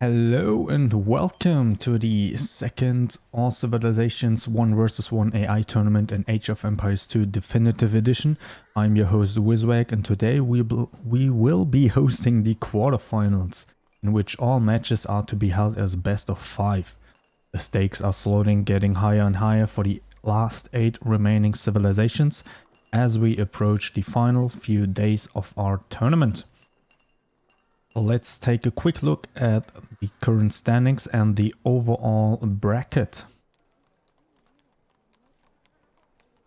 Hello and welcome to the second All Civilisations 1 vs 1 AI tournament and Age of Empires 2 Definitive Edition. I'm your host Wizwag, and today we will be hosting the quarterfinals, in which all matches are to be held as best of 5. The stakes are slowly getting higher and higher for the last 8 remaining civilizations as we approach the final few days of our tournament. So let's take a quick look at the current standings and the overall bracket.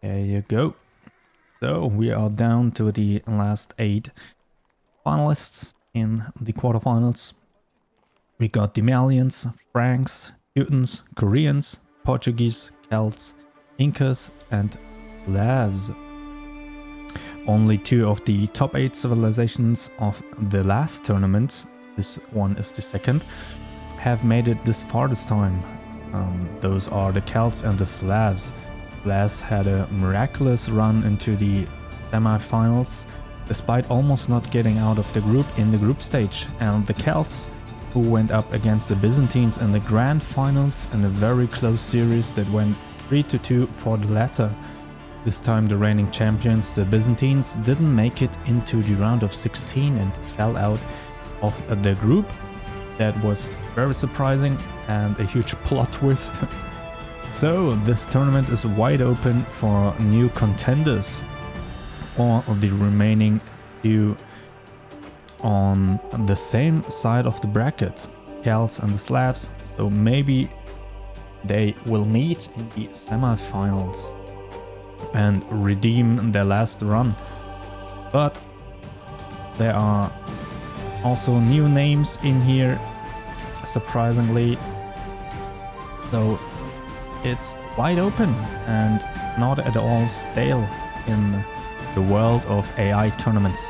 There you go. So we are down to the last 8 finalists in the quarterfinals. We got the Malians, Franks, Teutons, Koreans, Portuguese, Celts, Incas and Slavs. Only 2 of the top 8 civilizations of the last tournament, this one is the second, have made it this far this time. Those are the Celts and the Slavs. Slavs had a miraculous run into the semi-finals, despite almost not getting out of the group in the group stage, and the Celts, who went up against the Byzantines in the grand finals in a very close series that went 3-2 for the latter. This time the reigning champions, the Byzantines, didn't make it into the round of 16 and fell out of the group. That was very surprising and a huge plot twist. So this tournament is wide open for new contenders. All of the remaining 2 on the same side of the bracket, Celts and the Slavs, so maybe they will meet in the semi-finals and redeem their last run. But there are also new names in here, surprisingly, so it's wide open and not at all stale in the world of AI tournaments.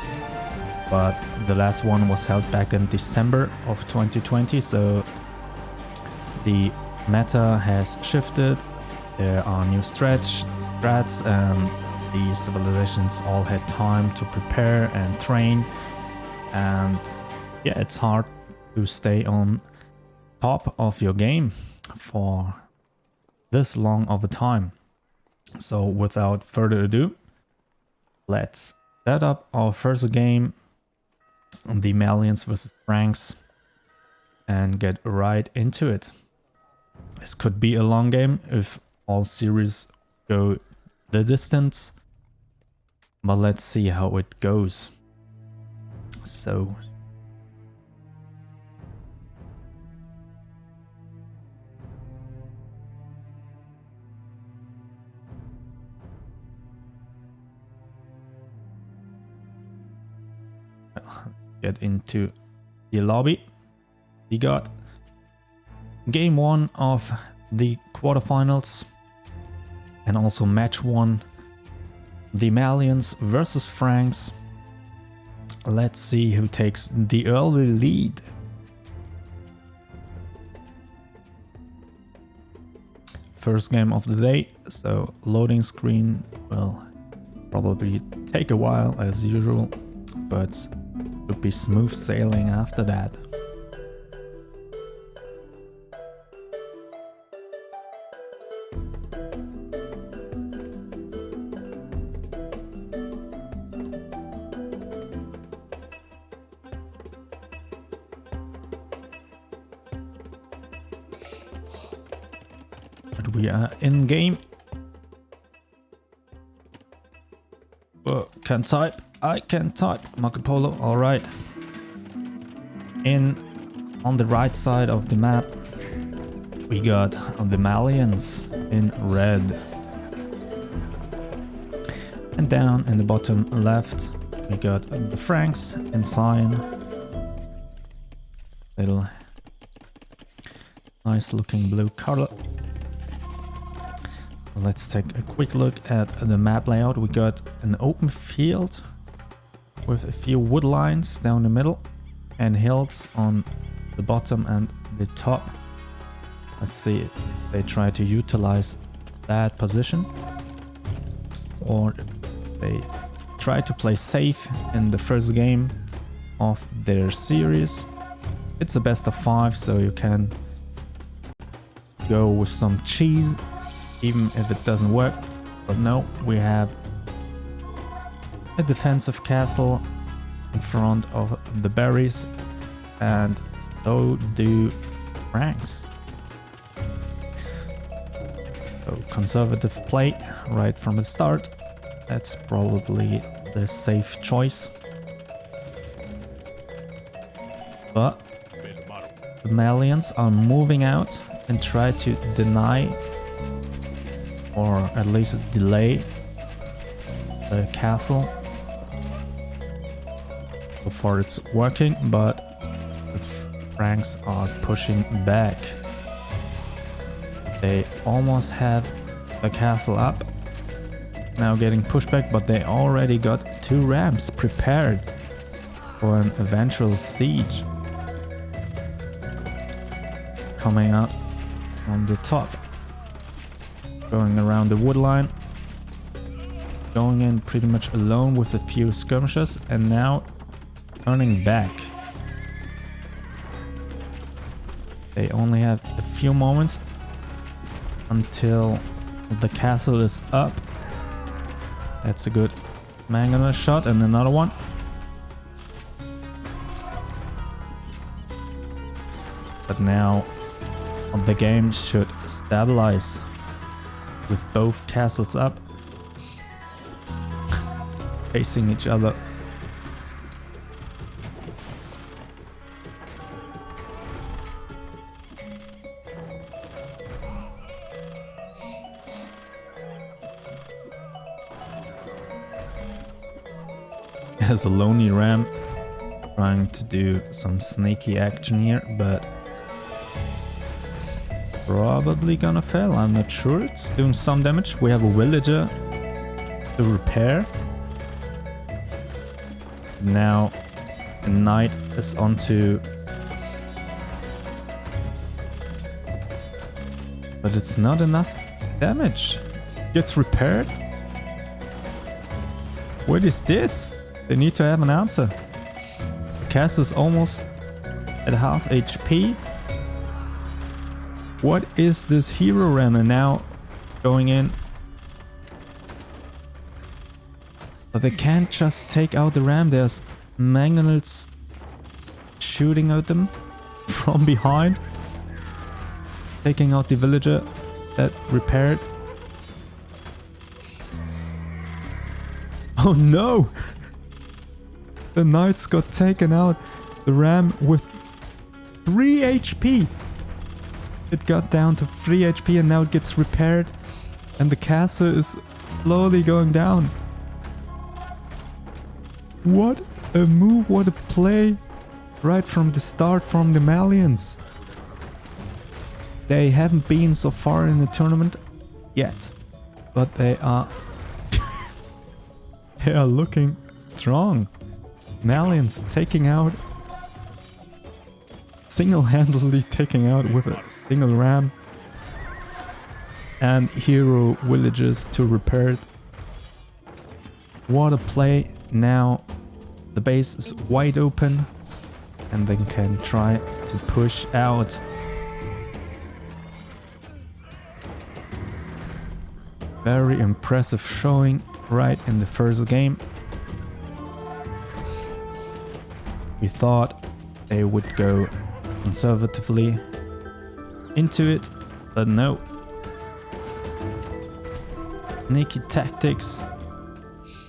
But the last one was held back in December of 2020, so the meta has shifted. There are new strats and the civilizations all had time to prepare and train, and yeah, it's hard to stay on top of your game for this long of a time. So without further ado, let's set up our first game, the Malians versus Franks, and get right into it. This could be a long game if all series go the distance, but let's see how it goes. So get into the lobby. We got game 1 of the quarterfinals and also match 1, the Malians versus Franks. Let's see who takes the early lead. First game of the day, so loading screen will probably take a while as usual, but should be smooth sailing after that. We are in game. Can type. I can type. Marco Polo. All right. On the right side of the map, we got the Malians in red, and down in the bottom left, we got the Franks in cyan. Little nice looking blue color. Let's take a quick look at the map layout. We got an open field with a few wood lines down the middle and hills on the bottom and the top. Let's see if they try to utilize that position, or they try to play safe in the first game of their series. It's a best of 5, so you can go with some cheese, even if it doesn't work. But no, we have a defensive castle in front of the berries, and so do Franks. So conservative play right from the start. That's probably the safe choice. But the Malians are moving out and try to deny, or at least delay, the castle. So far it's working, but the Franks are pushing back. They almost have the castle up, now getting pushed back, but they already got 2 rams prepared for an eventual siege. Coming up on the top, going around the wood line, going in pretty much alone with a few skirmishers, and now turning back. They only have a few moments until the castle is up. That's a good mangonel shot, and another one. But now the game should stabilize with both castles up, facing each other. As a lonely ram trying to do some sneaky action here, but probably gonna fail. I'm not sure. It's doing some damage. We have a villager to repair. Now a knight is onto, but it's not enough damage. Gets repaired. What is this? They need to have an answer. The castle is almost at half HP. What is this hero ram? And now going in. But they can't just take out the ram. There's mangonels shooting at them from behind. Taking out the villager that repaired. Oh no! The knights got taken out. The ram with 3 HP. It got down to 3 HP and now it gets repaired. And the castle is slowly going down. What a move, what a play. Right from the start from the Malians. They haven't been so far in the tournament yet. But they are... they are looking strong. Malians taking out, single-handedly taking out with a single ram, and hero villages to repair it. What a play. Now the base is wide open and they can try to push out. Very impressive showing right in the first game. We thought they would go conservatively into it, but no. Sneaky tactics,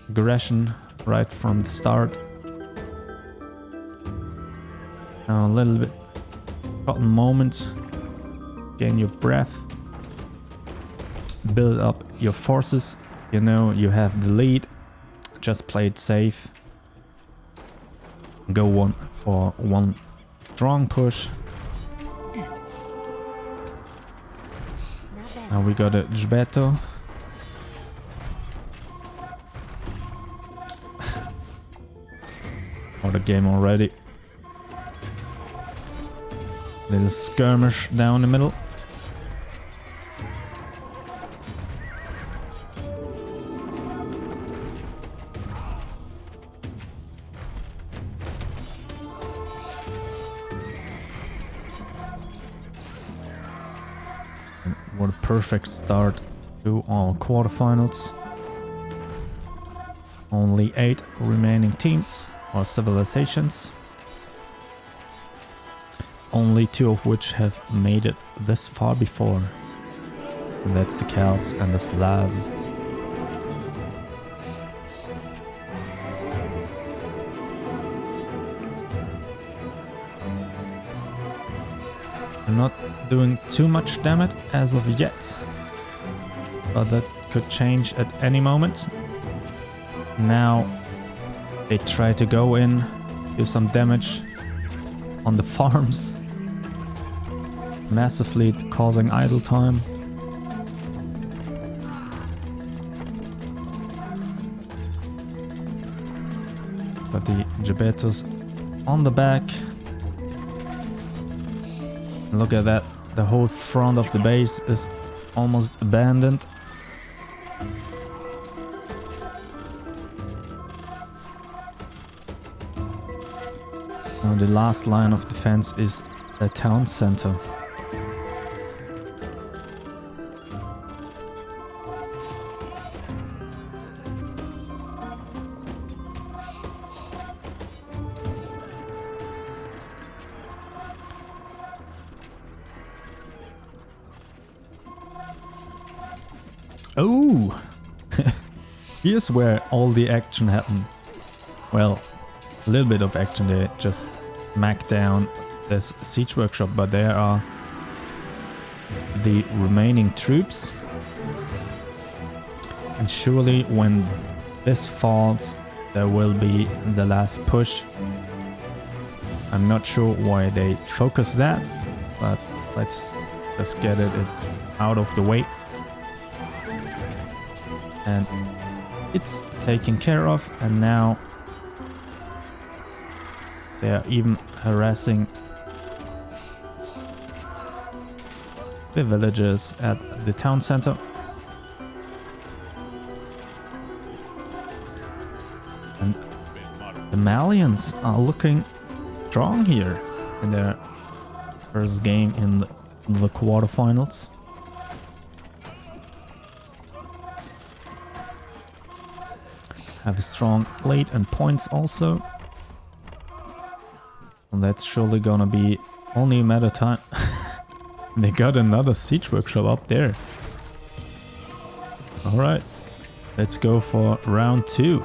aggression right from the start. Now a little bit cotton moment. Gain your breath. Build up your forces. You know you have the lead. Just play it safe. Go for one strong push. Now we got a Gbeto. Out of game already. Little skirmish down the middle. what a perfect start to our quarterfinals. Only 8 remaining teams or civilizations. Only 2 of which have made it this far before. And that's the Celts and the Slavs. They're not doing too much damage as of yet, but that could change at any moment. Now they try to go in, do some damage on the farms, massively causing idle time. Got the Gibetos on the back. Look at that, the whole front of the base is almost abandoned. Now the last line of defense is the town center. Oh! Here's where all the action happened. Well, a little bit of action. They just smacked down this siege workshop, but there are the remaining troops. And surely when this falls, there will be the last push. I'm not sure why they focus that, but let's just get it out of the way. And it's taken care of, and now they are even harassing the villagers at the town center. And the Malians are looking strong here in their first game in the quarterfinals. Have a strong lead and points also. And that's surely gonna be only a matter of time. They got another siege workshop up there. Alright, let's go for round 2.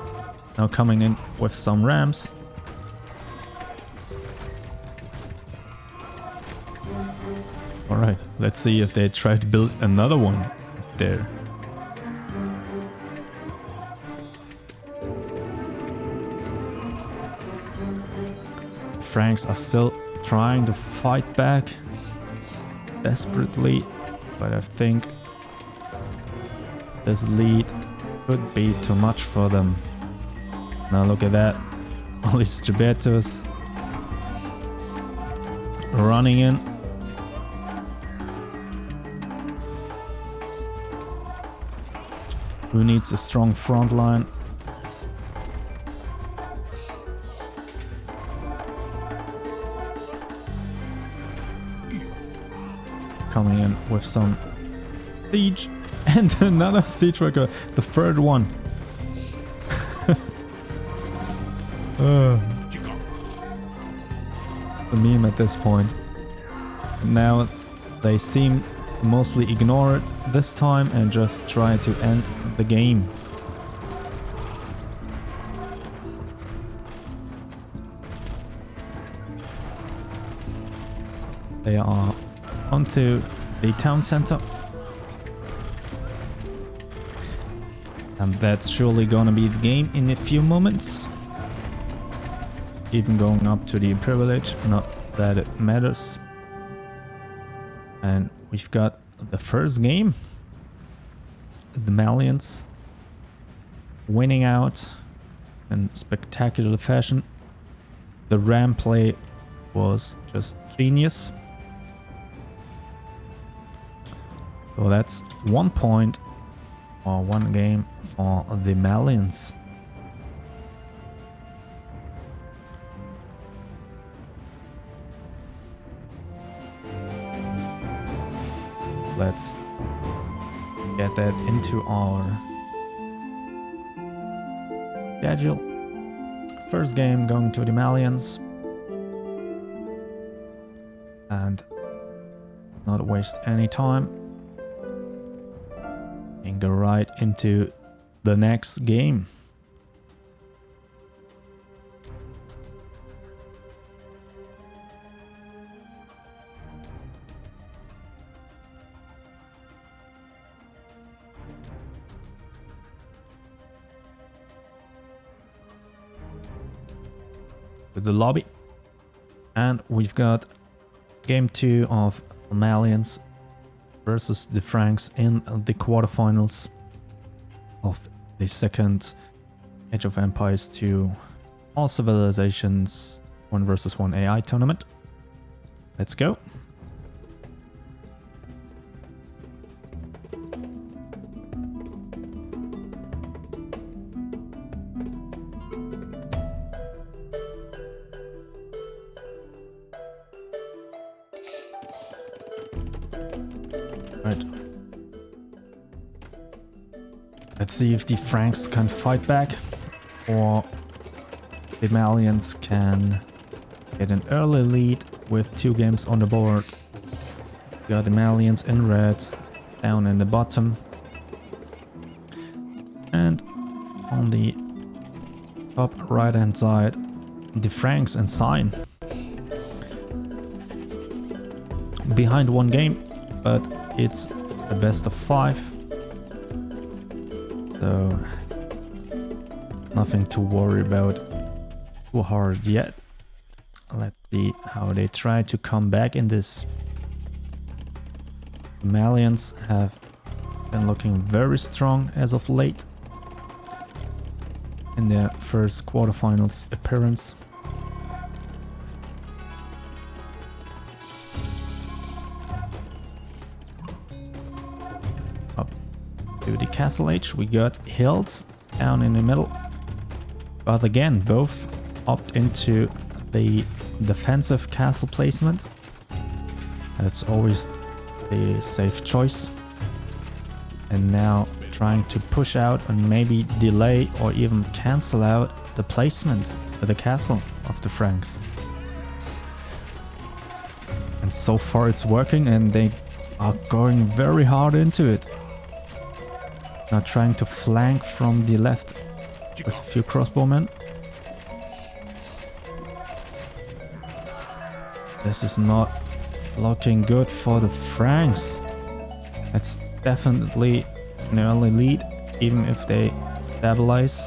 Now coming in with some rams. Alright, let's see if they try to build another one there. Franks are still trying to fight back desperately, but I think this lead could be too much for them. Now look at that, all these Gibetos running in. Who needs a strong front line? Coming in with some siege and another siege worker, the third one. The meme at this point. Now they seem to mostly ignore it this time and just try to end the game. They are onto the town center, and that's surely gonna be the game in a few moments. Even going up to the privilege, not that it matters. And we've got the first game, the Malians winning out in spectacular fashion. The ram play was just genius. So that's 1 point or 1 game for the Malians. Let's get that into our schedule. First game going to the Malians. And not waste any time. And go right into the next game. To the lobby. And we've got game 2 of Malians versus the Franks in the quarterfinals of the second Age of Empires 2 All Civilisations 1 vs 1 AI tournament. Let's go. Right. Let's see if the Franks can fight back or the Malians can get an early lead with 2 games on the board. Got the Malians in red, down in the bottom. And on the top right hand side, the Franks in sign. Behind 1 game, but it's a best of 5. So nothing to worry about too hard yet. Let's see how they try to come back in this. The Malians have been looking very strong as of late in their first quarterfinals appearance. Up to the castle age, we got hills down in the middle. But again, both opt into the defensive castle placement. That's always the safe choice. And now trying to push out and maybe delay or even cancel out the placement of the castle of the Franks. And so far it's working and they are going very hard into it. Now trying to flank from the left with a few crossbowmen. This is not looking good for the Franks. It's definitely an early lead, even if they stabilize.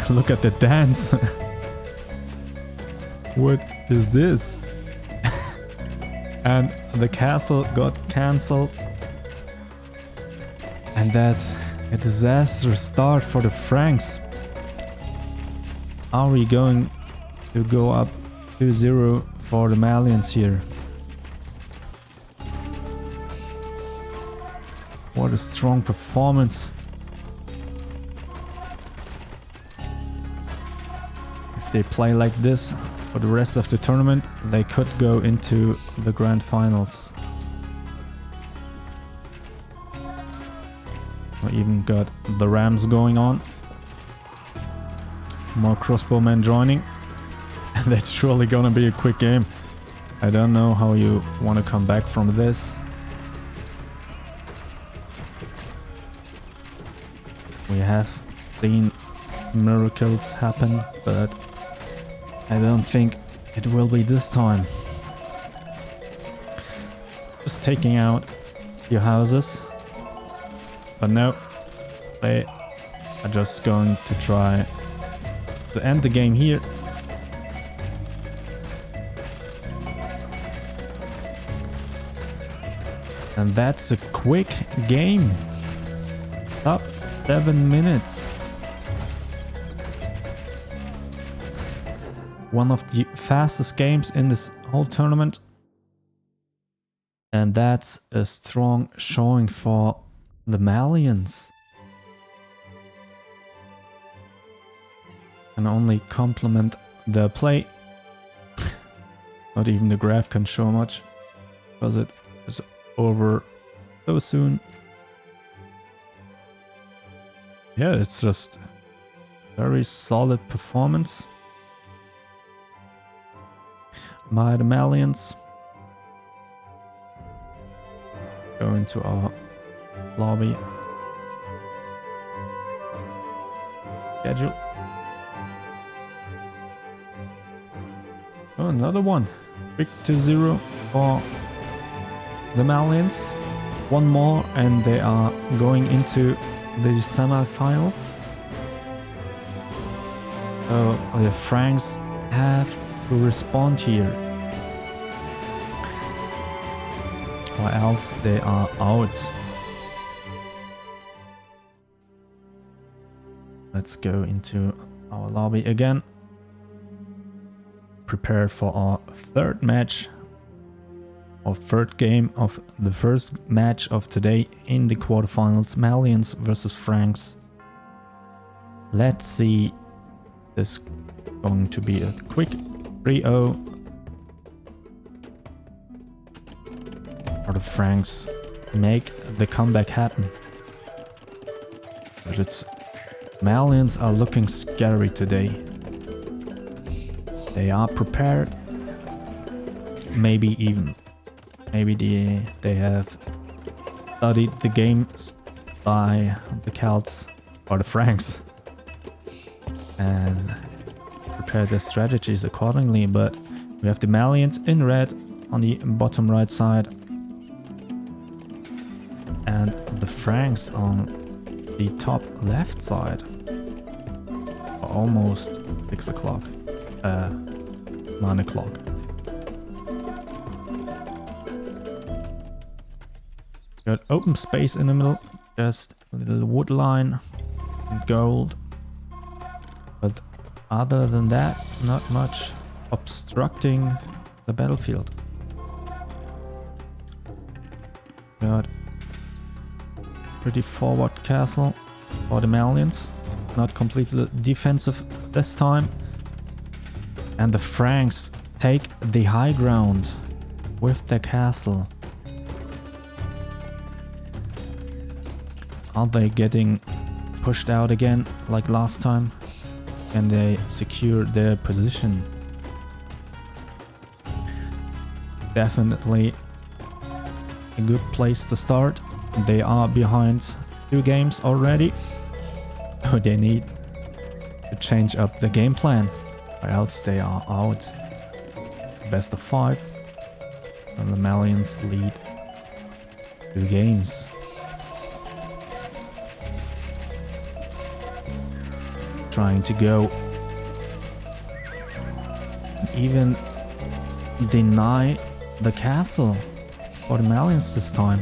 Look at the dance. What is this? And the castle got cancelled. And that's a disastrous start for the Franks. Are we going to go up 2-0 for the Malians here? What a strong performance. If they play like this for the rest of the tournament, they could go into the grand finals. We even got the Rams going on. More crossbowmen joining. And that's surely gonna be a quick game. I don't know how you want to come back from this. We have seen miracles happen, but I don't think it will be this time. Just taking out your houses. But no, they are just going to try to end the game here. And that's a quick game. Up 7 minutes. One of the fastest games in this whole tournament. And that's a strong showing for the Malians. And only compliment their play. Not even the graph can show much because it is over so soon. Yeah, it's just very solid performance by the Malians. Go into our lobby. Schedule. Oh, another one. Big 2-0 for the Malians. One more and they are going into the semi-finals. So the Franks have to respond here, or else they are out. Let's go into our lobby again. Prepare for our third match, or third game of the first match of today in the quarterfinals. Malians versus Franks. Let's see. This going to be a quick 3-0. Or the Franks make the comeback happen. But it's Malians are looking scary today. They are prepared. Maybe they have studied the games by the Celts or the Franks and prepared their strategies accordingly. But we have the Malians in red on the bottom right side and the Franks on the top left side. Almost 6 o'clock. 9 o'clock. Got open space in the middle, just a little wood line and gold. But other than that, not much obstructing the battlefield. Got pretty forward castle for the Malians, not completely defensive this time. And the Franks take the high ground with their castle. Are they getting pushed out again like last time? Can they secure their position? Definitely a good place to start. They are behind 2 games already. So they need to change up the game plan, or else they are out. Best of 5. And the Malians lead 2 games. Trying to go even deny the castle for the Malians this time.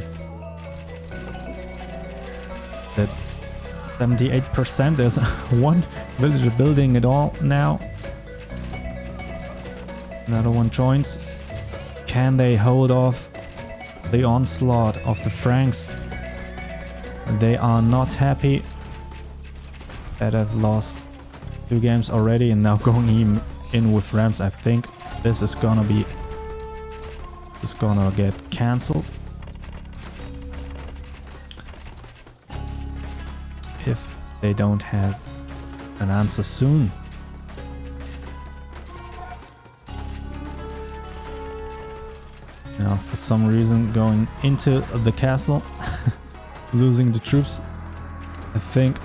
That 78%, there's one villager building it all now. Another one joins. Can they hold off the onslaught of the Franks? They are not happy that have lost 2 games already and now going in with Rams. I think this is gonna get cancelled if they don't have an answer soon. Now for some reason going into the castle, losing the troops. I think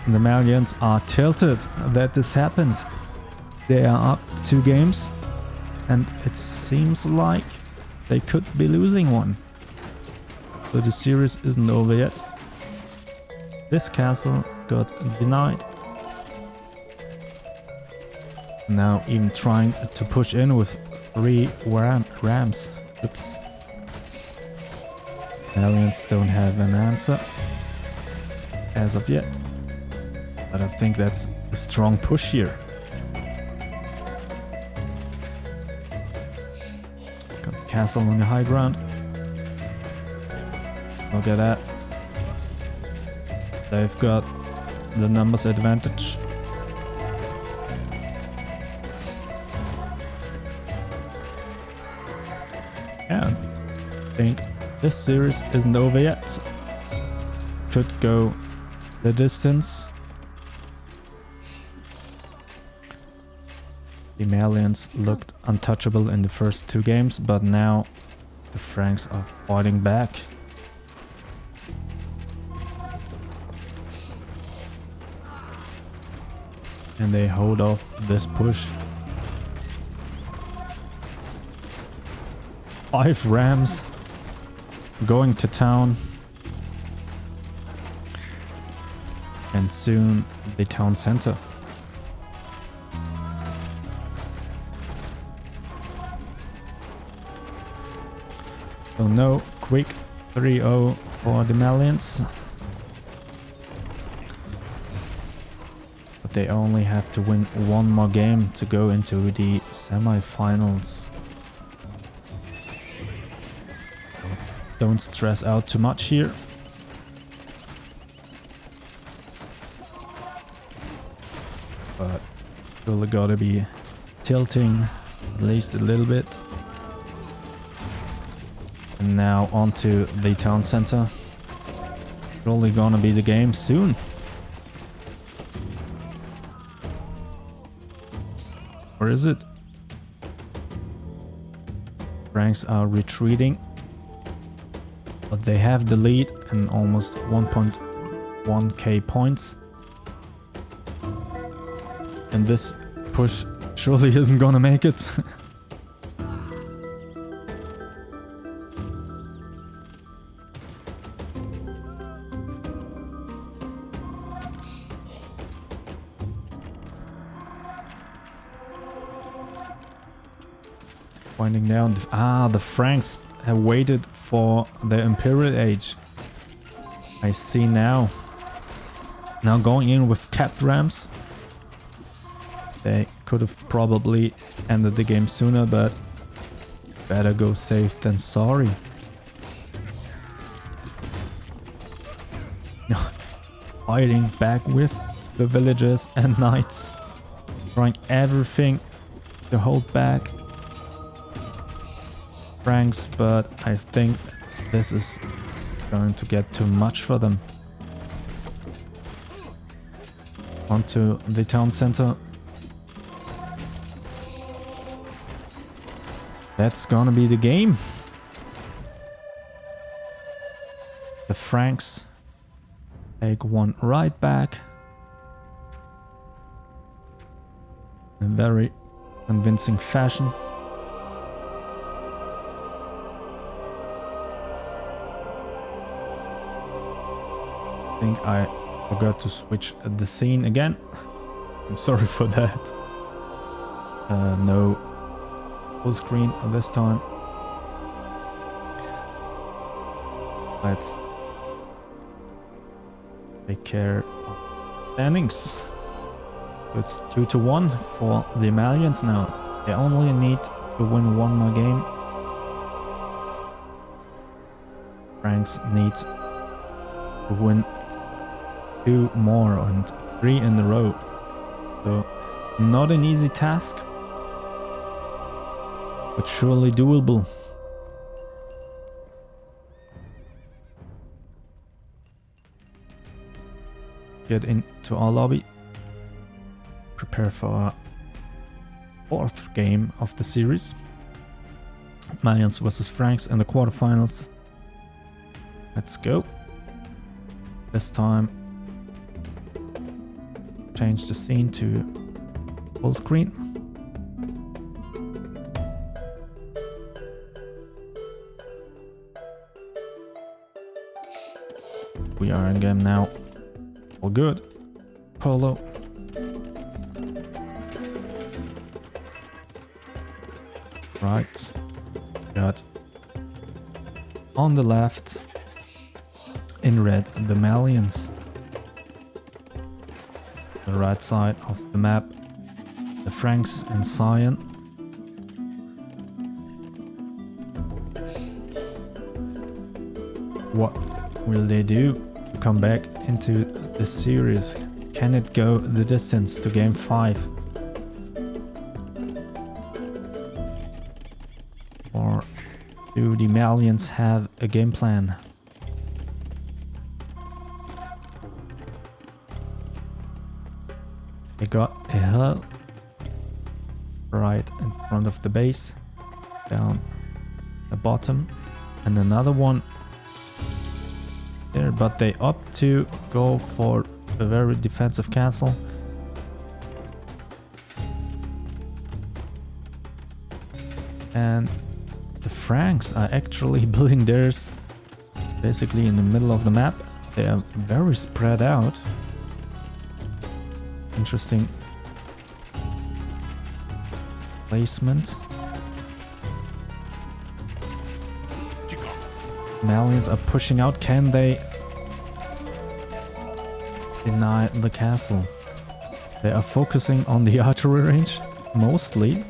the Malians are tilted that this happened. They are up 2 games and it seems like they could be losing one. So the series isn't over yet. This castle got denied. Now even trying to push in with 3 rams. Oops. Malians don't have an answer as of yet. But I think that's a strong push here. Got the castle on the high ground. Look at that. They've got the numbers advantage. Yeah, I think this series isn't over yet. Could go the distance. The Malians looked untouchable in the first 2 games, but now the Franks are fighting back. And they hold off this push. 5 rams going to town. And soon the town center. So no quick 3-0 for the Malians. But they only have to win 1 more game to go into the semi-finals. Don't stress out too much here. But really gotta be tilting at least a little bit. And now onto the town center. Really gonna be the game soon. Or is it? Franks are retreating. But they have the lead and almost 1.1k points. And this push surely isn't gonna make it. Winding down. The Franks have waited for the Imperial Age. I see now. Now going in with capped rams. They could have probably ended the game sooner, but better go safe than sorry. Fighting back with the villagers and knights. Trying everything to hold back Franks, but I think this is going to get too much for them. Onto the town center. That's gonna be the game. The Franks take 1 right back. In a very convincing fashion. I think I forgot to switch the scene again. I'm sorry for that. No full screen this time. Let's take care of standings. It's 2-1 for the Malians now. They only need to win 1 more game. Franks need to win 2 more and 3 in a row. So not an easy task, but surely doable. Get into our lobby. Prepare for our 4th game of the series. Malians versus Franks in the quarterfinals. Let's go. This time change the scene to full screen. We are in game now. All good. Polo. Right. Got on the left in red the Malians. The right side of the map, the Franks and cyan. What will they do to come back into the series? Can it go the distance to game 5? Or Do the Malians have a game plan? They got a hill right in front of the base, down the bottom, and another one there, but they opt to go for a very defensive castle. And the Franks are actually building theirs basically in the middle of the map. They are very spread out. Interesting placement. Malians are pushing out. Can they deny the castle? They are focusing on the archery range mostly.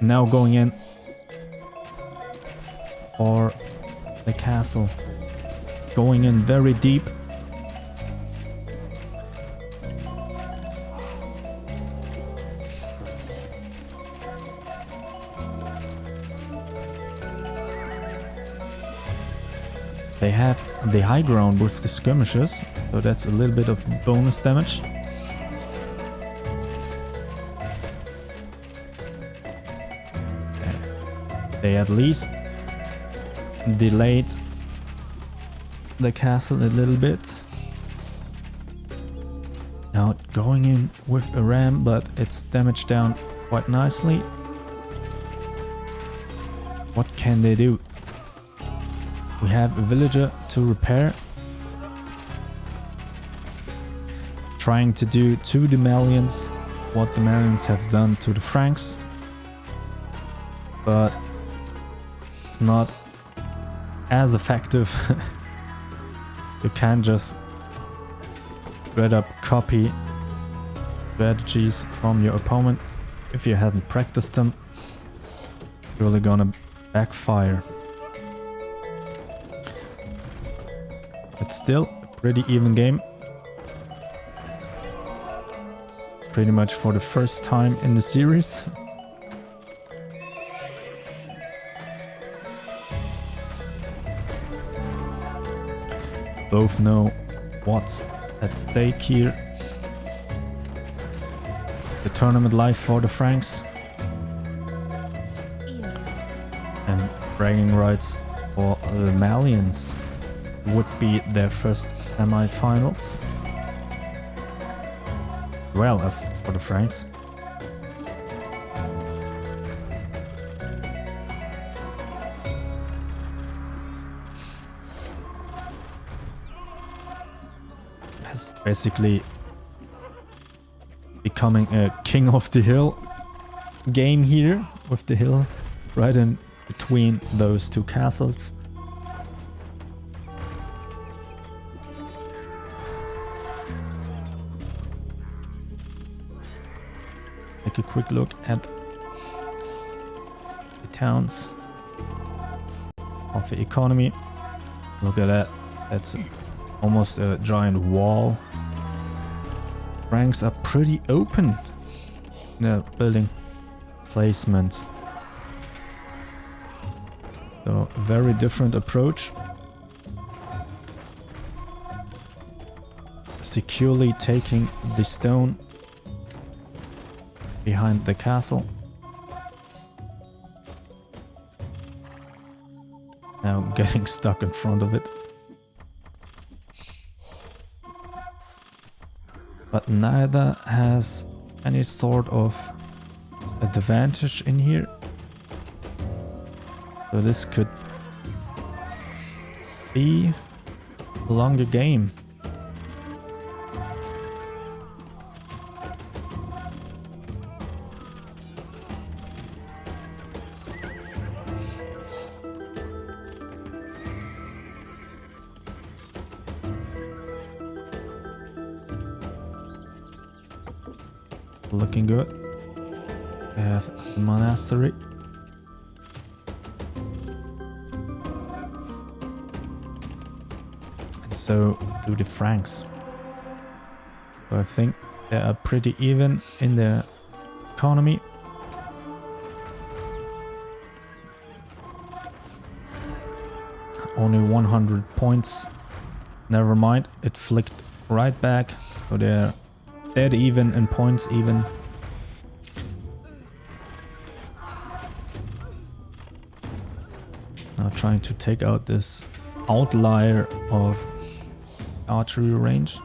Now going in for the castle. Going in very deep. They have the high ground with the skirmishers, so that's a little bit of bonus damage. They at least delayed the castle a little bit. Now going in with a ram, but it's damaged down quite nicely. What can they do? We have a villager to repair. Trying to do to the Malians what the Malians have done to the Franks. But it's not as effective. You can't just straight up copy strategies from your opponent. If you hadn't practiced them, you're really gonna backfire. But still, a pretty even game. Pretty much for the first time in the series. Both know what's at stake here. The tournament life for the Franks. And bragging rights for the Malians. Would be their first semi-finals, as well as for the Franks. It's basically becoming a king of the hill game here, with the hill right in between those two castles. Take a quick look at the towns of the economy. Look at that. That's almost a giant wall. Ranks are pretty open in the building placement. So, very different approach. Securely taking the stone behind the castle. Now getting stuck in front of it. But neither has any sort of advantage in here. So this could be a longer game. Looking good. We have the monastery. And so do the Franks. So I think they are pretty even in their economy. only 100 points. Never mind, it flicked right back. So they're dead even in points even. Now trying to take out this outlier of archery range.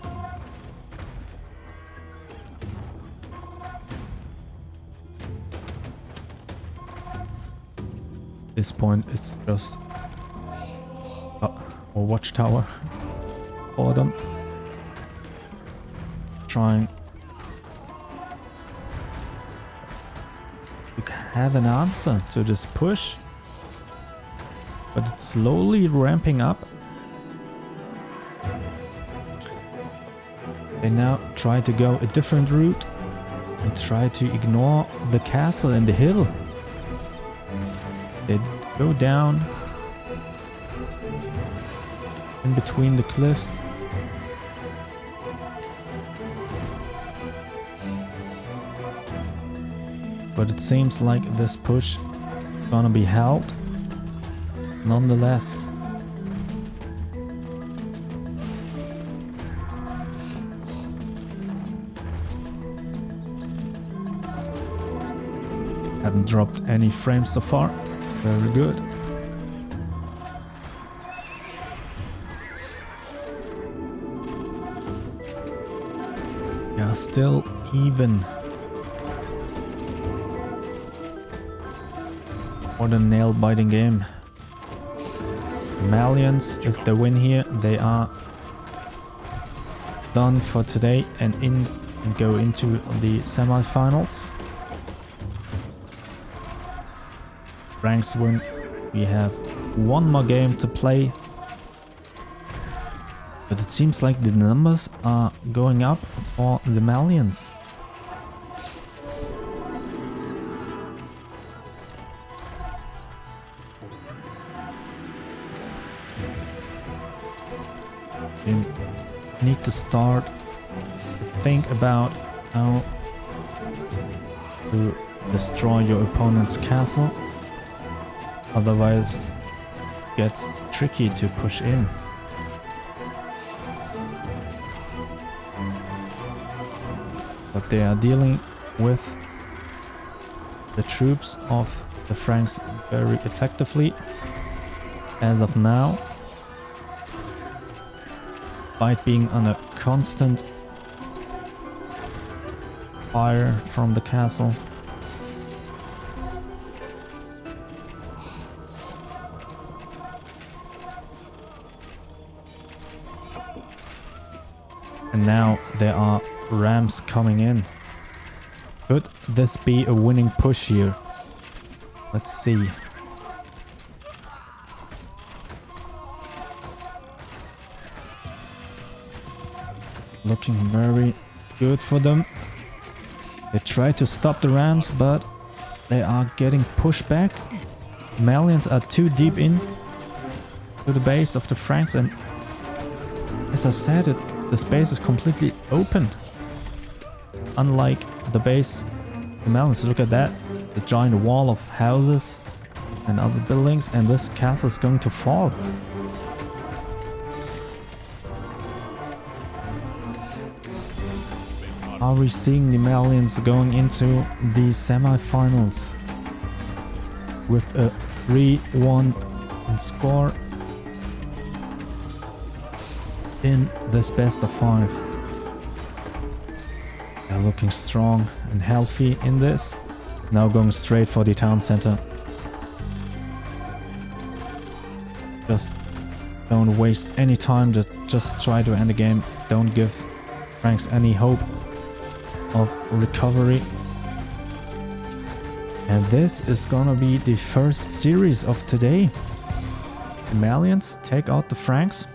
At this point it's just a watchtower for them. Trying to have an answer to this push. But it's slowly ramping up. They now try to go a different route and try to ignore the castle and the hill. They go down in between the cliffs. But it seems like this push is gonna be held. Nonetheless, haven't dropped any frames so far. Very good. Yeah, still even. What a nail-biting game. Malians, if they win here, they are done for today and go into the semi-finals. Franks win. We have one more game to play. But it seems like the numbers are going up for the Malians. You need to start to think about how to destroy your opponent's castle. Otherwise, it gets tricky to push in. But they are dealing with the troops of the Franks very effectively as of now. Despite being on a constant fire from the castle. And now there are rams coming in. Could this be a winning push here? Let's see. Looking very good for them. They try to stop the rams, but they are getting pushed back. Malians are too deep in to the base of the Franks, and as I said, the space is completely open. Unlike the base, the Malians, look at that. The giant wall of houses and other buildings, and this castle is going to fall. Are we seeing the Malians going into the semi-finals with a 3-1 score in this best of 5? They're looking strong and healthy in this. Now going straight for the town center. Just don't waste any time, just try to end the game. Don't give Franks any hope of recovery. And this is gonna be the first series of today. The Malians take out the Franks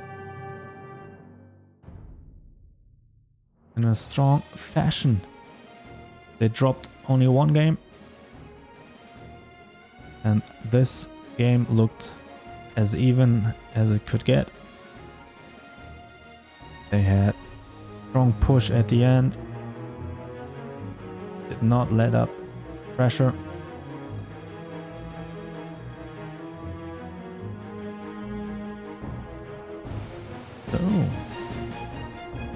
in a strong fashion. They dropped only one game, and this game looked as even as it could get. They had strong push at the end. Did not let up pressure.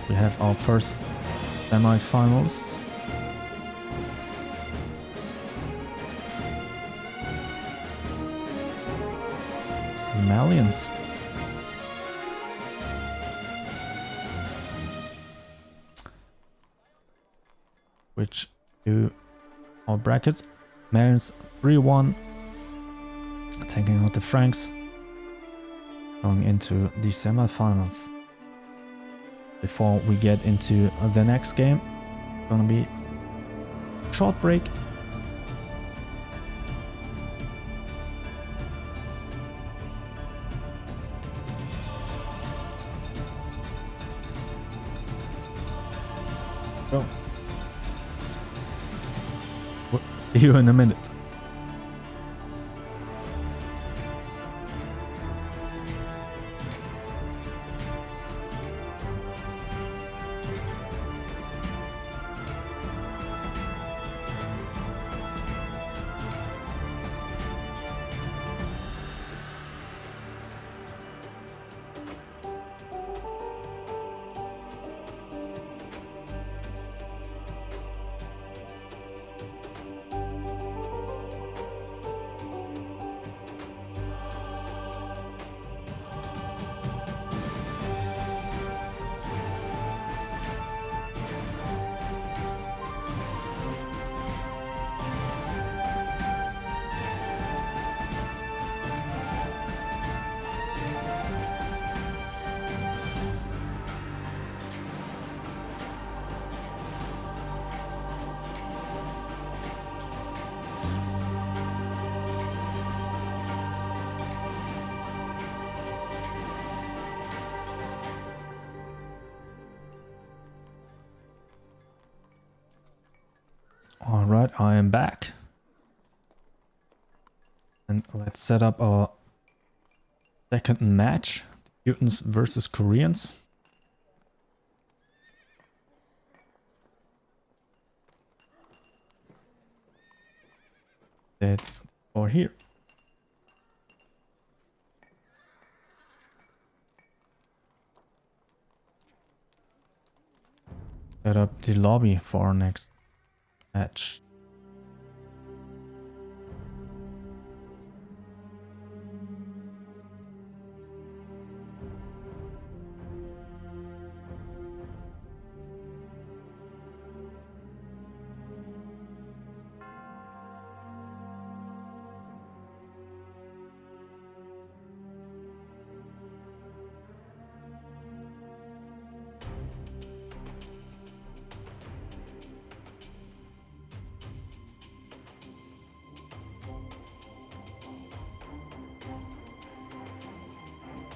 we have our first semi-finalists. Malians. Which do our bracket. Malians 3-1. Taking out the Franks. Going into the semi-finals. Before we get into the next game, gonna be a short break. So, we'll see you in a minute. Alright, I am back. And let's set up our second match. Teutons versus Koreans. That or here. Set up the lobby for our next match.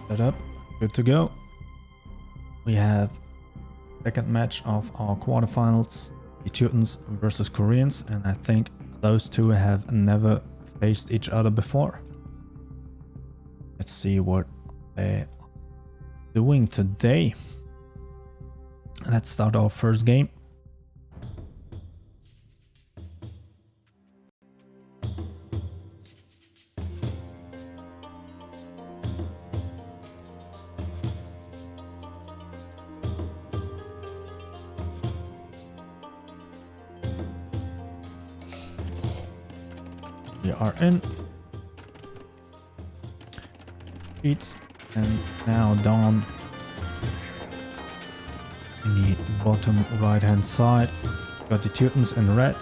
Set up, good to go. We have second match of our quarterfinals, the Teutons versus Koreans, and I think those two have never faced each other before. Let's see what they're doing today. Let's start our first game. We are in. Sheets and now down in the bottom right hand side. Got the Teutons in red.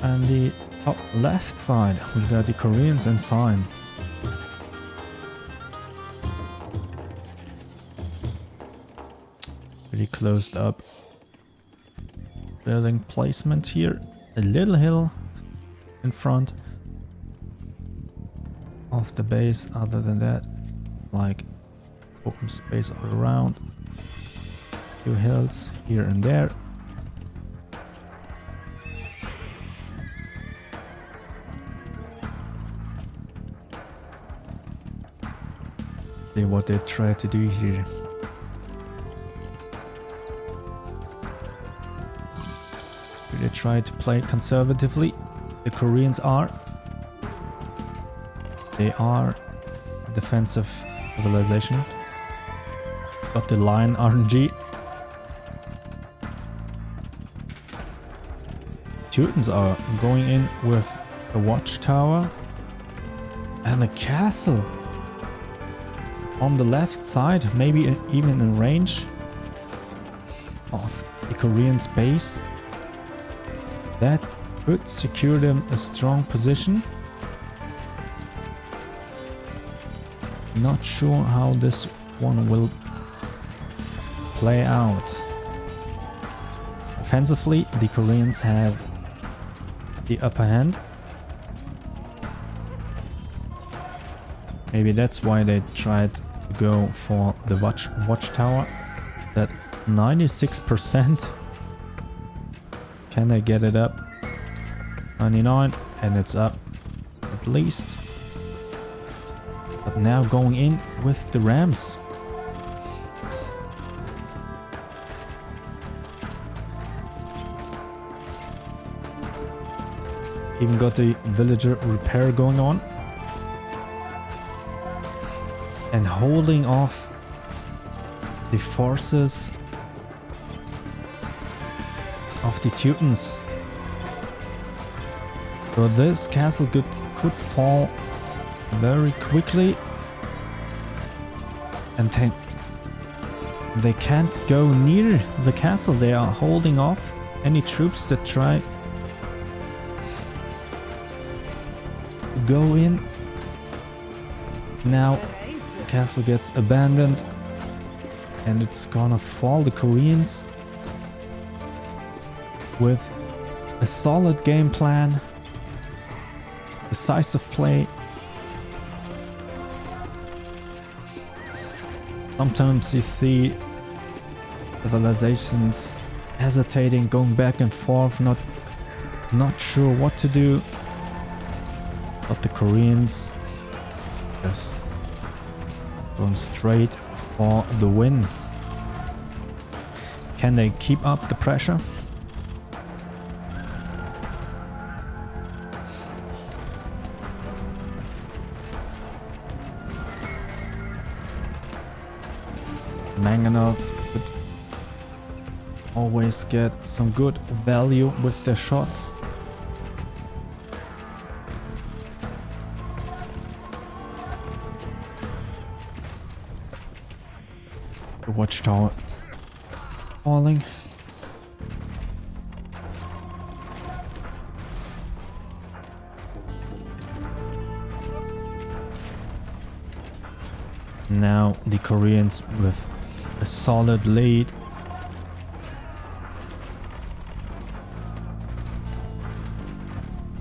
And the top left side, we got the Koreans in cyan. Pretty closed up building placement here. A little hill in front of the base. Other than that, like open space all around. Few hills here and there. See what they try to do here. They try to play conservatively. The Koreans are. They are a defensive civilization. Got the lion RNG. Teutons are going in with a watchtower and a castle on the left side, maybe even in range of the Koreans' base. That could secure them a strong position. Not sure how this one will play out. Offensively, the Koreans have the upper hand. Maybe that's why they tried to go for the watchtower. That 96%. Can they get it up? 99, and it's up at least. But now going in with the rams. Even got the villager repair going on. And holding off the forces of the Teutons. So this castle could fall very quickly. And they can't go near the castle. They are holding off any troops that try to go in. Now the castle gets abandoned and it's gonna fall. The Koreans, with a solid game plan, decisive play. Sometimes you see civilisations hesitating, going back and forth, not sure what to do. But the Koreans just going straight for the win. Can they keep up the pressure? Mangonels could always get some good value with their shots. The watchtower falling. Now the Koreans with a solid lead.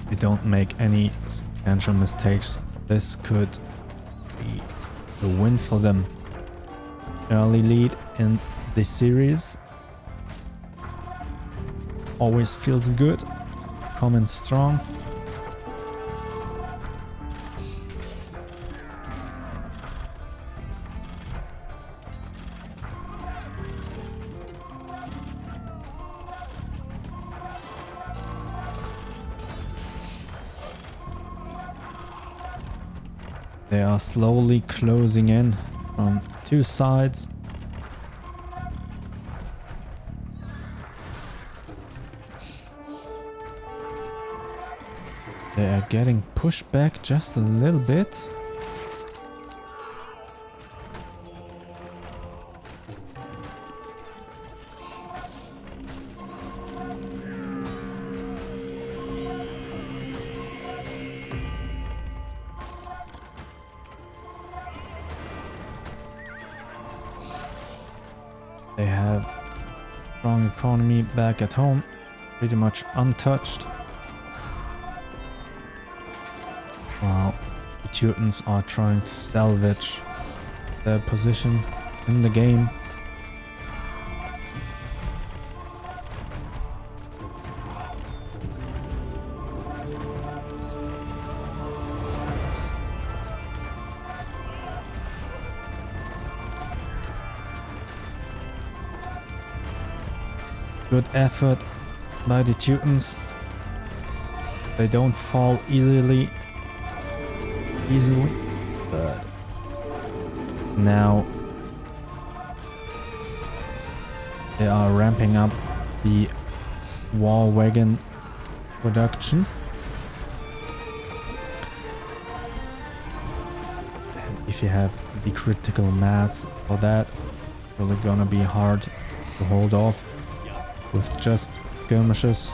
They don't make any substantial mistakes. This could be a win for them. Early lead in the series always feels good. Coming strong. They are slowly closing in from two sides. They are getting pushed back just a little bit. They have strong economy back at home, pretty much untouched. While the Teutons are trying to salvage their position in the game. Good effort by the Teutons. They don't fall easily, but now They are ramping up the war wagon production. And if you have the critical mass for that, it's really gonna be hard to hold off with just skirmishes.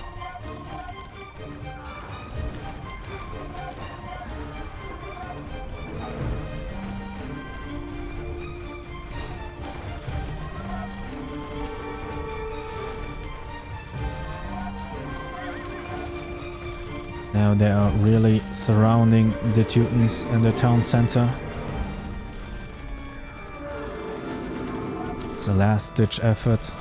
Now they are really surrounding the Teutons and the town center. It's a last-ditch effort.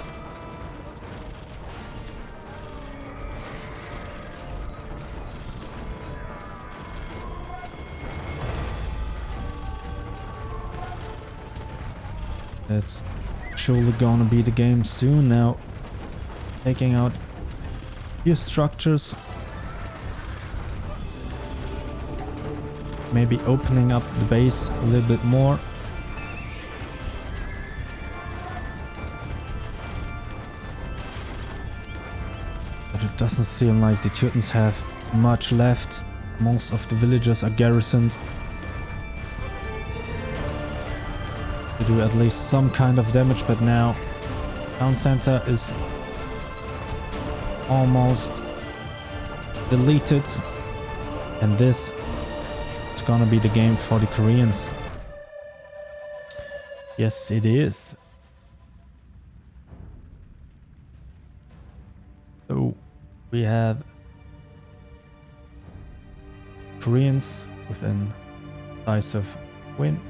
That's surely gonna be the game soon now. Taking out few structures. Maybe opening up the base a little bit more. But it doesn't seem like the Teutons have much left. Most of the villages are garrisoned to do at least some kind of damage, but now town center is almost deleted, and this is gonna be the game for the Koreans. Yes, it is. So we have Koreans with an decisive win.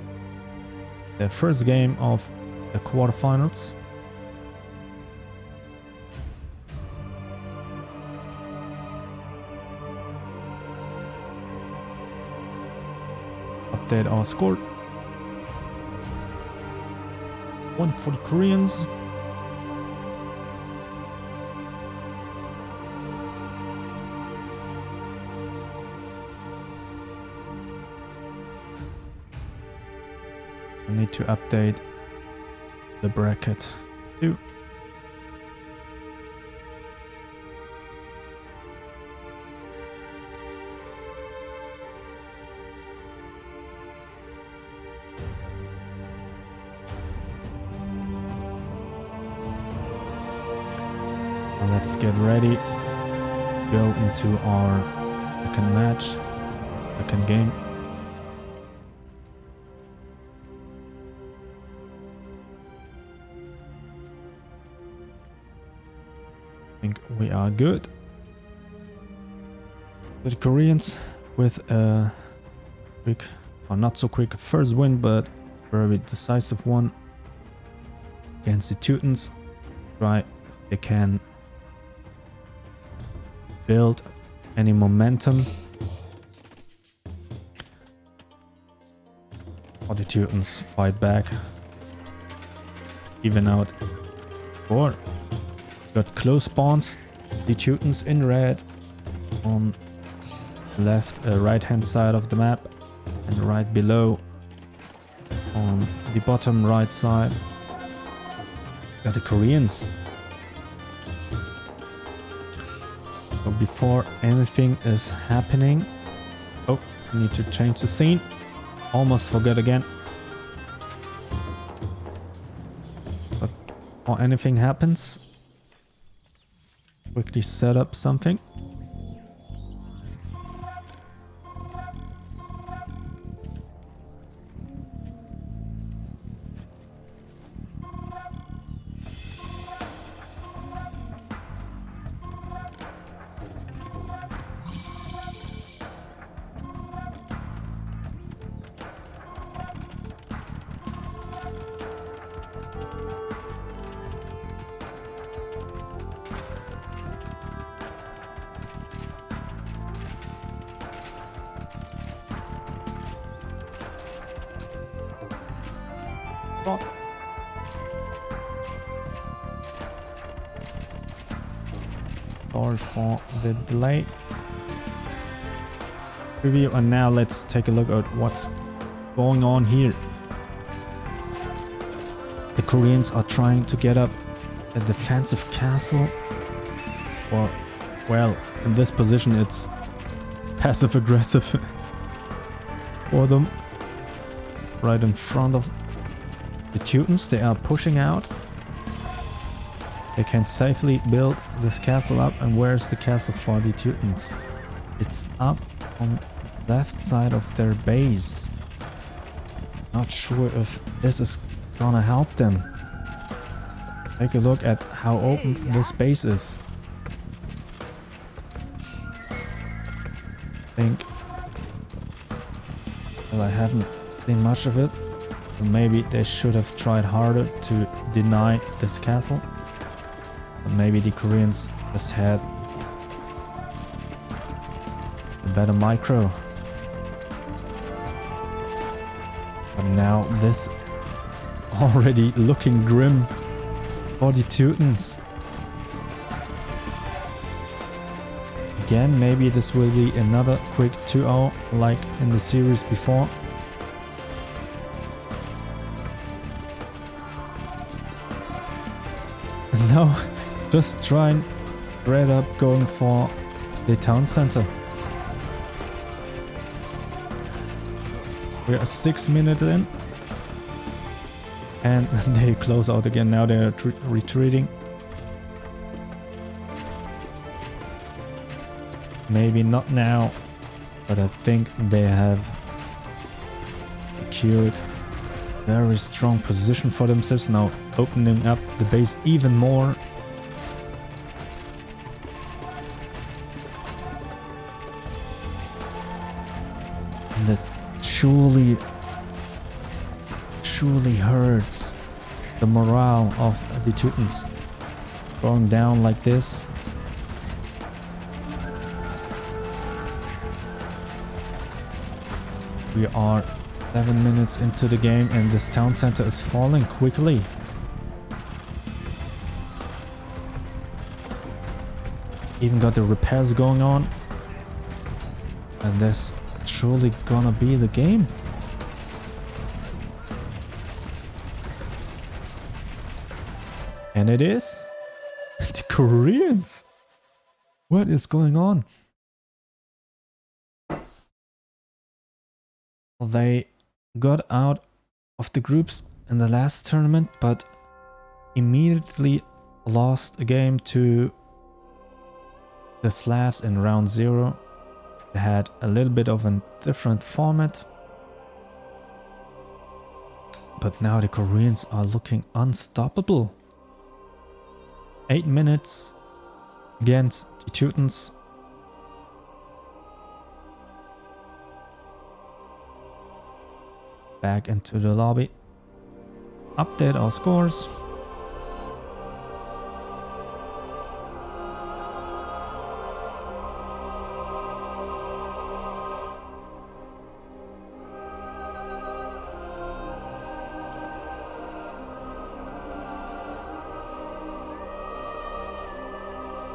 Their first game of the quarterfinals. Update our score. 1 for the Koreans. I need to update the bracket too. Let's get ready. Go into our second match, second game. I think we are good. The Koreans with a quick, or not so quick, first win, but very decisive one against the Teutons. Try if they can build any momentum. Or the Teutons fight back. Even out. Or got close spawns. The Teutons in red on left, right hand side of the map, and right below on the bottom right side. Got the Koreans. So before anything is happening, oh, I need to change the scene. Almost forgot again. But before anything happens, quickly set up something. Sorry for the delay. Preview, and now let's take a look at what's going on here. The Koreans are trying to get up a defensive castle. Or, well, in this position it's passive aggressive for them. Right in front of the Teutons, they are pushing out. They can safely build this castle up. And where's the castle for the Teutons? It's up on the left side of their base. Not sure if this is gonna help them. Take a look at how open this base is. I think, well, I haven't seen much of it. So maybe they should have tried harder to deny this castle. But maybe the Koreans just had a better micro. But now this already looking grim for the Teutons. Again, maybe this will be another quick 2-0 like in the series before. And now just try and spread up going for the town center. We are 6 minutes in. And they close out again. Now they're retreating. Maybe not now, but I think they have secured very strong position for themselves. Now opening up the base even more. And this surely hurts the morale of the Teutons. Going down like this. We are 7 minutes into the game and this town center is falling quickly. Even got the repairs going on. And this surely gonna be the game. And it is. The Koreans. What is going on? They got out of the groups in the last tournament, but immediately lost a game to the Slavs in round 0. They had a little bit of a different format. But now the Koreans are looking unstoppable. 8 minutes against the Teutons. Back into the lobby. Update our scores.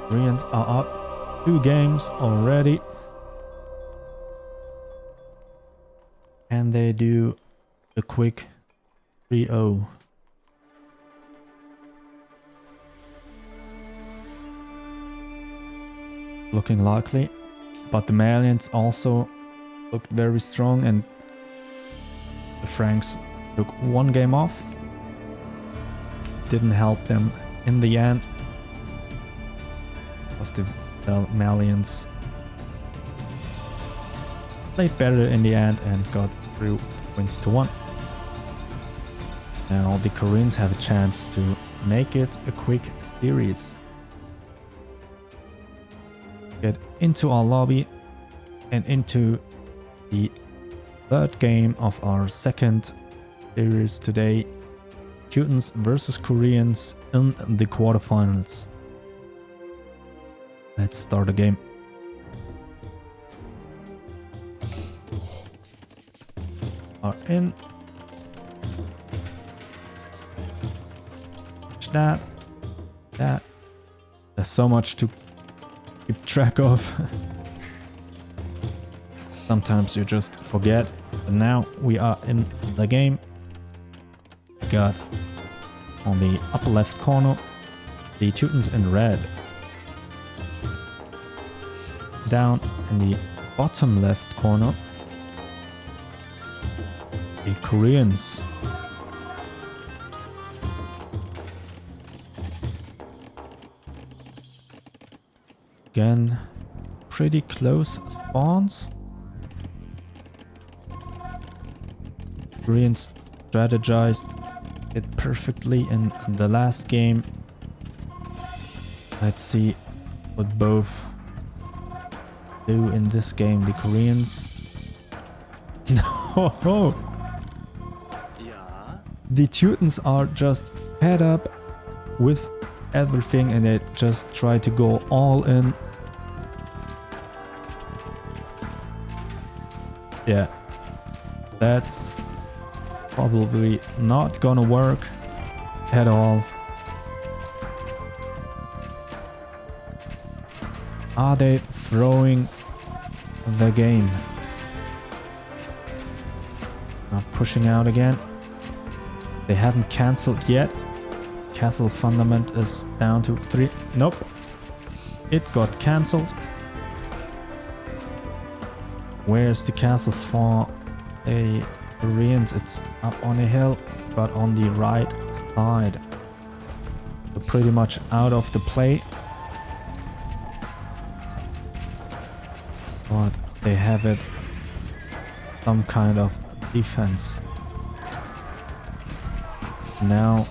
Koreans are up 2 games already. And they do a quick 3-0. Looking likely. But the Malians also looked very strong and the Franks took 1 game off. Didn't help them in the end. Because the Malians played better in the end and got 3 wins to 1. Now the Koreans have a chance to make it a quick series. Get into our lobby and into the 3rd game of our 2nd series today. Teutons versus Koreans in the quarterfinals. Let's start the game. Are in. That. There's so much to keep track of. Sometimes you just forget. But now we are in the game. Got on the upper left corner The Teutons in red. Down in the bottom left corner, the Koreans. Again, pretty close spawns. Koreans strategized it perfectly in the last game. Let's see what both do in this game. The Koreans. No! The Teutons are just fed up with everything and they just try to go all in. Yeah, that's probably not gonna work at all. Are they throwing the game? Now pushing out again. They haven't cancelled yet. Castle fundament is down to 3. Nope. It got cancelled. Where's the castle for the Koreans? It's up on a hill, but on the right side. We're pretty much out of the play. But they have it. Some kind of defense. Now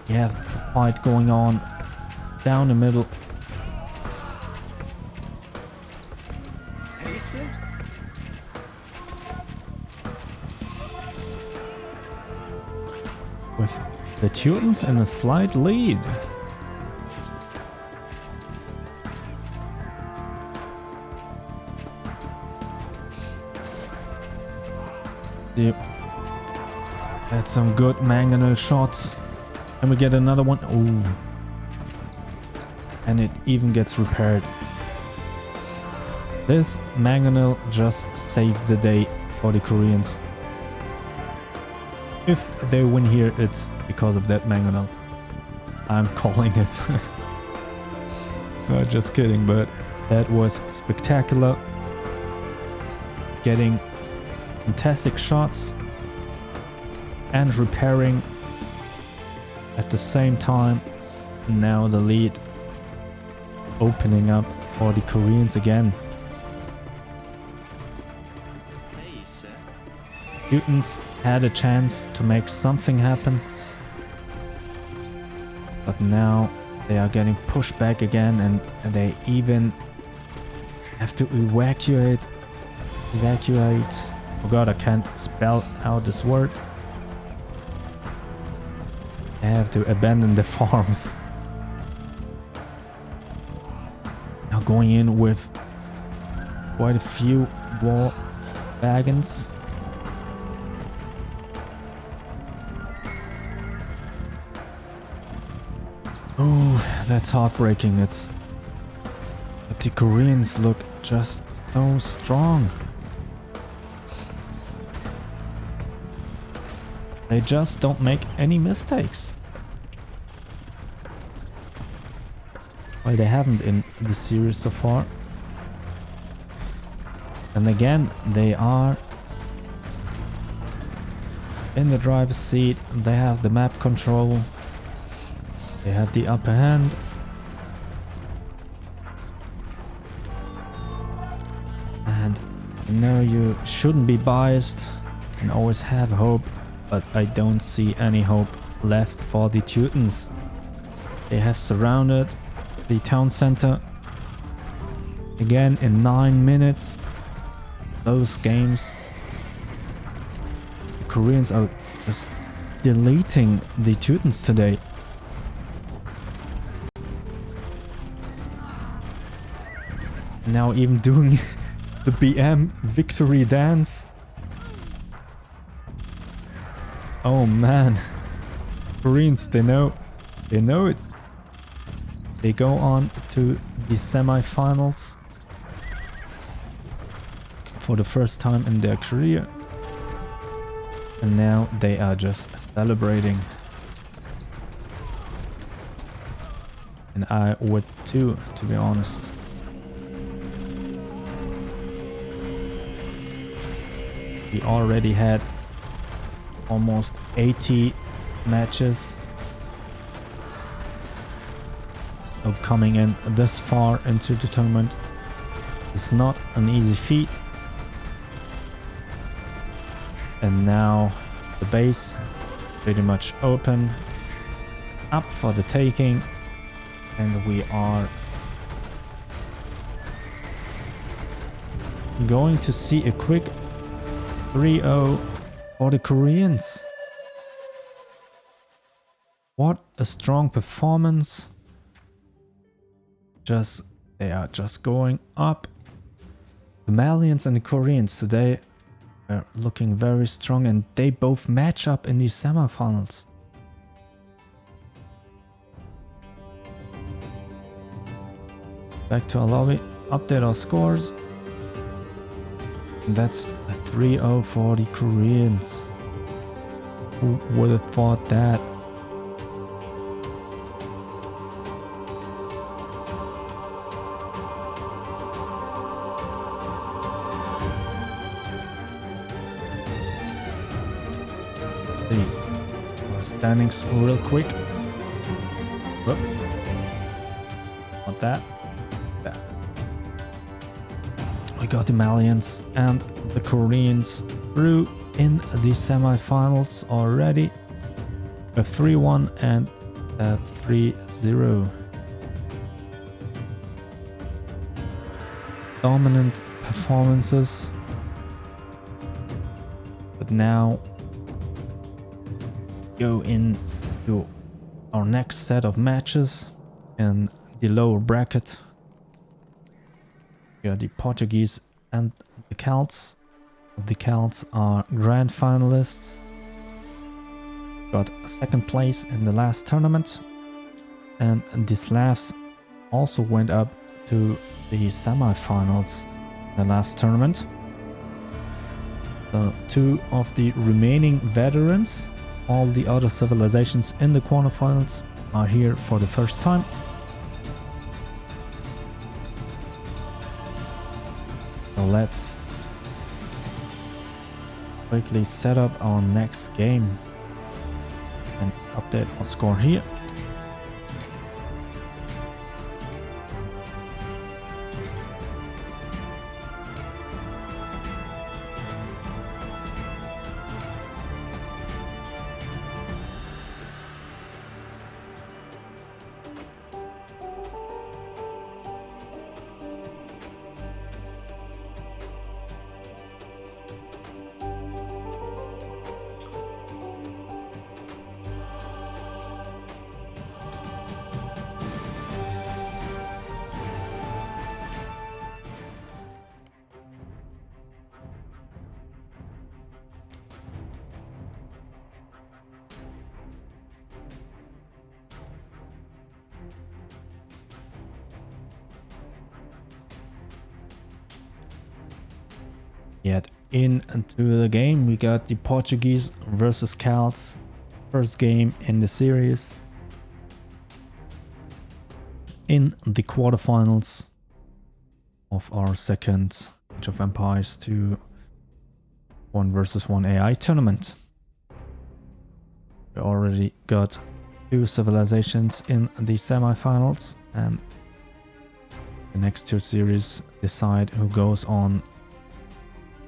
you have a fight going on down the middle. With the Teutons in a slight lead. Yep. That's some good mangonel shots. And we get another one. Ooh. And it even gets repaired. This mangonel just saved the day for the Koreans. If they win here, it's because of that mangonel. I'm calling it. No, just kidding, but that was spectacular. Getting fantastic shots and repairing at the same time. Now the lead opening up for the Koreans again. Teutons had a chance to make something happen, but now they are getting pushed back again, and they even have to evacuate. Oh god, I can't spell out this word. They have to abandon the farms. Now going in with quite a few war wagons. Oh, that's heartbreaking. But the Koreans look just so strong. They just don't make any mistakes. Well, they haven't in the series so far. And again, they are in the driver's seat. They have the map control. They have the upper hand. And no, you shouldn't be biased and always have hope. But I don't see any hope left for the Teutons. They have surrounded the town center again in 9 minutes. Those games. The Koreans are just deleting the Teutons today. Now even doing the BM victory dance. Oh man, Koreans, they know it. They go on to the semi-finals for the first time in their career. And now they are just celebrating. And I would too, to be honest. We already had almost 80 matches. So coming in this far into the tournament is not an easy feat. And now the base pretty much open, up for the taking, and we are going to see a quick 3-0 for the Koreans. What a strong performance. They are just going up. The Malians and the Koreans today are looking very strong, and they both match up in these semifinals. Back to our lobby, update our scores. And that's a 3-0 for the Koreans. Who would have thought that? Standings real quick. Whoop. Not that. That. We got the Malians and the Koreans through in the semifinals already. A 3-1 and a 3-0. Dominant performances. But now go into our next set of matches in the lower bracket. We are the Portuguese and the Celts. The Celts are grand finalists. Got second place in the last tournament. And the Slavs also went up to the semi-finals in the last tournament. So two of the remaining veterans, all the other civilizations in the quarterfinals, are here for the first time. So let's quickly set up our next game and update our score here. Yet into the game, we got the Portuguese versus Celts, first game in the series. In the quarterfinals of our second Age of Empires 2 1 versus 1 AI tournament. We already got 2 civilizations in the semifinals, and the next 2 series decide who goes on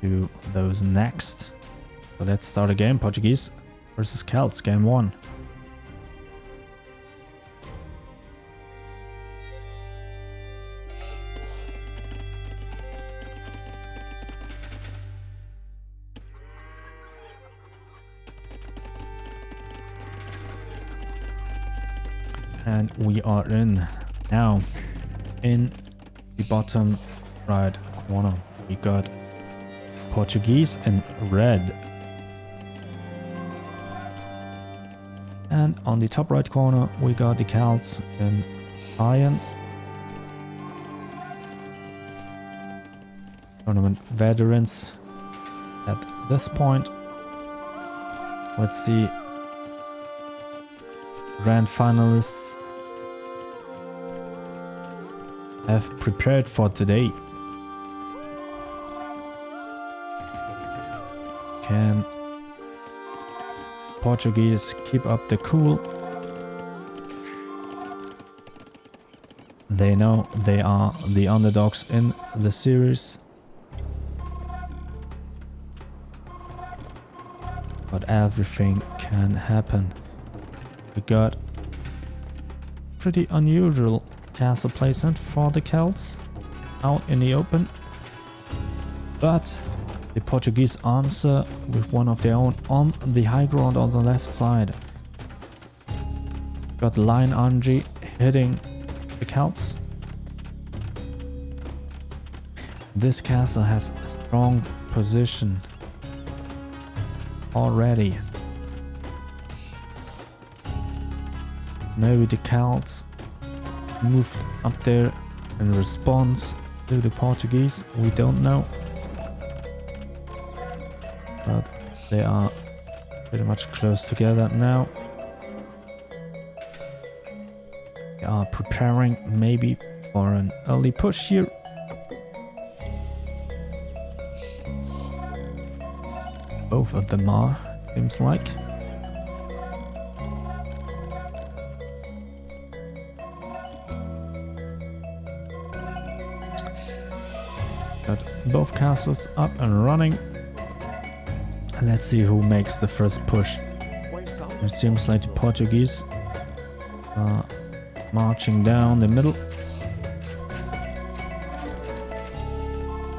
to those next. So let's start a game. Portuguese versus Celts, game 1. And we are in now. In the bottom right corner, we got Portuguese in red. And on the top right corner, we got the Celts in iron. Tournament veterans at this point. Let's see. Grand finalists. have prepared for today. Can Portuguese keep up the cool? They know they are the underdogs in the series. But everything can happen. We got pretty unusual castle placement for the Celts out in the open. But the Portuguese answer with one of their own on the high ground on the left side. Got line RNG hitting the Celts. This castle has a strong position already. Maybe the Celts moved up there in response to the Portuguese. We don't know. But they are pretty much close together now. They are preparing maybe for an early push here. Both of them are, seems like. Got both castles up and running. Let's see who makes the first push. It seems like the Portuguese are marching down the middle.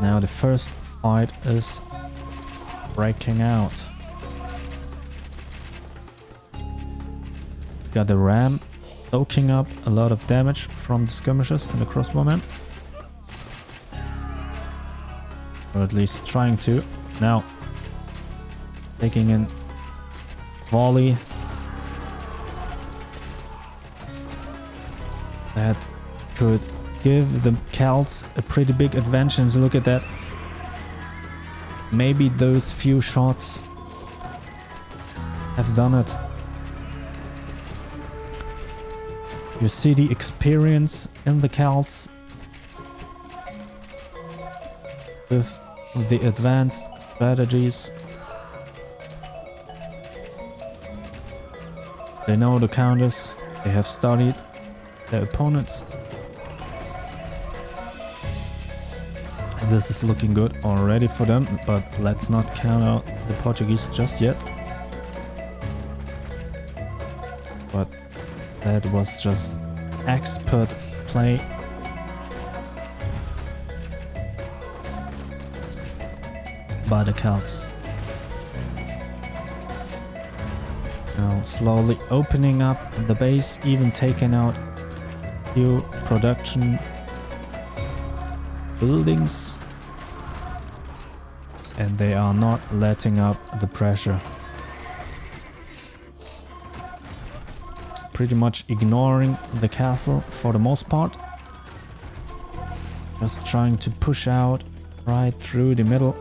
Now the first fight is breaking out. Got the ram soaking up a lot of damage from the skirmishers and the crossbowmen. Or at least trying to. Now taking in volley. That could give the Celts a pretty big advantage. Look at that. Maybe those few shots have done it. You see the experience in the Celts with the advanced strategies. They know the counters. They have studied their opponents. And this is looking good already for them, but let's not count out the Portuguese just yet. But that was just expert play. By the Celts. Now slowly opening up the base, even taking out few production buildings, and they are not letting up the pressure. Pretty much ignoring the castle for the most part. Just trying to push out right through the middle.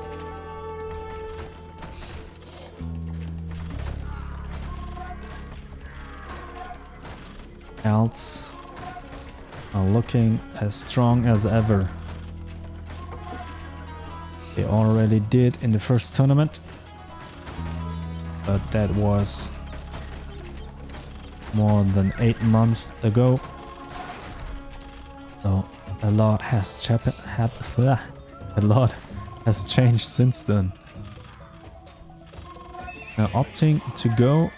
Celts are looking as strong as ever. They already did in the first tournament, but that was more than 8 months ago. So a lot has changed since then. Now opting to go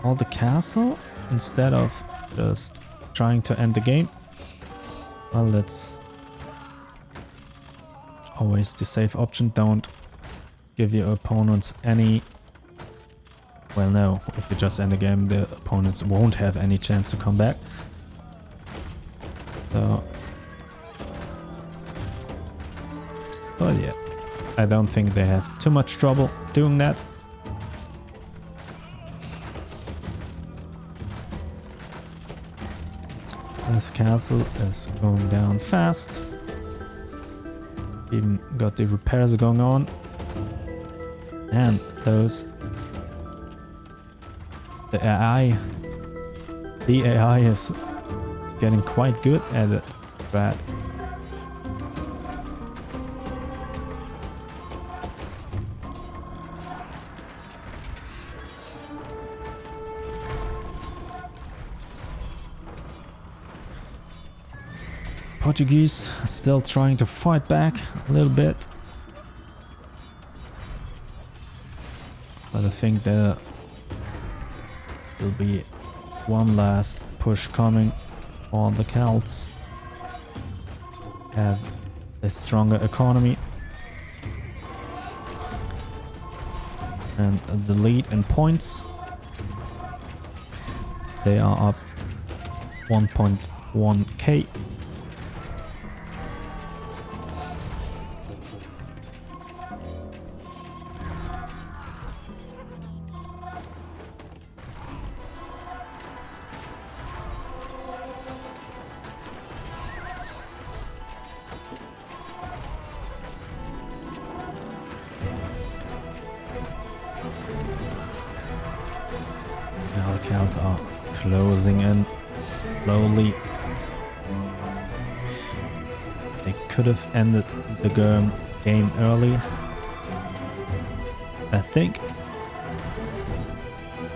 all the castle instead of just trying to end the game. Well, that's always the safe option. Don't give your opponents any... Well, no, if you just end the game, the opponents won't have any chance to come back. So... But yeah, I don't think they have too much trouble doing that. This castle is going down fast. Even got the repairs going on. And those... The AI is getting quite good at it. Strat. Portuguese still trying to fight back a little bit. But I think there will be one last push coming for the Celts. Have a stronger economy. And the lead in points. They are up 1.1k. Now the Celts are closing in slowly. They could have ended the game early, I think.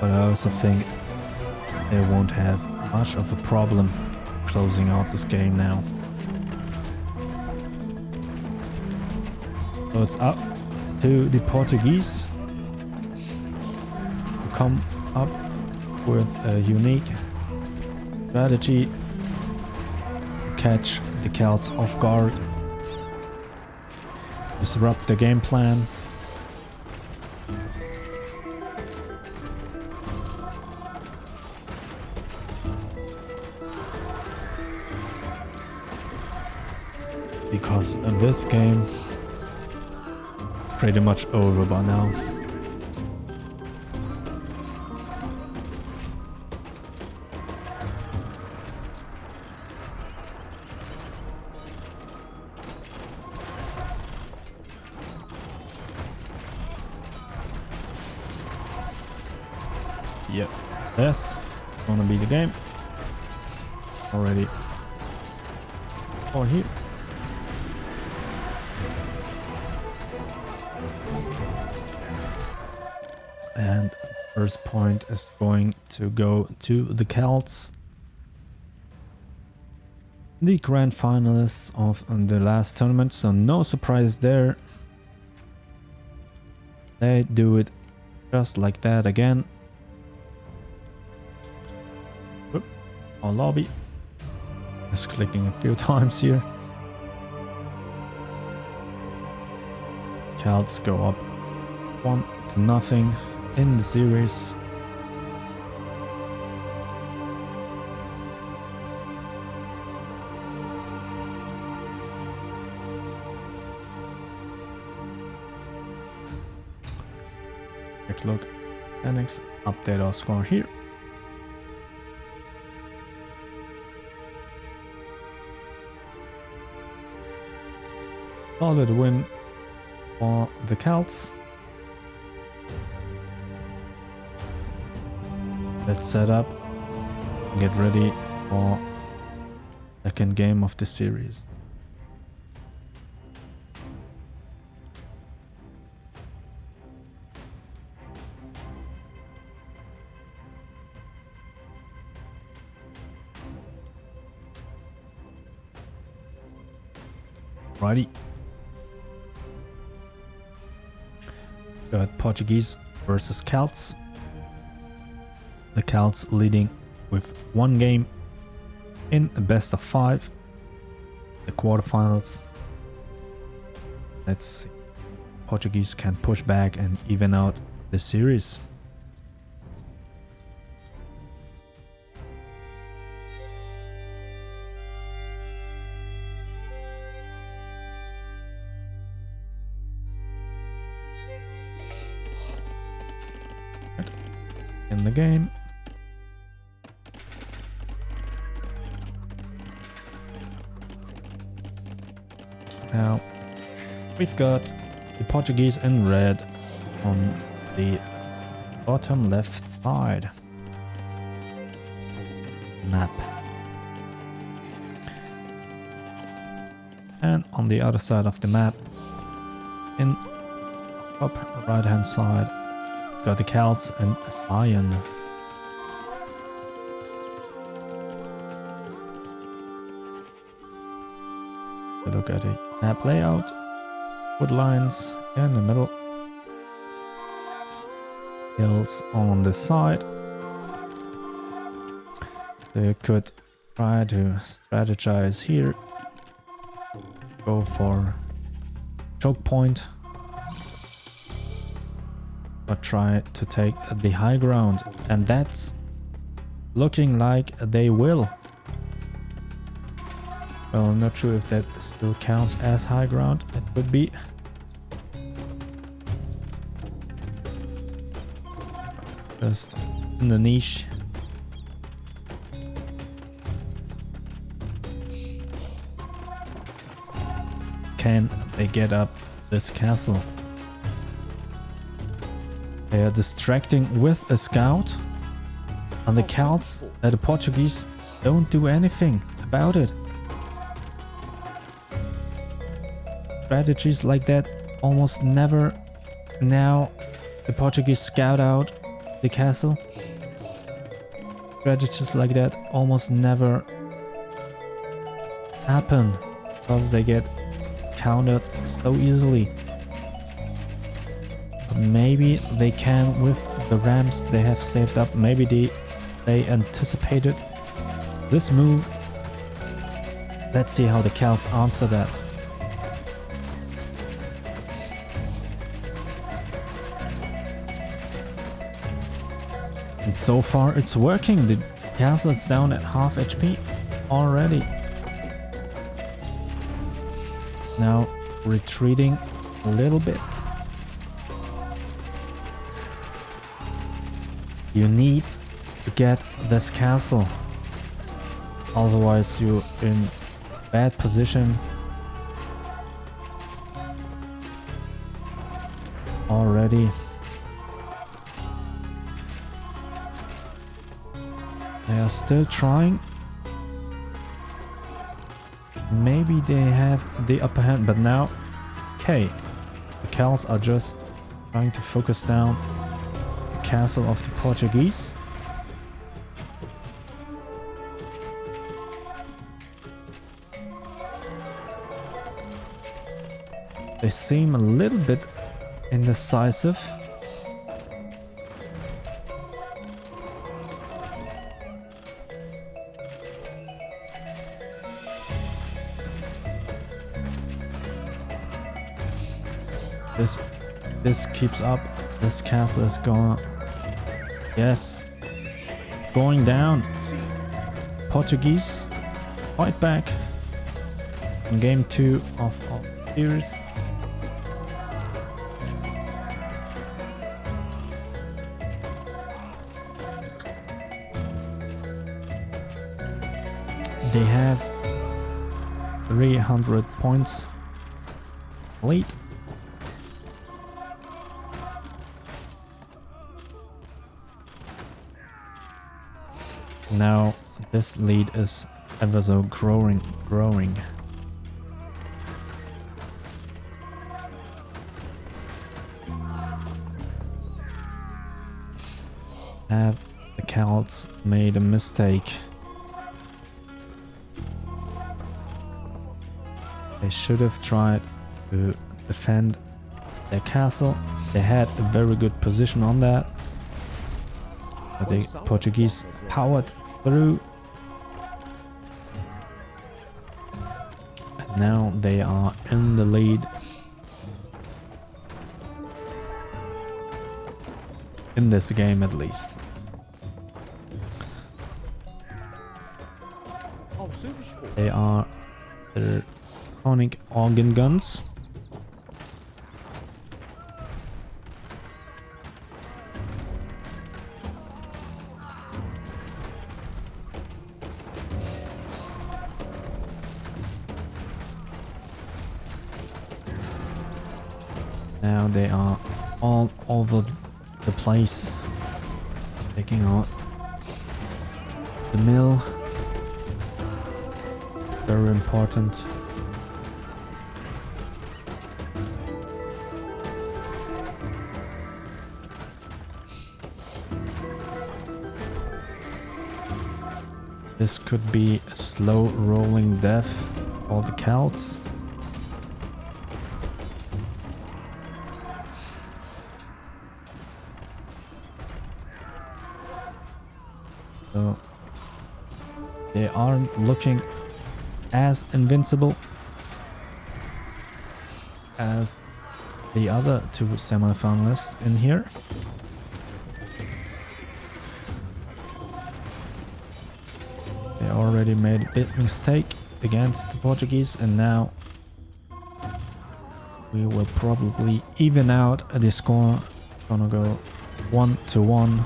But I also think they won't have much of a problem closing out this game now. So it's up to the Portuguese to come up with a unique strategy to catch the Celts off guard, disrupt the game plan. Because this game is pretty much over by now. Yep, that's gonna be the game. Already. Oh, here. And first point is going to go to the Celts. The grand finalists of the last tournament, so no surprise there. They do it just like that again. Our lobby. Just clicking a few times here. Celts go up 1-0 in the series. Take a look. Next, update our score here. Solid win for the Celts. Let's set up, get ready for second game of the series. Righty. Got Portuguese versus Celts. The Celts leading with one game in a best of 5, the quarterfinals. Let's see. Portuguese can push back and even out the series. In the game. Now we've got the Portuguese in red on the bottom left side map, and on the other side of the map in top right hand side got the Celts and Cyan. Look at the map layout. Wood lines in the middle. Hills on the side. They could try to strategize here. Go for choke point. But try to take the high ground. And that's looking like they will. Well, I'm not sure if that still counts as high ground. It could be. Just in the niche. Can they get up this castle? They are distracting with a scout. And the Celts, the Portuguese, don't do anything about it. Strategies like that almost never. Now the Portuguese scout out the castle. Strategies like that almost never happen because they get countered so easily. But maybe they can with the rams they have saved up. Maybe they anticipated this move. Let's see how the Celts answer that. And so far it's working. The castle is down at half HP already. Now retreating a little bit. You need to get this castle. Otherwise you're in bad position. Already. They are still trying. Maybe they have the upper hand, but now, okay, the Celts are just trying to focus down the castle of the Portuguese. They seem a little bit indecisive. This keeps up. This castle is going. Yes. Going down. Portuguese. Fight back. In game 2 of the series. They have 300 points lead. Now this lead is ever so growing. Have the Celts made a mistake? They should have tried to defend their castle. They had a very good position on that. But the Portuguese powered through. And now they are in the lead. In this game at least. They are their conic organ guns. Now they are all over the place, taking out the mill. Very important. This could be a slow rolling death for the Celts. So they aren't looking as invincible as the other two semi-finalists in here. They already made a big mistake against the Portuguese, and now we will probably even out the score. Gonna go 1-1.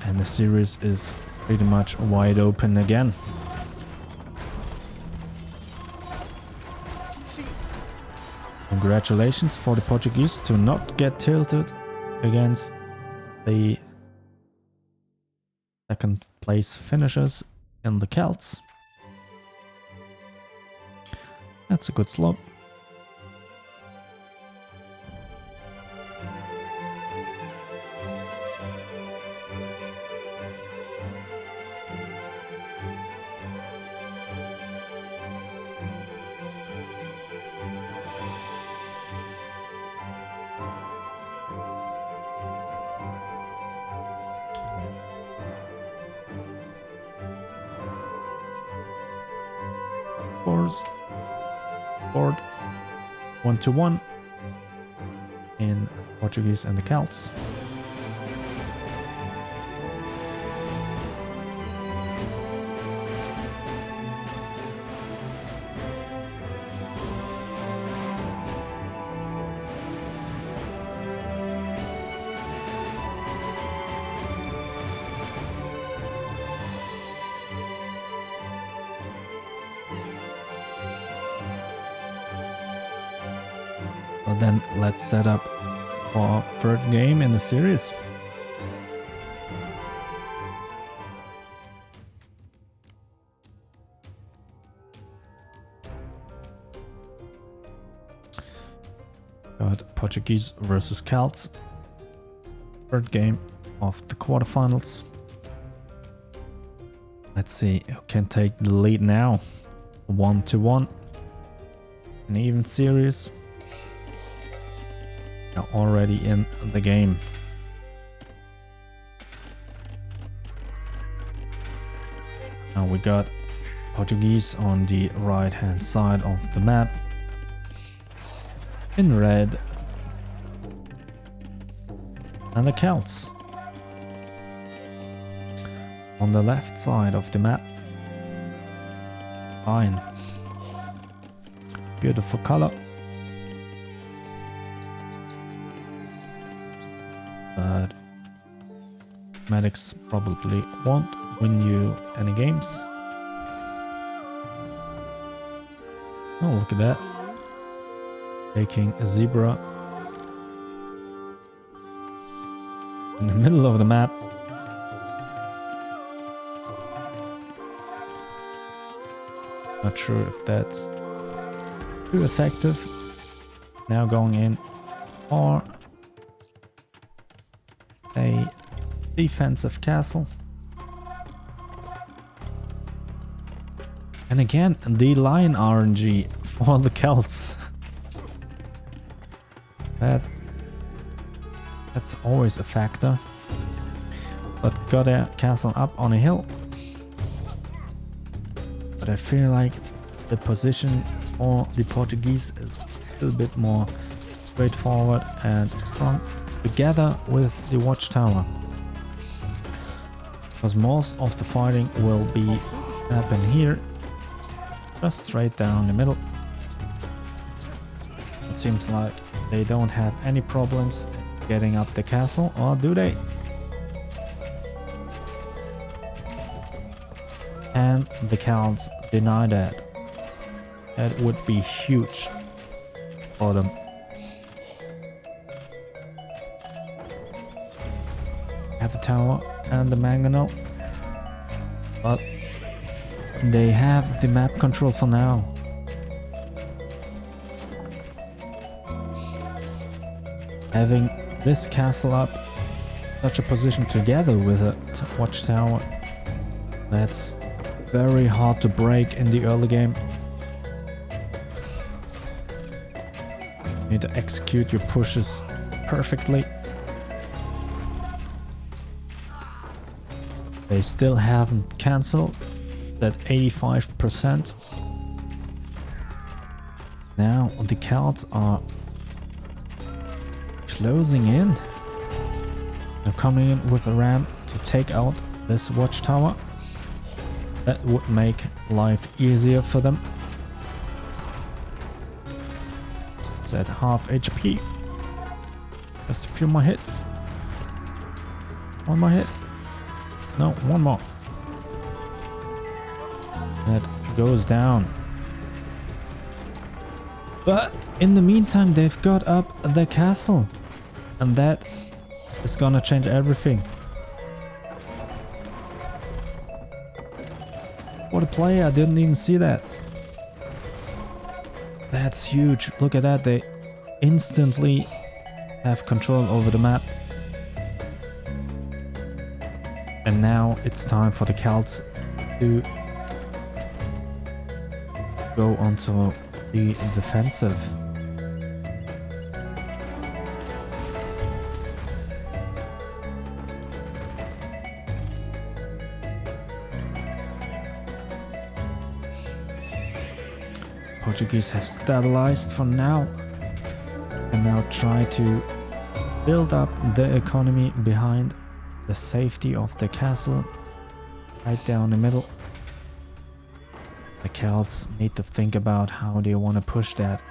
And the series is pretty much wide open again. Congratulations for the Portuguese to not get tilted against the second place finishers in the Celts. That's a good slope. Board 1-1 in Portuguese and the Celts. Well, then let's set up our third game in the series. Got Portuguese versus Celts. Third game of the quarterfinals. Let's see who can take the lead now. 1-1. An even series. Now already in the game. Now we got Portuguese on the right hand side of the map in red, and the Celts on the left side of the map. Fine. Beautiful color. But medics probably won't win you any games. Oh, look at that. Taking a zebra in the middle of the map. Not sure if that's too effective. Now going in or a defensive castle. And again, the lion RNG for the Celts. That's always a factor. But got a castle up on a hill. But I feel like the position for the Portuguese is a little bit more straightforward and strong together with the watchtower. Because most of the fighting will be happen here. Just straight down the middle. It seems like they don't have any problems getting up the castle, or do they? And the Celts deny that. That would be huge for them. Have the tower and the mangonel, but they have the map control for now. Having this castle up, such a position together with a watchtower, that's very hard to break in the early game. You need to execute your pushes perfectly. They still haven't cancelled at 85%. Now the Celts are closing in. They're coming in with a ram to take out this watchtower. That would make life easier for them. It's at half HP. Just a few more hits. One more hit. No, one more. That goes down. But in the meantime, they've got up the castle. And that is gonna change everything. What a play, I didn't even see that. That's huge. Look at that, they instantly have control over the map. And now it's time for the Celts to go onto the defensive. Portuguese have stabilized for now and now try to build up the economy behind the safety of the castle right down the middle. The Celts need to think about how they want to push that.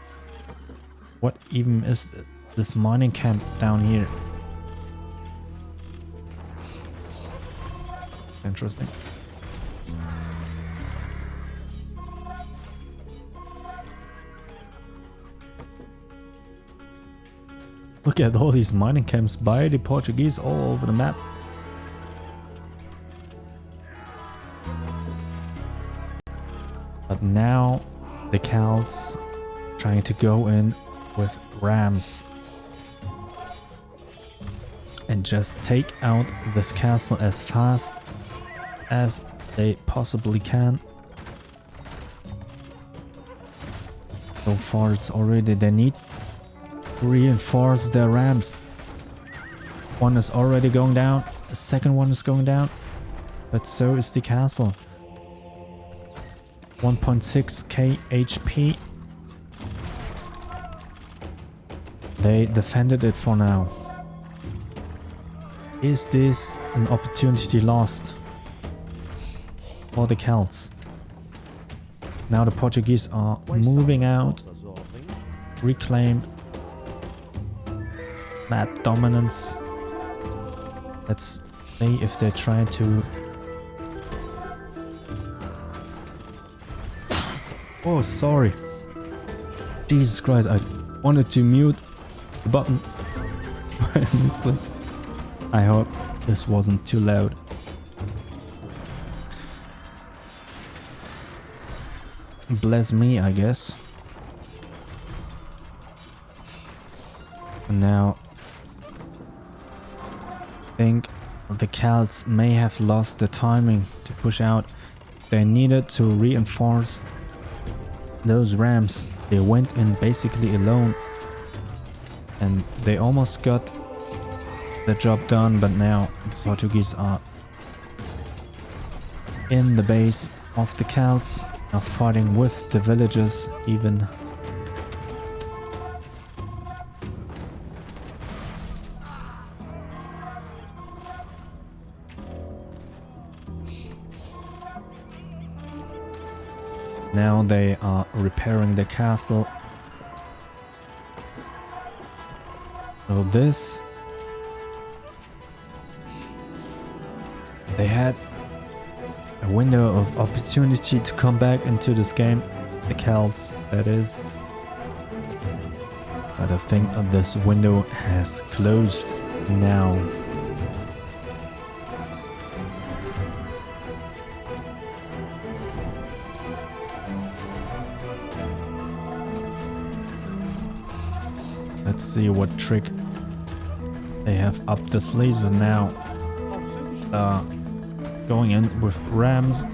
What even is this mining camp down here? Interesting. Look at all these mining camps by the Portuguese all over the map. But now the Celts trying to go in with rams and just take out this castle as fast as they possibly can. So far it's already, they need to reinforce their rams. One is already going down, the second one is going down, but so is the castle. 1.6k HP. They defended it for now. Is this an opportunity lost for the Celts? Now the Portuguese are moving out, reclaim map dominance. Let's see if they're trying to... Oh, sorry. Jesus Christ, I wanted to mute the button. I misclicked. I hope this wasn't too loud. Bless me, I guess. And now I think the Celts may have lost the timing to push out. They needed to reinforce those rams. They went in basically alone and they almost got the job done, but now the Portuguese are in the base of the Celts, now fighting with the villagers even. Now they are repairing the castle. So this... They had a window of opportunity to come back into this game. The Celts, that is. But I think this window has closed now. Let's see what trick they have up the sleeves with now. Going in with rams.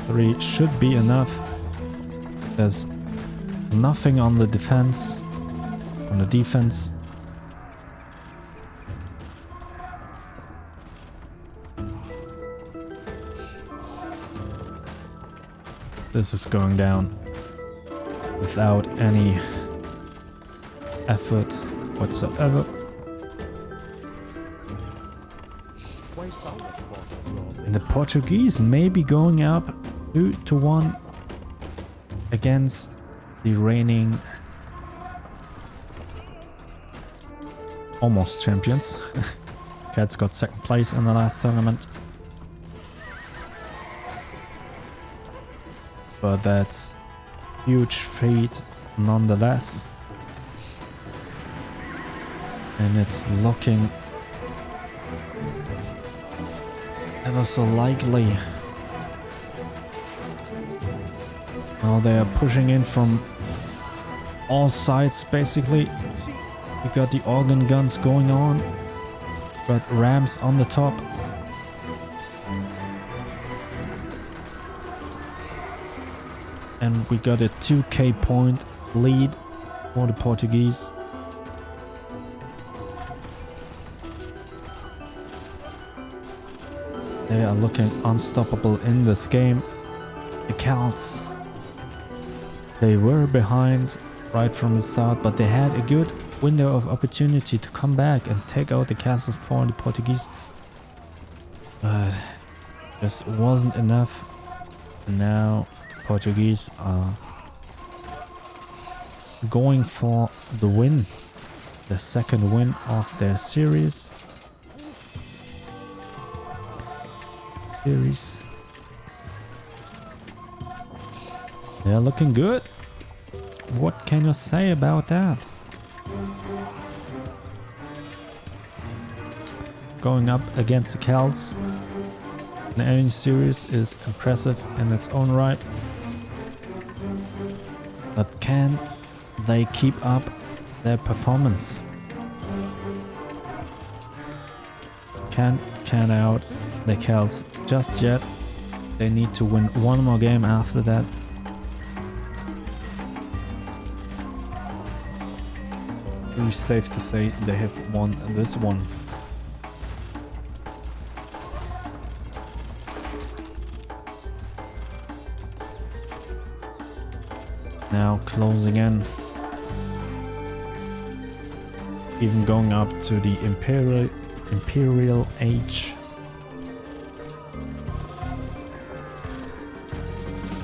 3 should be enough. There's Nothing on the defense. On the defense. This is going down without any effort whatsoever. And the Portuguese may be going up 2-1 against the reigning almost champions. Cats got second place in the last tournament. But that's huge feat nonetheless. And it's looking ever so likely. Now they are pushing in from all sides basically. You got the organ guns going on. Got rams on the top. And we got a 2k point lead for the Portuguese. They are looking unstoppable in this game. The Celts, they were behind right from the start, but they had a good window of opportunity to come back and take out the castle for the Portuguese. But this wasn't enough. Now Portuguese are going for the win, the second win of their series. They're looking good. What can you say about that? Going up against the Celts in any series is impressive in its own right. But can they keep up their performance? Can't count out the Celts just yet. They need to win one more game after that. Pretty safe to say they have won this one. Now closing in. Even going up to the Imperial Age.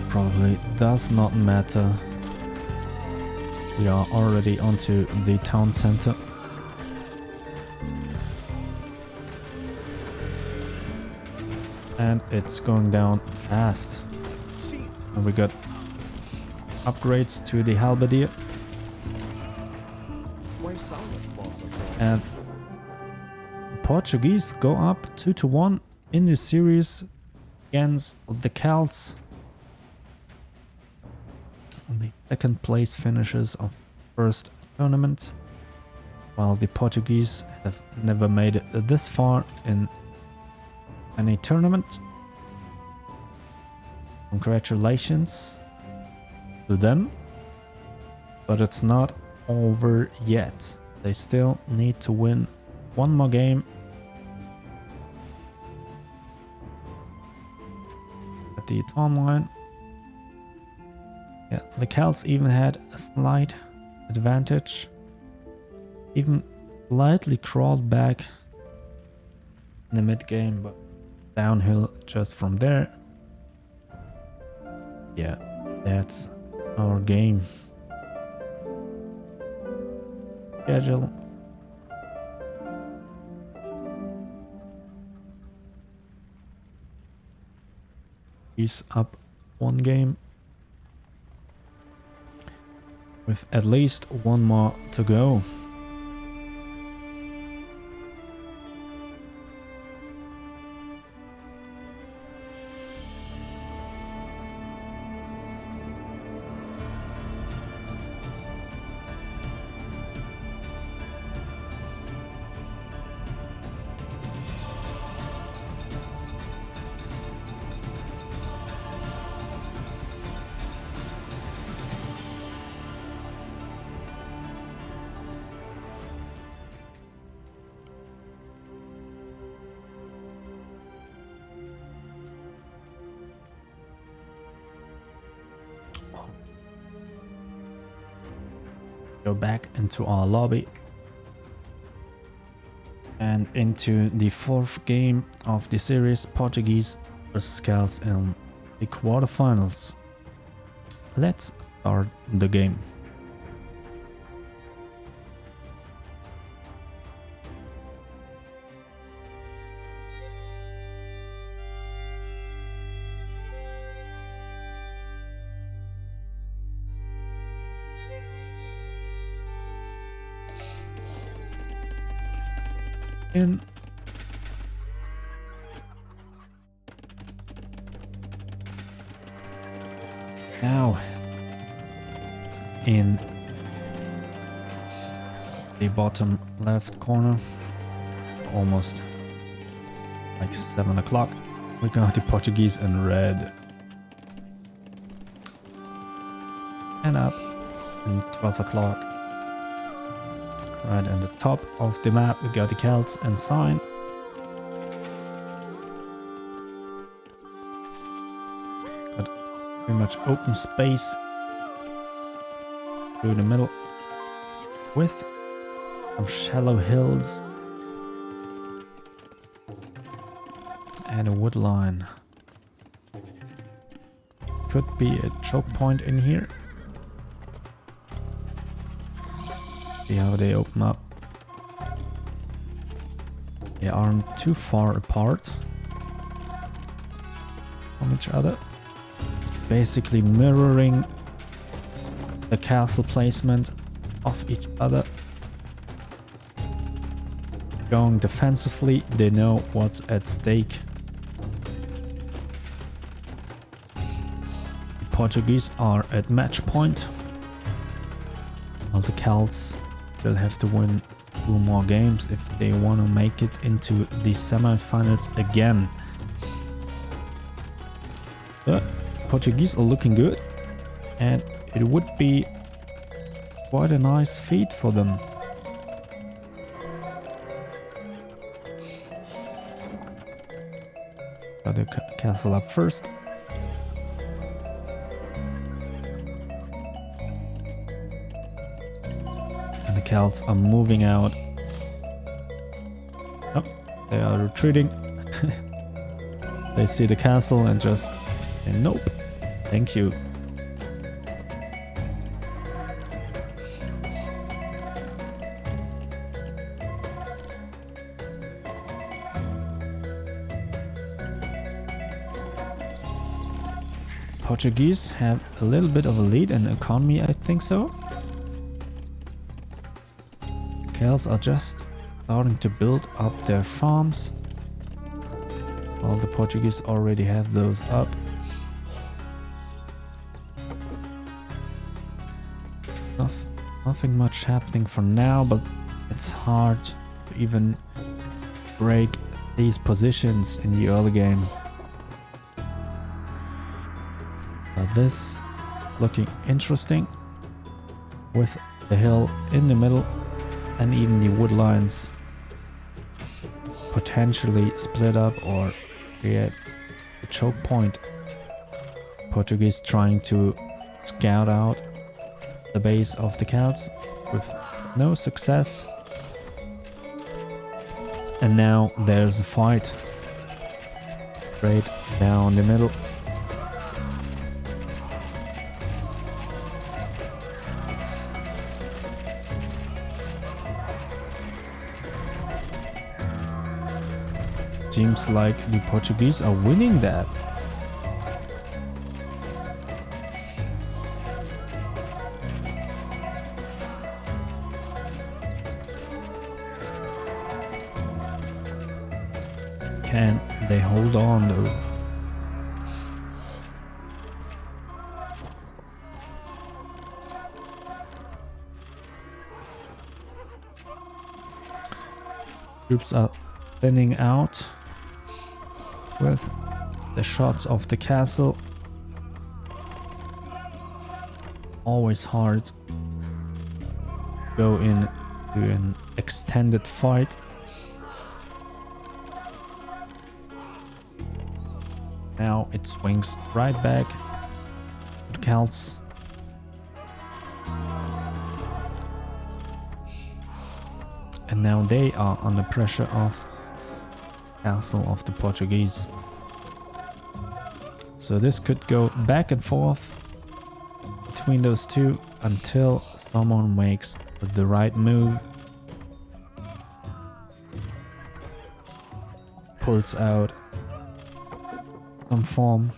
Probably does not matter. We are already onto the town center. And it's going down fast. And we got upgrades to the halberdier. And Portuguese go up 2-1 in the series against the Celts. The second place finishes of first tournament, while the Portuguese have never made it this far in any tournament. Congratulations to them, but it's not over yet. They still need to win one more game at the AITournament. Yeah, the Celts even had a slight advantage, even slightly crawled back in the mid game, but downhill just from there. Yeah, that's our game schedule. He's up one game with at least one more to go. Go back into our lobby. And into the fourth game of the series, Portuguese versus Celts in the quarterfinals. Let's start the game. In now in the bottom left corner, almost like 7 o'clock, we got the Portuguese in red, and up in 12 o'clock. Right in the top of the map, we got the Celts and sign. Got pretty much open space through the middle with some shallow hills and a wood line. Could be a choke point in here. See how they open up. They aren't too far apart from each other. Basically mirroring the castle placement of each other. Going defensively, they know what's at stake. The Portuguese are at match point, while the Celts will have to win 2 more games if they want to make it into the semi-finals again. The Portuguese are looking good, and it would be quite a nice feat for them. Got the castle up first. The Celts are moving out. Oh, they are retreating. They see the castle and just say, nope, thank you. Portuguese have a little bit of a lead in economy, I think so. Celts are just starting to build up their farms, while the Portuguese already have those up. Nothing much happening for now, but it's hard to even break these positions in the early game. This looking interesting with the hill in the middle. And even the wood lines potentially split up or create a choke point. Portuguese trying to scout out the base of the Celts with no success. And now there's a fight right down the middle. Seems like the Portuguese are winning that. Can they hold on though? Troops are thinning out with the shots of the castle. Always hard to go into an extended fight. Now it swings right back to Celts. and now they are under pressure of castle of the Portuguese. So this could go back and forth between those two until someone makes the right move, pulls out some form,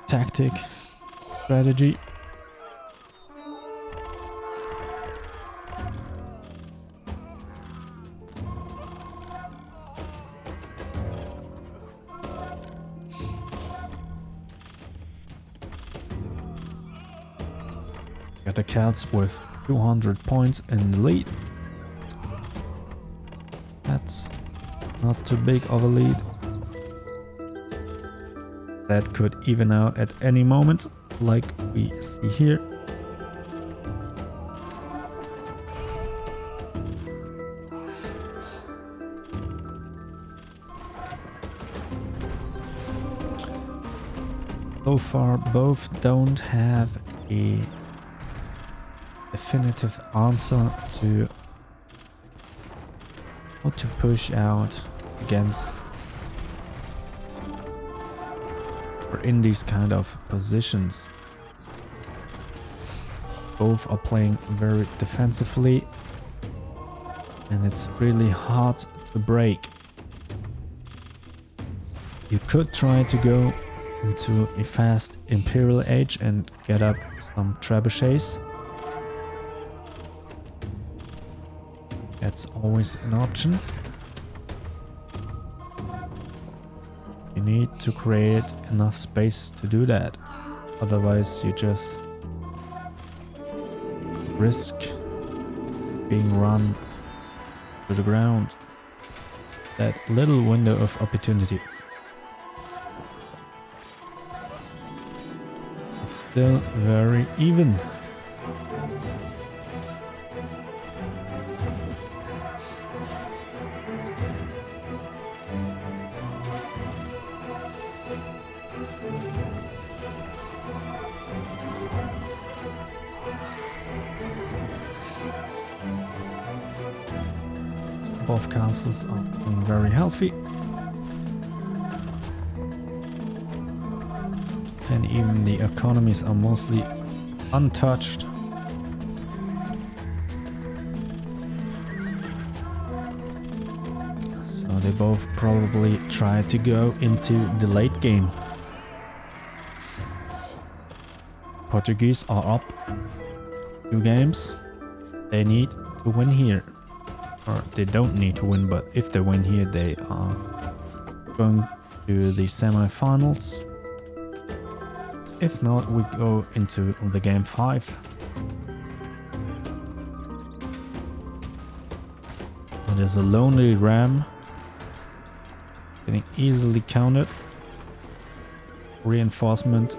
tactic, strategy. Got the Celts with 200 points in the lead. That's not too big of a lead. That could even out at any moment, like we see here. So far, both don't have a definitive answer to how to push out against or in these kind of positions. Both are playing very defensively, and it's really hard to break. You could try to go into a fast Imperial Age and get up some trebuchets. That's always an option. You need to create enough space to do that. Otherwise you just risk being run to the ground. That little window of opportunity. It's still very even. Both castles are very healthy, and even the economies are mostly untouched. So they both probably try to go into the late game. Portuguese are up 2 games. They need to win here. Or they don't need to win, but if they win here, they are going to the semi-finals. If not, we go into the game 5. There's a lonely ram getting easily countered. Reinforcement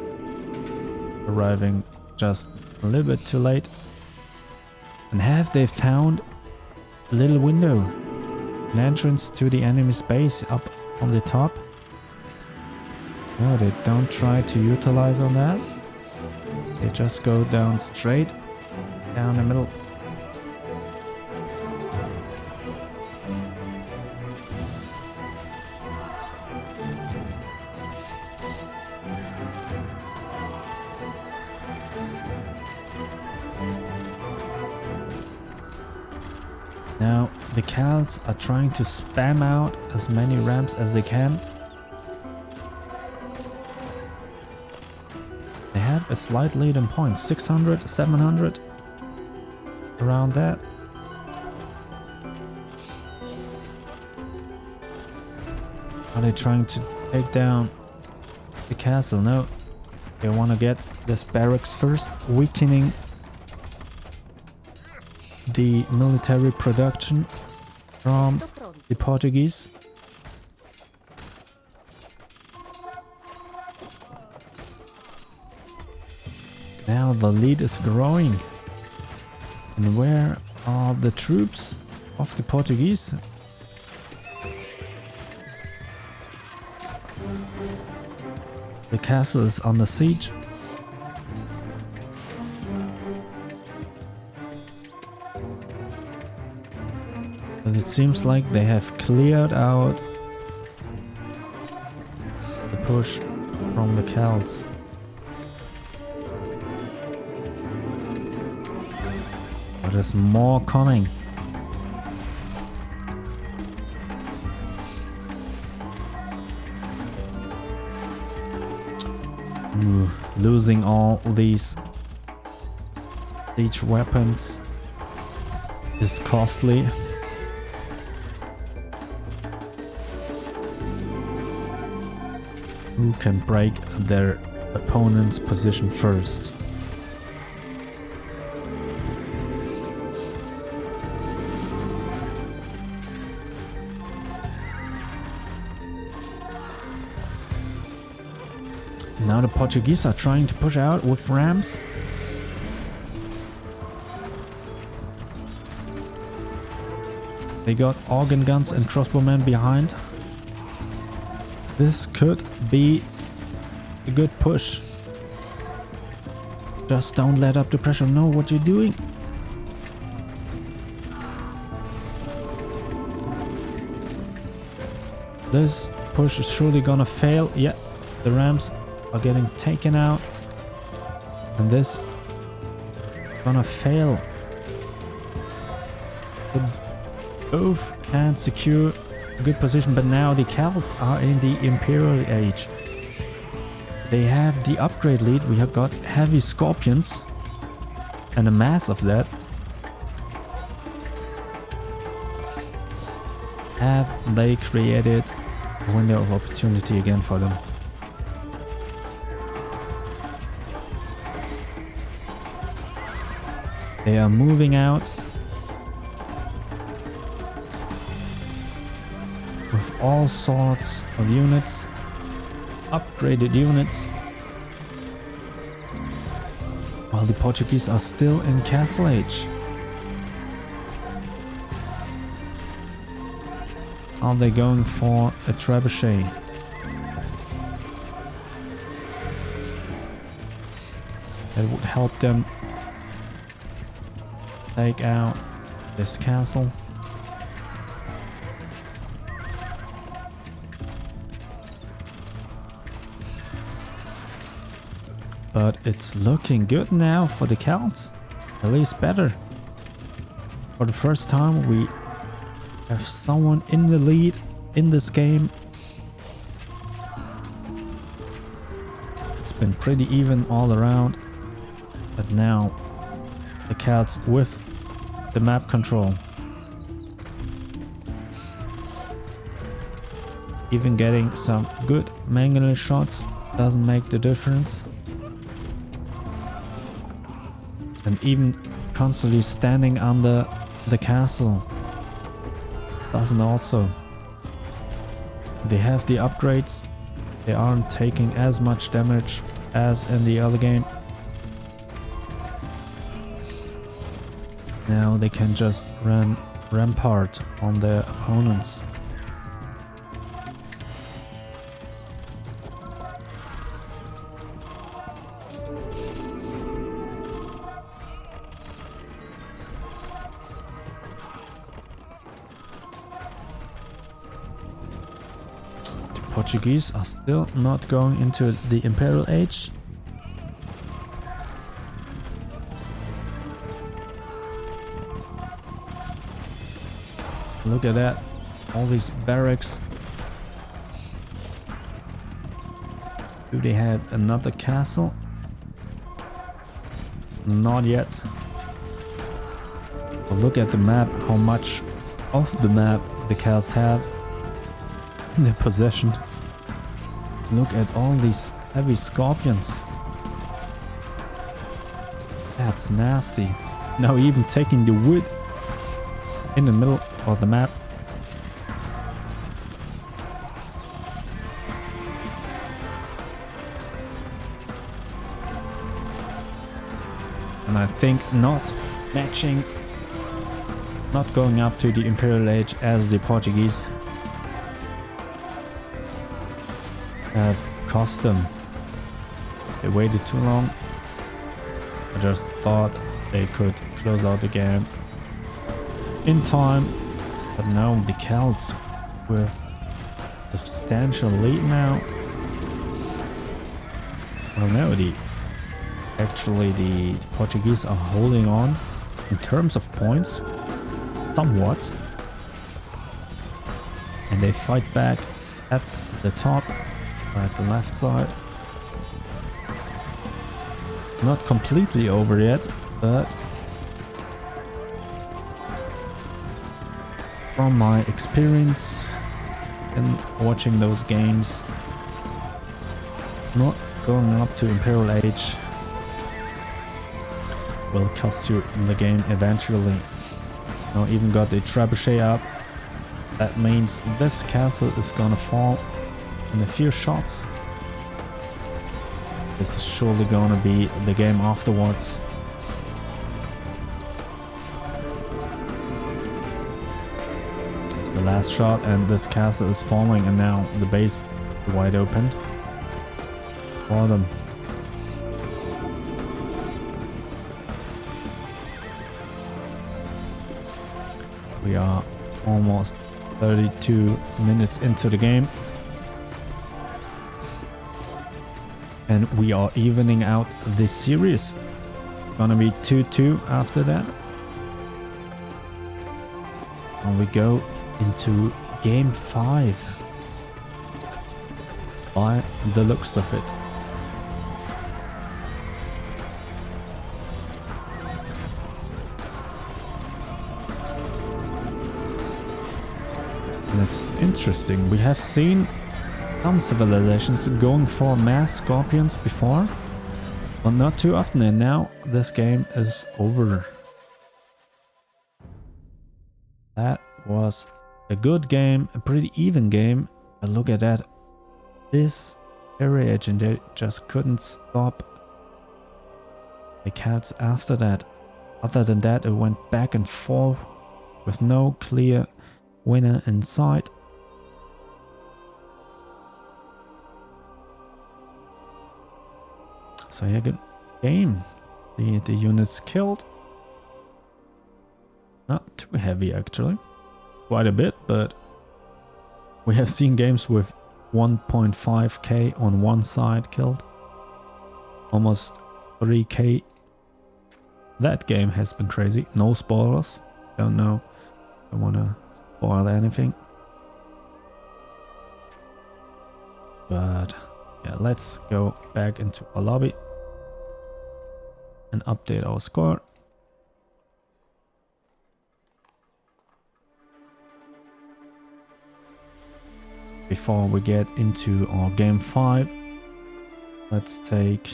arriving just a little bit too late. And have they found a little window, an entrance to the enemy's base up on the top? No, they don't try to utilize on that. They just go down straight, down the middle. Now the Celts are trying to spam out as many rams as they can. They have a slight lead in points, 600, 700, around that. Are they trying to take down the castle? No, they want to get this barracks first, weakening the military production from the Portuguese. Now the lead is growing. And where are the troops of the Portuguese? The castle is under siege. But it seems like they have cleared out the push from the Celts. But there's more coming. Ooh, losing all these siege weapons is costly. Who can break their opponent's position first? Now the Portuguese are trying to push out with rams. They got organ guns and crossbowmen behind. This could be a good push. Just don't let up the pressure. Know what you're doing. This push is surely gonna fail. Yeah, the rams are getting taken out. And this is gonna fail. The both can secure a good position, but now the Celts are in the Imperial Age. They have the upgrade lead. We have got heavy scorpions and a mass of that. Have they created a window of opportunity again for them? They are moving out with all sorts of units, upgraded units, while the Portuguese are still in Castle Age. Are they going for a trebuchet? That would help them take out this castle. But it's looking good now for the Celts. At least better. For the first time we have someone in the lead in this game. It's been pretty even all around. But now the Celts with the map control. Even getting some good mangonel shots doesn't make the difference. And even constantly standing under the castle doesn't also. They have the upgrades. They aren't taking as much damage as in the other game. Now they can just run rampart on their opponents. The Portuguese are still not going into the Imperial Age. Look at that, all these barracks. Do they have another castle? Not yet. But look at the map, how much of the map the Celts have in their possession. Look at all these heavy scorpions. That's nasty. Now even taking the wood in the middle of the map. And I think not matching, not going up to the Imperial Age as the Portuguese have cost them. They waited too long. I just thought they could close out the game in time But no, the Celts with a substantial lead now. Well, no, actually the Portuguese are holding on in terms of points somewhat, and they fight back at the top or at the left side. Not completely over yet, but from my experience in watching those games, not going up to Imperial Age will cost you in the game eventually. Now even got the trebuchet up. That means this castle is gonna fall in a few shots. This is surely gonna be the game afterwards. The last shot, and this castle is falling, and now the base is wide open for them. We are almost 32 minutes into the game, and we are evening out this series. Gonna be 2-2 after that, and we go into game 5 by the looks of it. And it's interesting, we have seen some civilizations going for mass scorpions before, but not too often, and now this game is over. That was a good game, a pretty even game, but look at that. This area agent just couldn't stop the cats after that. Other than that, it went back and forth with no clear winner in sight. So yeah, good game. The units killed. Not too heavy actually. Quite a bit, but we have seen games with 1.5k on one side killed. Almost 3k. That game has been crazy. No spoilers. Don't know. Don't want to spoil anything. But yeah, let's go back into our lobby and update our score. Before we get into our game 5, let's take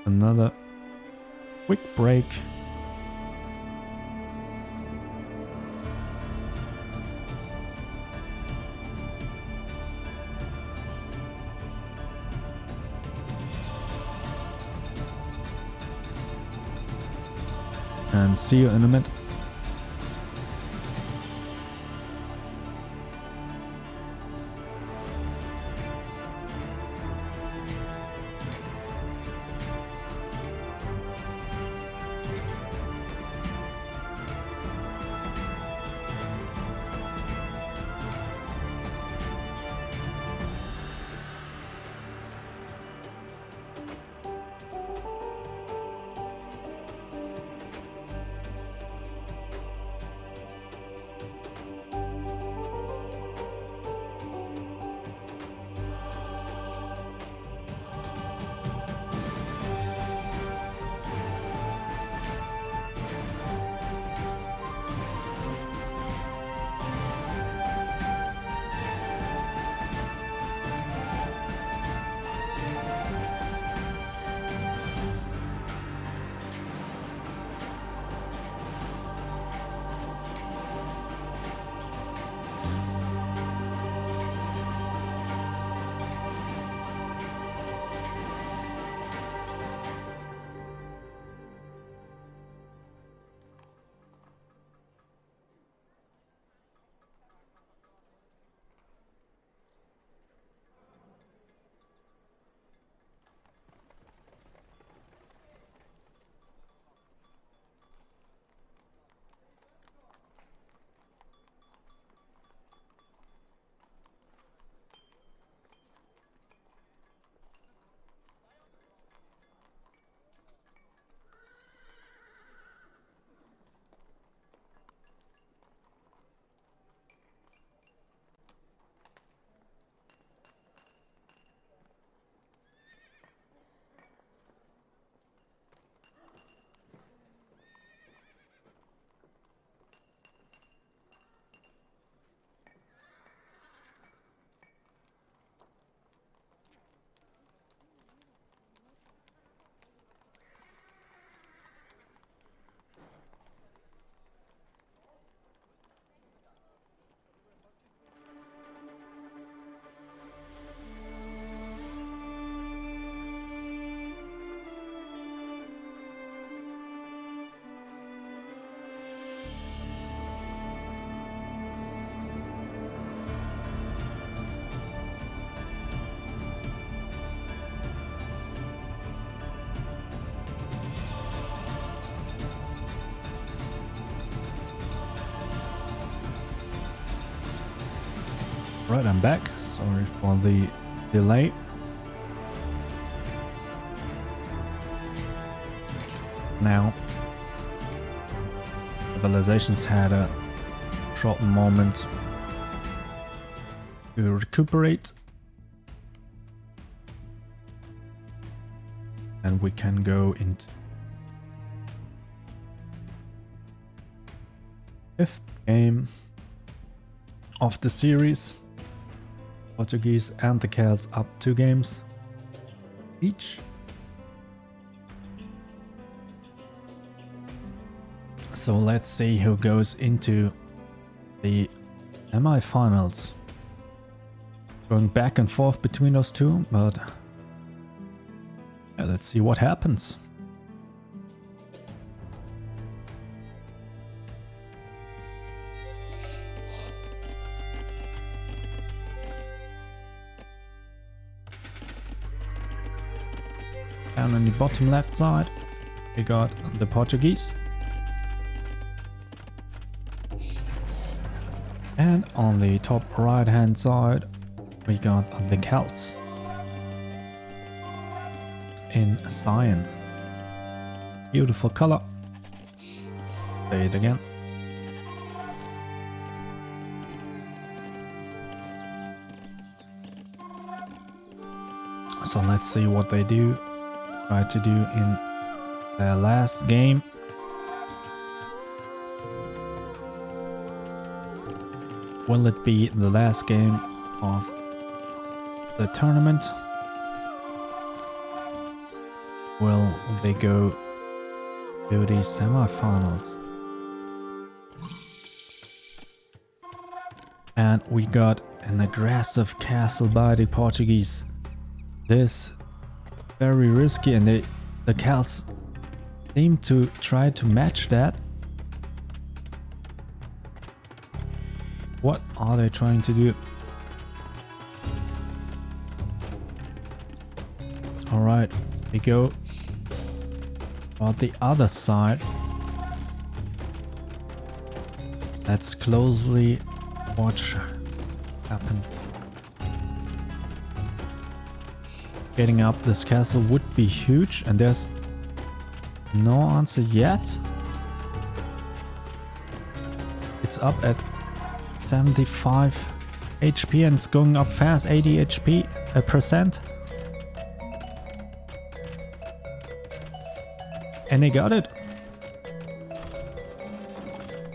another quick break. And see you in a minute. Right, I'm back. Sorry for the delay. Now, civilisations had a short moment to recuperate. And we can go into fifth game of the series. Portuguese and the Celts up 2 games each. So let's see who goes into the semi-finals. Going back and forth between those two, but yeah, let's see what happens. Down on the bottom left side, we got the Portuguese. And on the top right hand side, we got the Celts in cyan. Beautiful color. Say it again. So let's see what they do. Try to do in their last game. Will it be the last game of the tournament? Will they go to the semi-finals? And we got an aggressive castle by the Portuguese. This very risky, and the Celts seem to try to match that. What are they trying to do? Alright, we go on the other side. Let's closely watch happen. Getting up this castle would be huge, and there's no answer yet. It's up at 75 HP and it's going up fast, 80 HP percent. And they got it.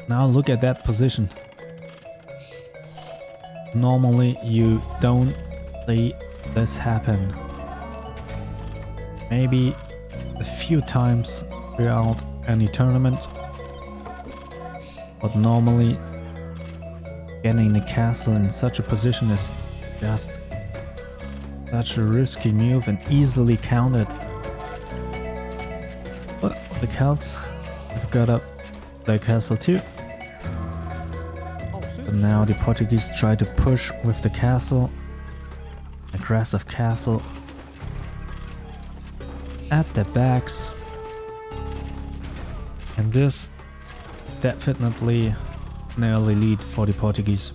Now look at that position. Normally you don't see this happen. Maybe a few times throughout any tournament, but normally getting the castle in such a position is just such a risky move and easily countered. But the Celts have got up their castle too. But now the Portuguese try to push with the castle. Aggressive castle at their backs. And this is definitely an early lead for the Portuguese.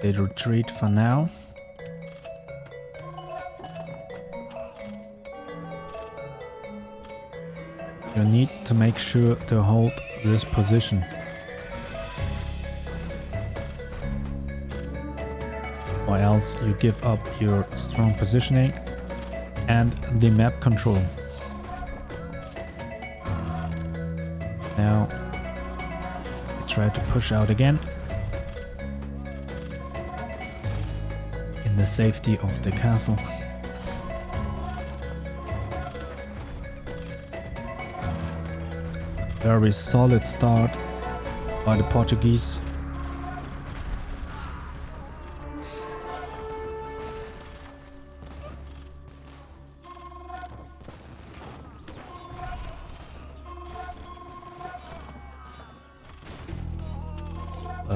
They retreat for now. You need to make sure to hold this position. Or else you give up your strong positioning and the map control. Now try to push out again. The safety of the castle. Very solid start by the Portuguese.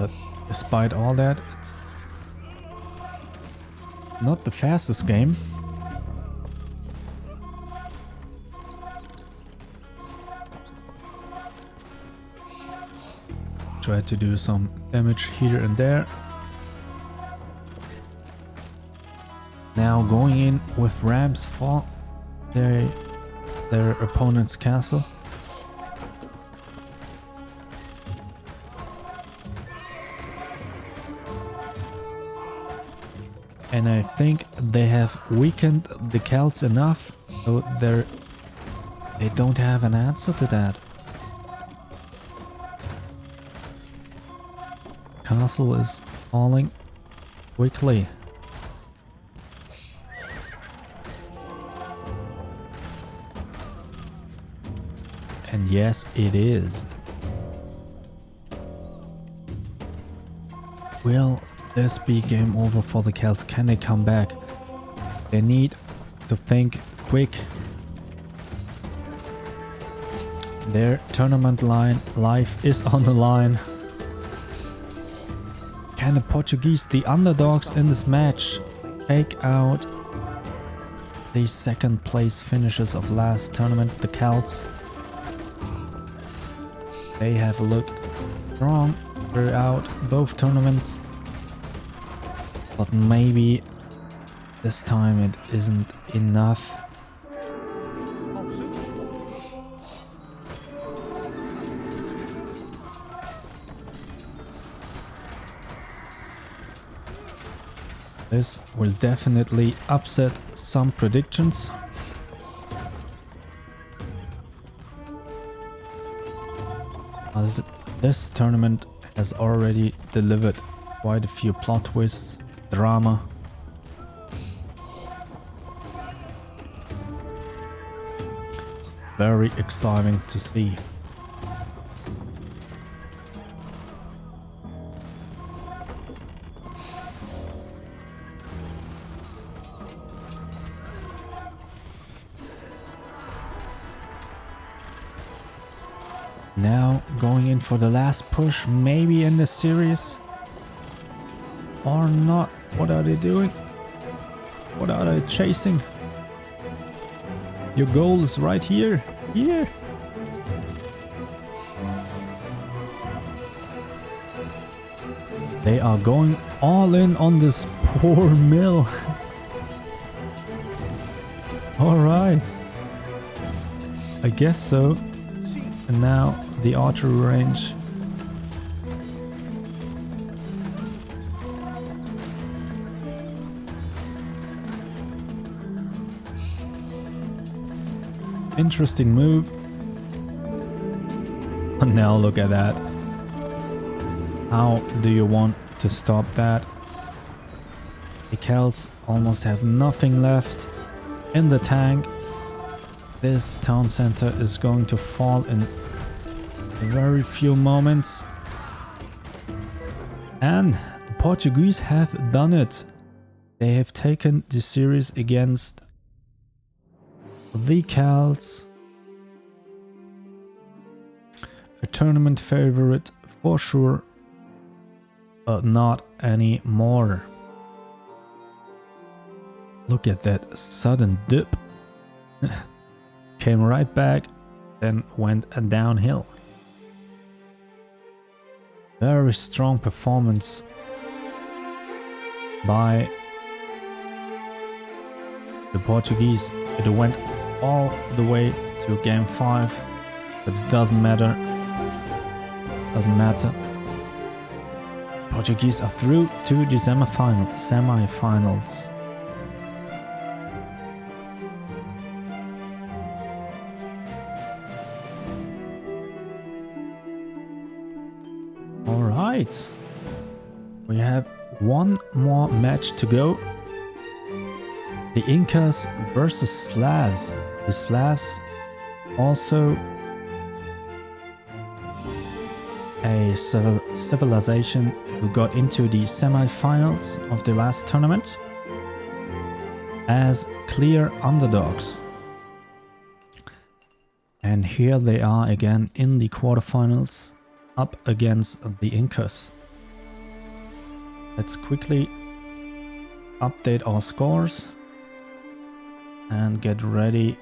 But despite all that, it's not the fastest game. Try to do some damage here and there. Now going in with Rams for their opponent's castle. And I think they have weakened the Celts enough so they don't have an answer to that. Castle is falling quickly. And yes, it is. Will this be game over for the Celts? Can they come back? They need to think quick. Their tournament life is on the line. Can the Portuguese, the underdogs in this match, take out the second place finishers of last tournament, the Celts? They have looked strong throughout both tournaments, but maybe this time it isn't enough. This will definitely upset some predictions. This tournament has already delivered quite a few plot twists, drama. It's very exciting to see. Now going in for the last push, maybe in the series or not. What are they doing? What are they chasing? Your goal is right here. Here. They are going all in on this poor mill. All right. I guess so. And now the archery range. Interesting move. And now look at that. How do you want to stop that? The Celts almost have nothing left in the tank. This town center is going to fall in very few moments. And the Portuguese have done it. They have taken the series against the Celts. A tournament favorite for sure, but not anymore. Look at that sudden dip. Came right back, then went downhill. Very strong performance by the Portuguese. It went all the way to game 5, but it doesn't matter. Doesn't matter. Portuguese are through to the semi-finals. Alright, we have one more match to go. The Incas versus Slavs. The Slavs also a civilization who got into the semi-finals of the last tournament as clear underdogs. And here they are again in the quarterfinals, up against the Incas. Let's quickly update our scores and get ready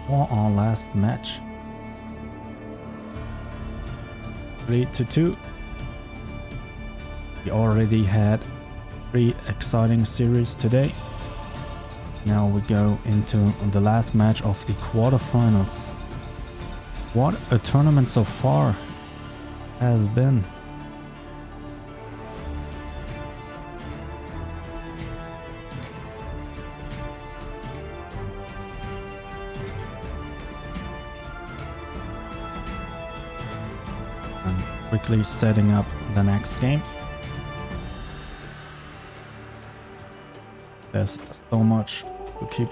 for our last match. 3-2. We already had 3 exciting series today. Now we go into the last match of the quarterfinals. What a tournament so far has been. I'm quickly setting up the next game. There's so much to keep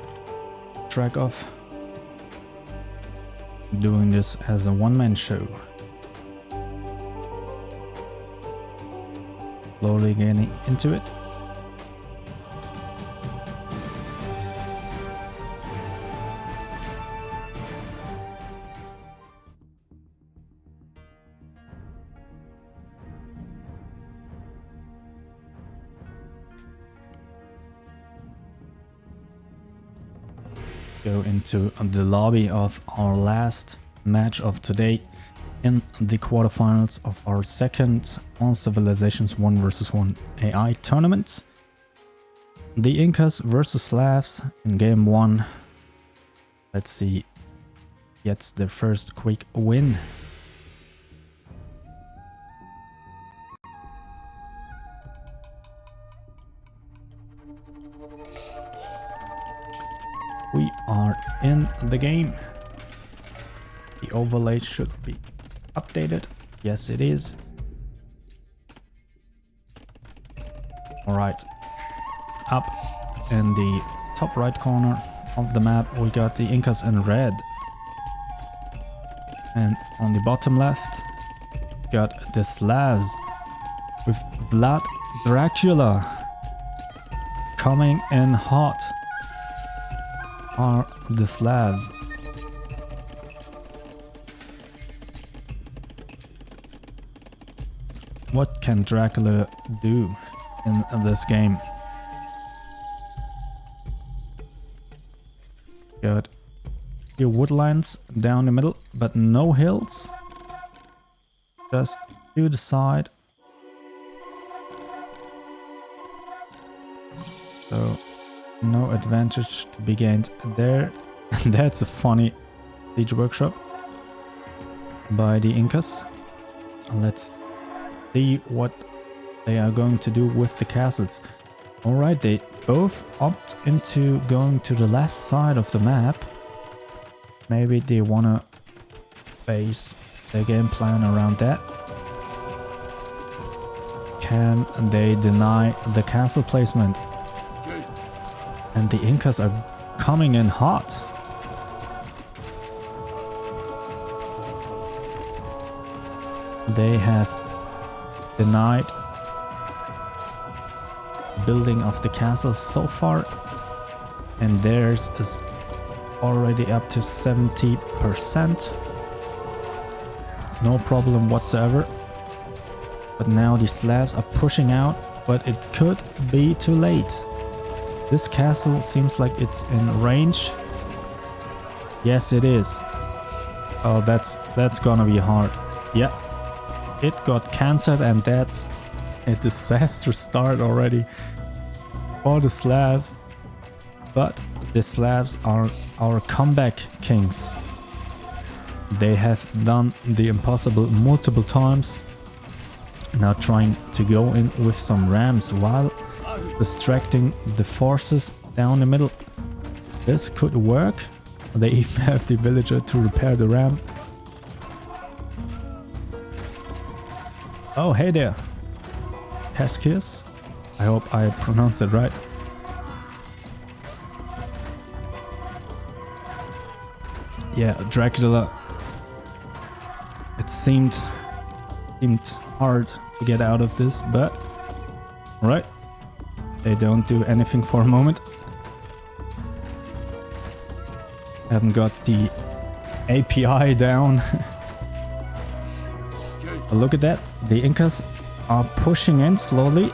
track of. Doing this as a one-man show. Slowly getting into it. Go into the lobby of our last match of today in the quarterfinals of our second on Civilisations 1 vs 1 AI tournament. The Incas versus Slavs in game 1. Let's see, gets the first quick win. We are in the game. The overlay should be updated. Yes, it is. Alright. Up in the top right corner of the map, we got the Incas in red. And on the bottom left, got the Slavs with Vlad Dracula coming in hot. Are the Slavs. What can Dracula do in this game? Got your woodlands down the middle, but no hills. Just to the side. So no advantage to be gained there. That's a funny siege workshop by the Incas. Let's see what they are going to do with the castles. Alright, they both opt into going to the left side of the map. Maybe they wanna base their game plan around that. Can they deny the castle placement? And the Incas are coming in hot. They have denied building of the castle so far, and theirs is already up to 70%. No problem whatsoever. But now the Slavs are pushing out, but it could be too late. This castle seems like it's in range. Yes, it is. Oh, that's gonna be hard. Yeah, it got cancelled, and that's a disastrous start already for the Slavs. But the Slavs are our comeback kings. They have done the impossible multiple times. Now trying to go in with some rams while distracting the forces down the middle. This could work. They even have the villager to repair the ram. Oh, hey there. Peskius. I hope I pronounced it right. Yeah, Dracula. It seemed hard to get out of this, but alright. They don't do anything for a moment. Haven't got the API down. But look at that. The Incas are pushing in slowly.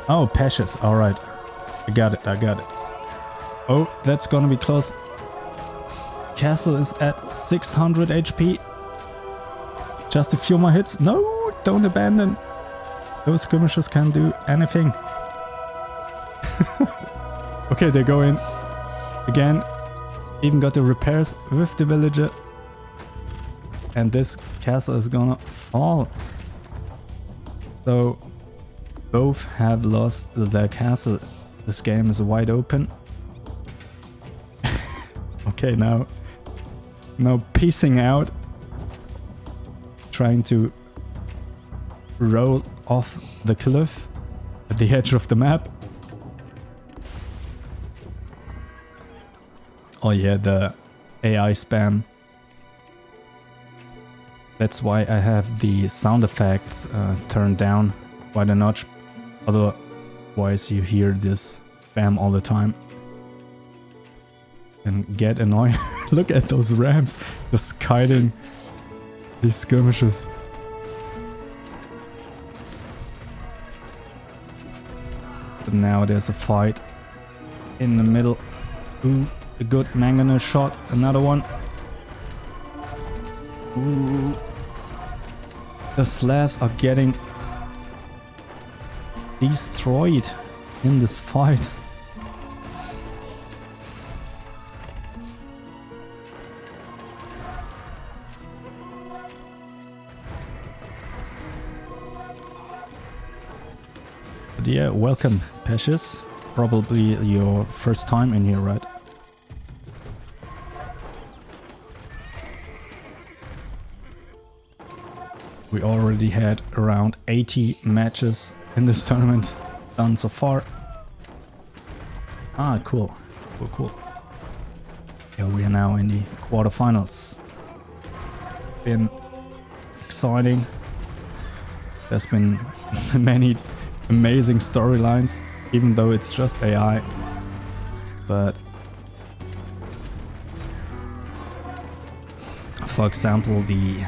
Oh, Peshes. All right. I got it. Oh, that's gonna be close. Castle is at 600 HP. Just a few more hits. No, don't abandon. Those skirmishers can't do anything. Okay, they go in again. Even got the repairs with the villager. And this castle is gonna fall. So both have lost their castle. This game is wide open. Okay, now piecing out. Trying to roll off the cliff at the edge of the map. Oh yeah, the AI spam. That's why I have the sound effects turned down quite a notch. Otherwise you hear this spam all the time. And get annoying. Look at those rams just kiting these skirmishes. But now there's a fight in the middle. Ooh, a good mangonel shot. Another one. Ooh. The Slavs are getting destroyed in this fight. But yeah, welcome, Peshes. Probably your first time in here, right? We already had around 80 matches in this tournament done so far. Ah, cool. Cool. Yeah, we are now in the quarterfinals. Been exciting. There's been many amazing storylines, even though it's just AI. But for example, the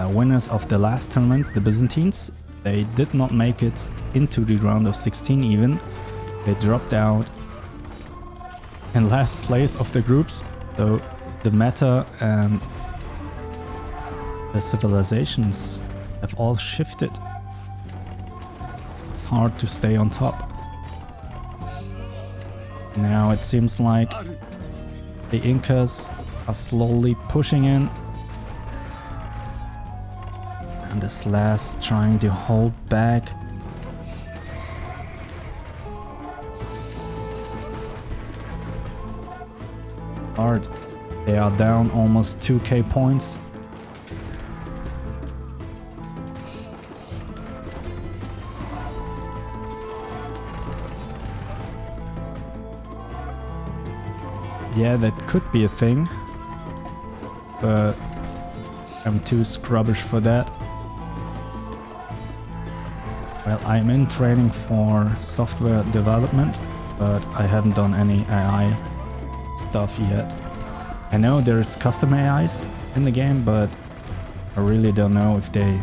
winners of the last tournament, the Byzantines, they did not make it into the round of 16 even. They dropped out in last place of the groups. So the meta and the civilisations have all shifted. It's hard to stay on top. Now it seems like the Incas are slowly pushing in. And the Slavs trying to hold back. Hard. They are down almost 2k points. Yeah, that could be a thing. But I'm too scrubbish for that. Well, I'm in training for software development, but I haven't done any AI stuff yet. I know there's custom AIs in the game, but I really don't know if they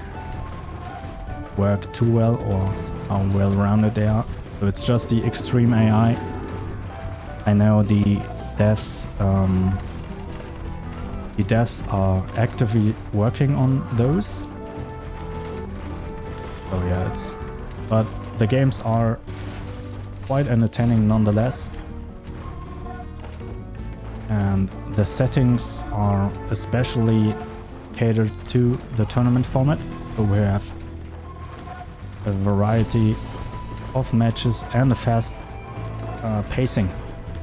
work too well or how well-rounded they are. So it's just the extreme AI. I know the devs are actively working on those. Oh yeah, but the games are quite entertaining nonetheless. And the settings are especially catered to the tournament format. So we have a variety of matches and a fast pacing.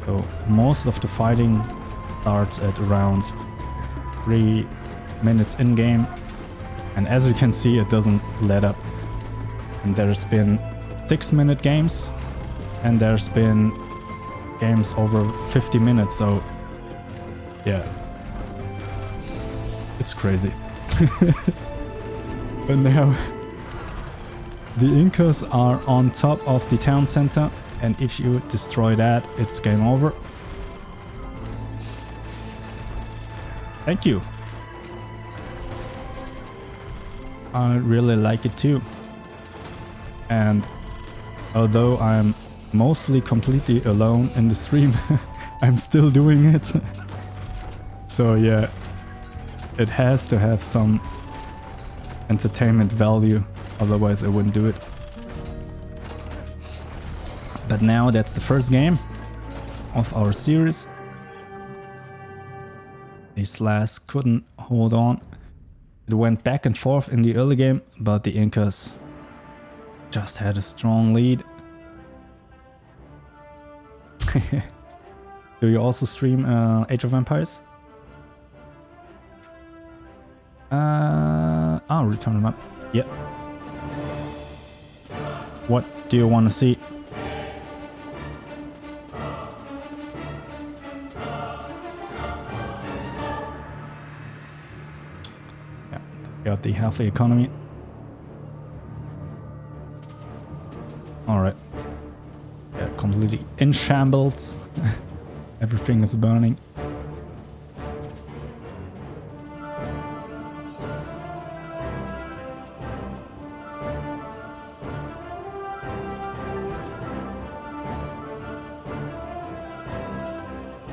So most of the fighting starts at around 3 minutes in game. And as you can see, it doesn't let up. And there's been 6-minute games, and there's been games over 50 minutes, so yeah, it's crazy. But now the Incas are on top of the town center, and if you destroy that, it's game over. Thank you. I really like it too. And although I'm mostly completely alone in the stream, I'm still doing it. So yeah, it has to have some entertainment value, otherwise I wouldn't do it. But now that's the first game of our series. These last couldn't hold on. It went back and forth in the early game, but the Incas just had a strong lead. Do you also stream Age of Empires? Return map. Yep. What do you want to see? Yeah, got the healthy economy. Alright. Yeah, completely in shambles. Everything is burning.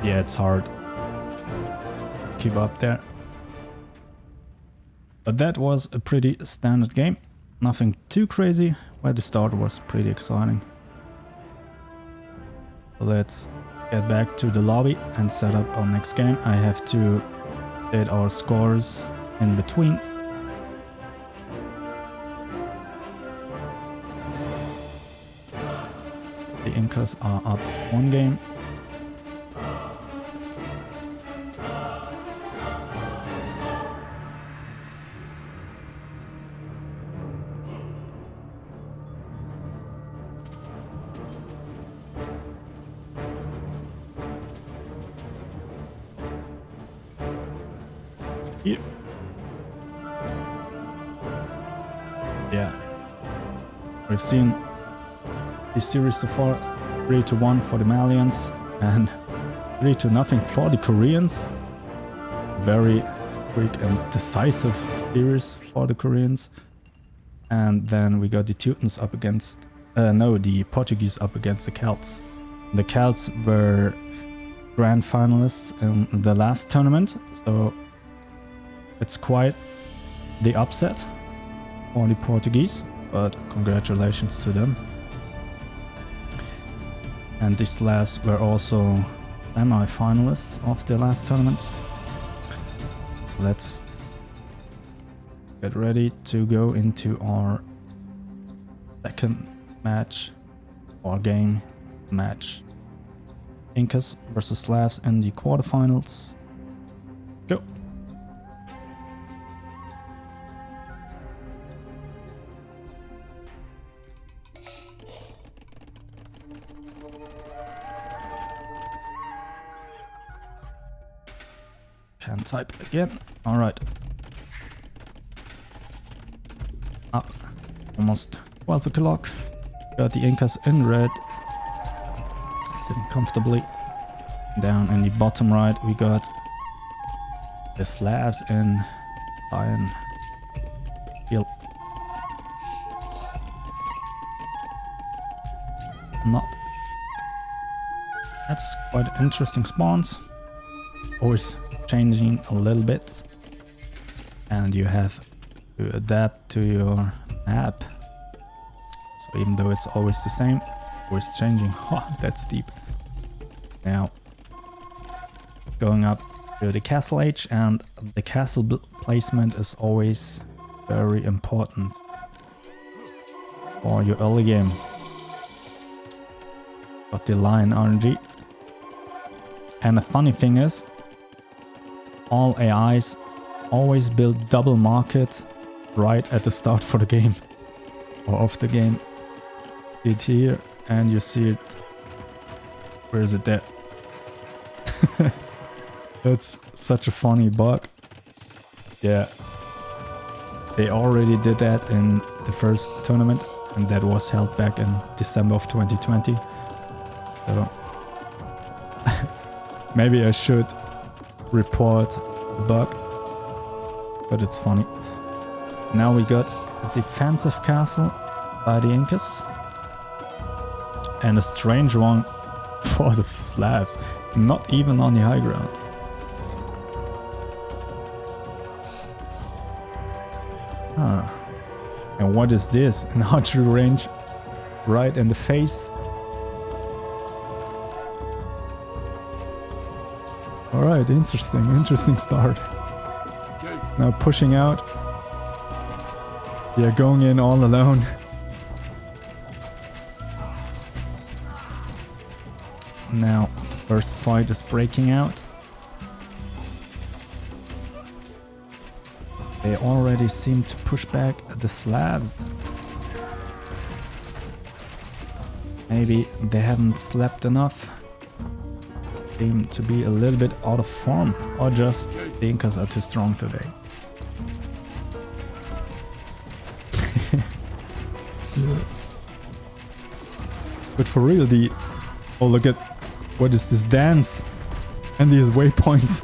Yeah, it's hard to keep up there. But that was a pretty standard game. Nothing too crazy, but the start was pretty exciting. So let's get back to the lobby and set up our next game. I have to update our scores in between. The Incas are up one game. Yeah, we've seen this series so far. 3-1 for the Malians and 3-0 for the Koreans. Very quick and decisive series for the Koreans. And then we got the Teutons up against the Portuguese up against the Celts. The Celts were grand finalists in the last tournament, so it's quite the upset for the Portuguese, but congratulations to them. And the Slavs were also semi-finalists of the last tournament. Let's get ready to go into our second match or game match. Incas versus Slavs in the quarterfinals. Go! Can type again. Alright. Up. Almost 12 o'clock. Got the Incas in red. Sitting comfortably. Down in the bottom right we got the Slavs in iron field. Not. That's quite interesting spawns. Always changing a little bit, and you have to adapt to your map. So even though it's always the same, always changing. Oh, that's deep. Now going up to the castle age, and the castle placement is always very important for your early game. Got the lion RNG, and the funny thing is, all AIs always build double market right at the start for the game or of the game. See it here, and you see it. Where is it there? That's such a funny bug. Yeah, they already did that in the first tournament, and that was held back in December of 2020. So maybe I should report the bug, but it's funny. Now we got a defensive castle by the Incas. And a strange one for the Slavs. Not even on the high ground. Huh. And what is this? An archery range right in the face. Alright, interesting start. Now pushing out. Yeah, going in all alone. Now, first fight is breaking out. They already seem to push back the Slavs. Maybe they haven't slept enough. Seem to be a little bit out of form. Or just the Incas are too strong today. But for real, oh, look at... What is this dance? And these waypoints.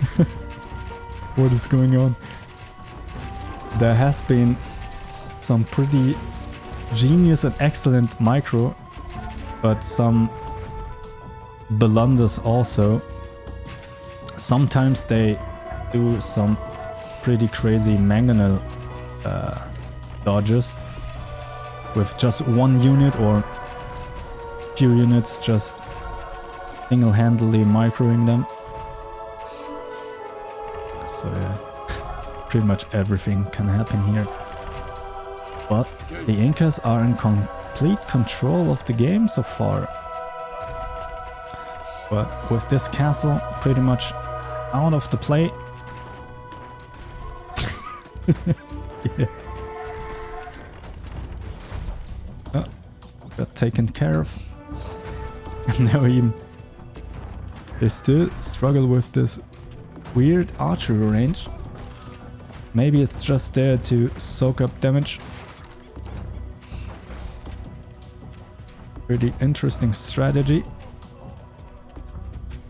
What is going on? There has been some pretty genius and excellent micro, but some blunders also. Sometimes they do some pretty crazy mangonel dodges with just one unit or few units just single-handedly microing them. So yeah, pretty much everything can happen here. But the Incas are in complete control of the game so far. But with this castle pretty much out of the play. Yeah. Oh, got taken care of. And now they still struggle with this weird archery range. Maybe it's just there to soak up damage. Pretty interesting strategy.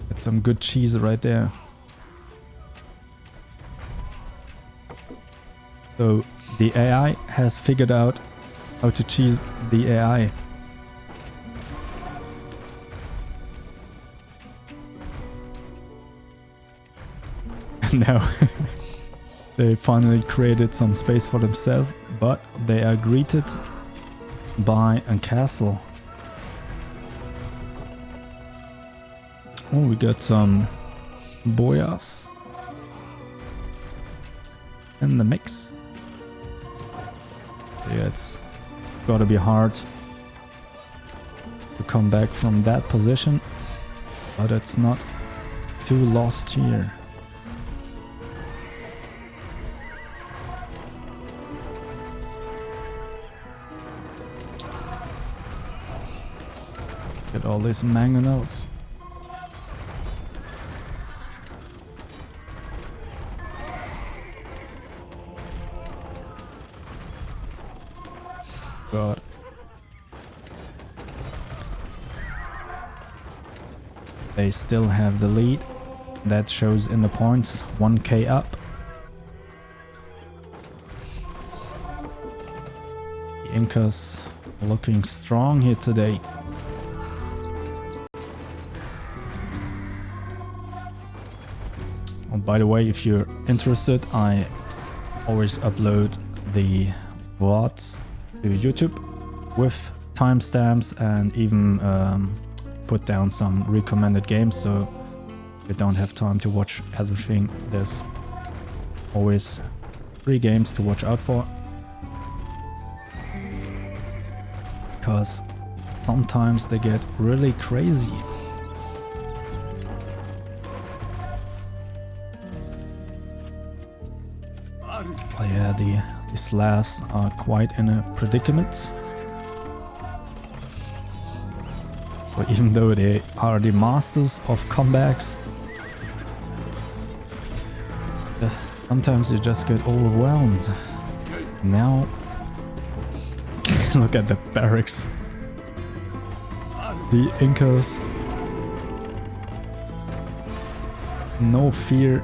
That's some good cheese right there. So the AI has figured out how to cheese the AI. Now they finally created some space for themselves, but they are greeted by a castle. Oh, we got some boyas in the mix. Yeah, it's gotta be hard to come back from that position, but it's not too lost here. Get all these mangonels. God. They still have the lead. That shows in the points. 1k up. The Incas looking strong here today. Oh, by the way, if you're interested, I always upload the VODs to YouTube with timestamps and even put down some recommended games, so if you don't have time to watch everything, there's always 3 games to watch out for, because sometimes they get really crazy. Oh yeah, the Slavs are quite in a predicament. But even though they are the masters of comebacks, sometimes you just get overwhelmed. Now, look at the barracks. The Incas, no fear.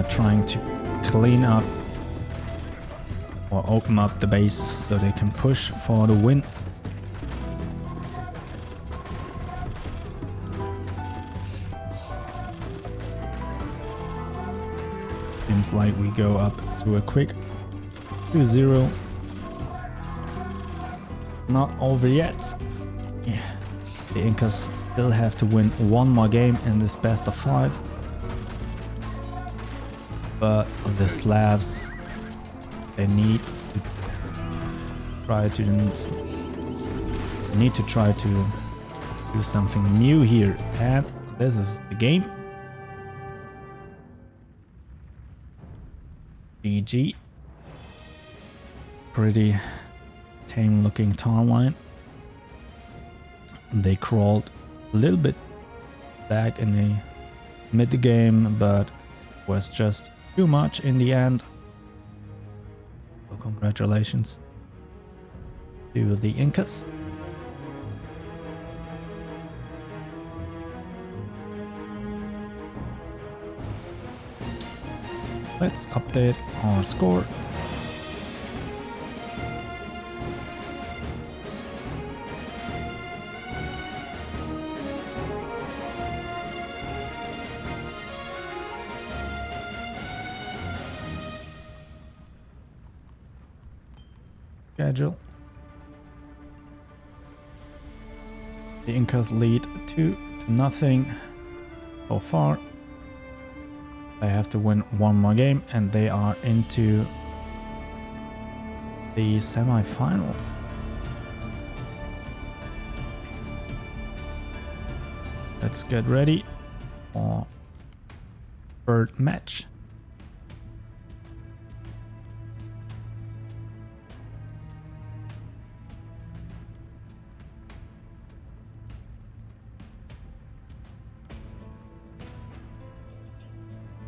trying to clean up or open up the base so they can push for the win. Seems like we go up to a quick 2-0. Not over yet. Yeah. The Incas still have to win one more game in this best of 5. But the Slavs, they need to try to do something new here, and this is the game. GG. Pretty tame looking timeline. They crawled a little bit back in the mid game, but was just too much in the end. So congratulations to the Incas. Let's update our score. Schedule. The Incas lead 2-0 so far. They have to win one more game and they are into the semi-finals. Let's get ready for third match.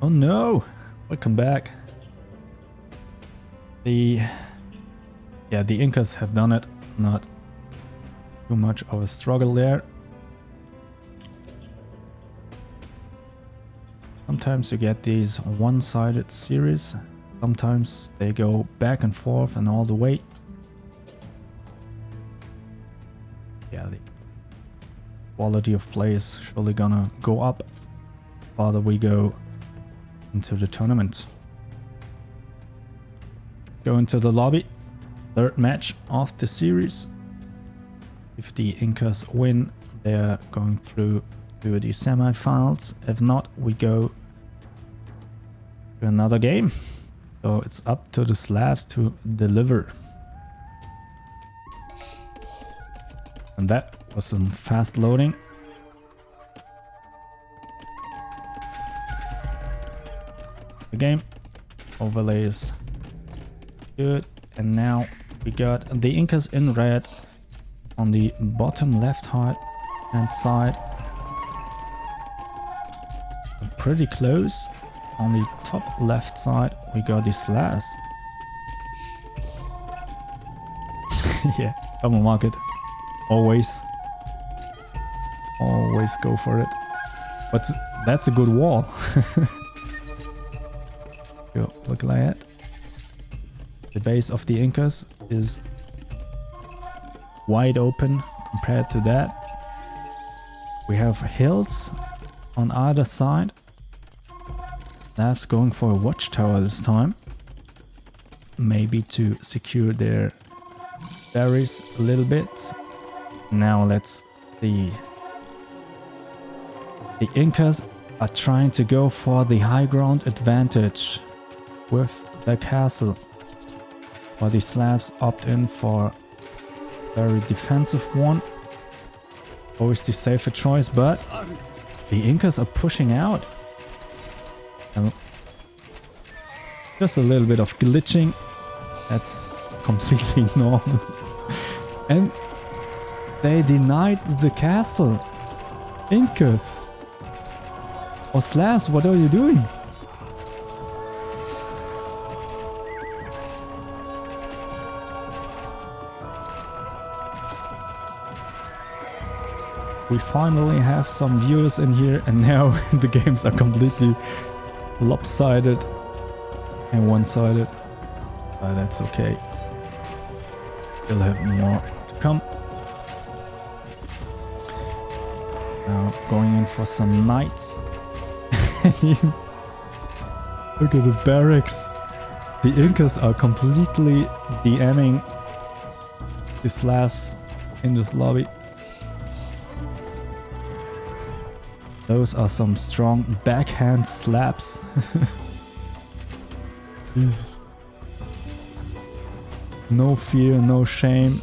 Oh no! Welcome back. The Incas have done it. Not too much of a struggle there. Sometimes you get these one-sided series. Sometimes they go back and forth and all the way. Yeah, the quality of play is surely gonna go up the farther we go into the tournament. Go into the lobby. Third match of the series. If the Incas win, they're going through to the semi-finals. If not, we go to another game. So it's up to the Slavs to deliver. And that was some fast loading. The game overlay is good, and now we got the Incas in red on the bottom left hand side, pretty close. On the top left side we got the Slavs. Yeah, double market, always go for it, but that's a good wall. Look like that. The base of the Incas is wide open compared to that. We have hills on either side. That's going for a watchtower this time. Maybe to secure their berries a little bit. Now let's see. The Incas are trying to go for the high ground advantage with the castle, while the Slavs opt in for a very defensive one. Always the safer choice, but the Incas are pushing out. And just a little bit of glitching. That's completely normal. And they denied the castle. Incas. Or Slavs, what are you doing? We finally have some viewers in here, and now the games are completely lopsided and one-sided, but that's okay. Still have more to come. Now going in for some knights. Look at the barracks. The Incas are completely DMing the Slavs in this lobby. Those are some strong backhand slaps. Jesus. No fear, no shame.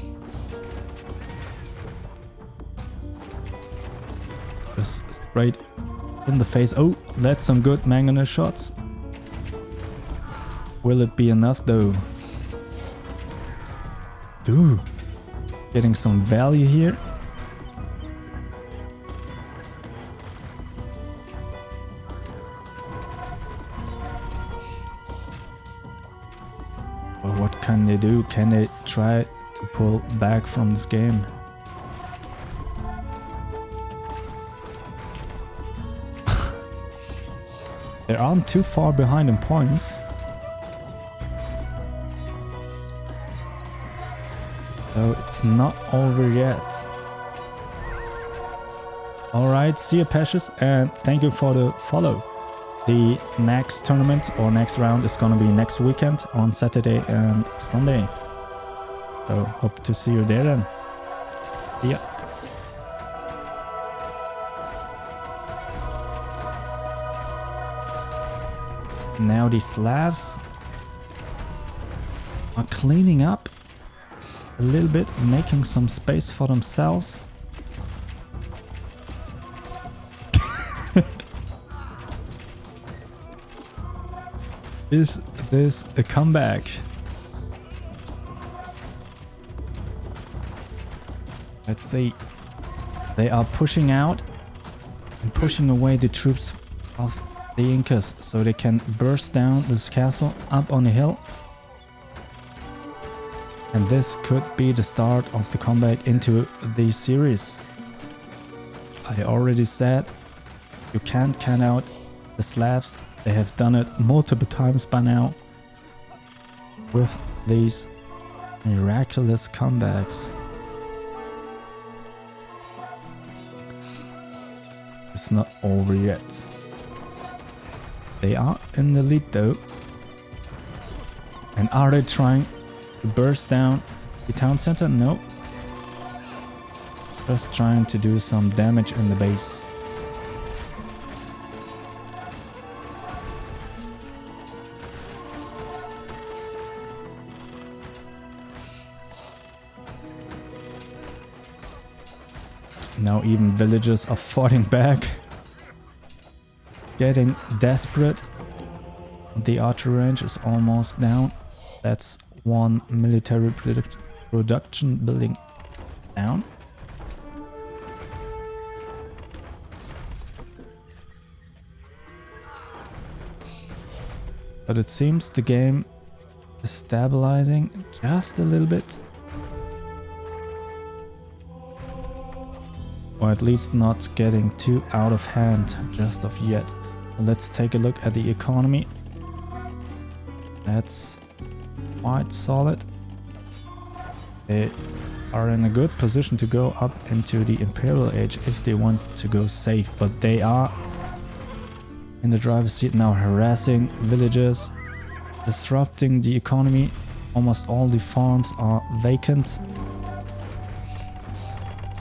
Just straight in the face. Oh, that's some good mangonel shots. Will it be enough though? Dude, getting some value here. But what can they do? Can they try to pull back from this game? They aren't too far behind in points. So it's not over yet. Alright, see you Precious, and thank you for the follow. The next tournament or next round is gonna be next weekend on Saturday and Sunday. So hope to see you there then. See ya. Now the Slavs are cleaning up a little bit, making some space for themselves. Is this a comeback? Let's see. They are pushing out and pushing away the troops of the Incas so they can burst down this castle up on the hill. And this could be the start of the comeback into the series. I already said you can't count out the Slavs. They have done it multiple times by now with these miraculous comebacks. It's not over yet. They are in the lead though. And are they trying to burst down the town center? No. Just trying to do some damage in the base. Now even villagers are fighting back. Getting desperate. The archery range is almost down. That's one military production building down. But it seems the game is stabilizing just a little bit. Or at least not getting too out of hand just of yet. Let's take a look at the economy. That's quite solid. They are in a good position to go up into the Imperial Age if they want to go safe, but they are in the driver's seat now, harassing villagers, disrupting the economy. Almost all the farms are vacant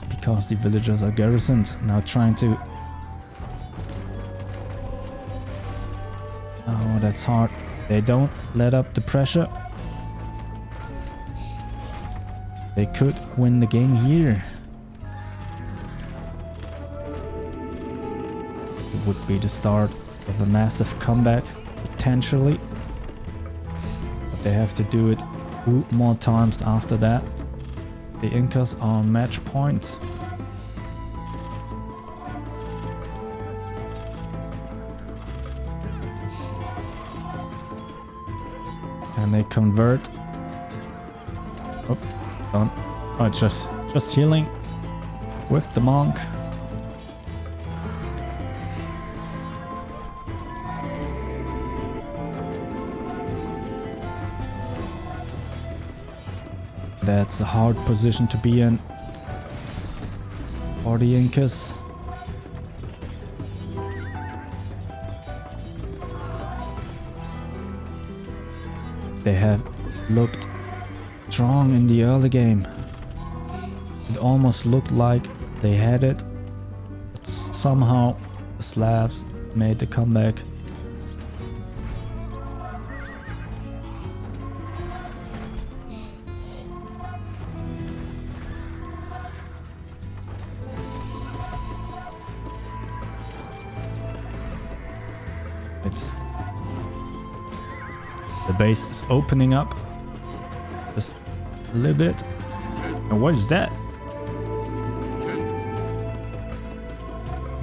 because the villagers are garrisoned. Now trying to... Oh, that's hard. They don't let up the pressure. They could win the game here. It would be the start of a massive comeback, potentially. But they have to do it 2 more times after that. The Incas are on match point. And they convert. Oh, done. Oh, just healing with the monk. That's a hard position to be in for the Incas. They have looked strong in the early game. It almost looked like they had it, but somehow the Slavs made the comeback. The base is opening up just a little bit. And what is that?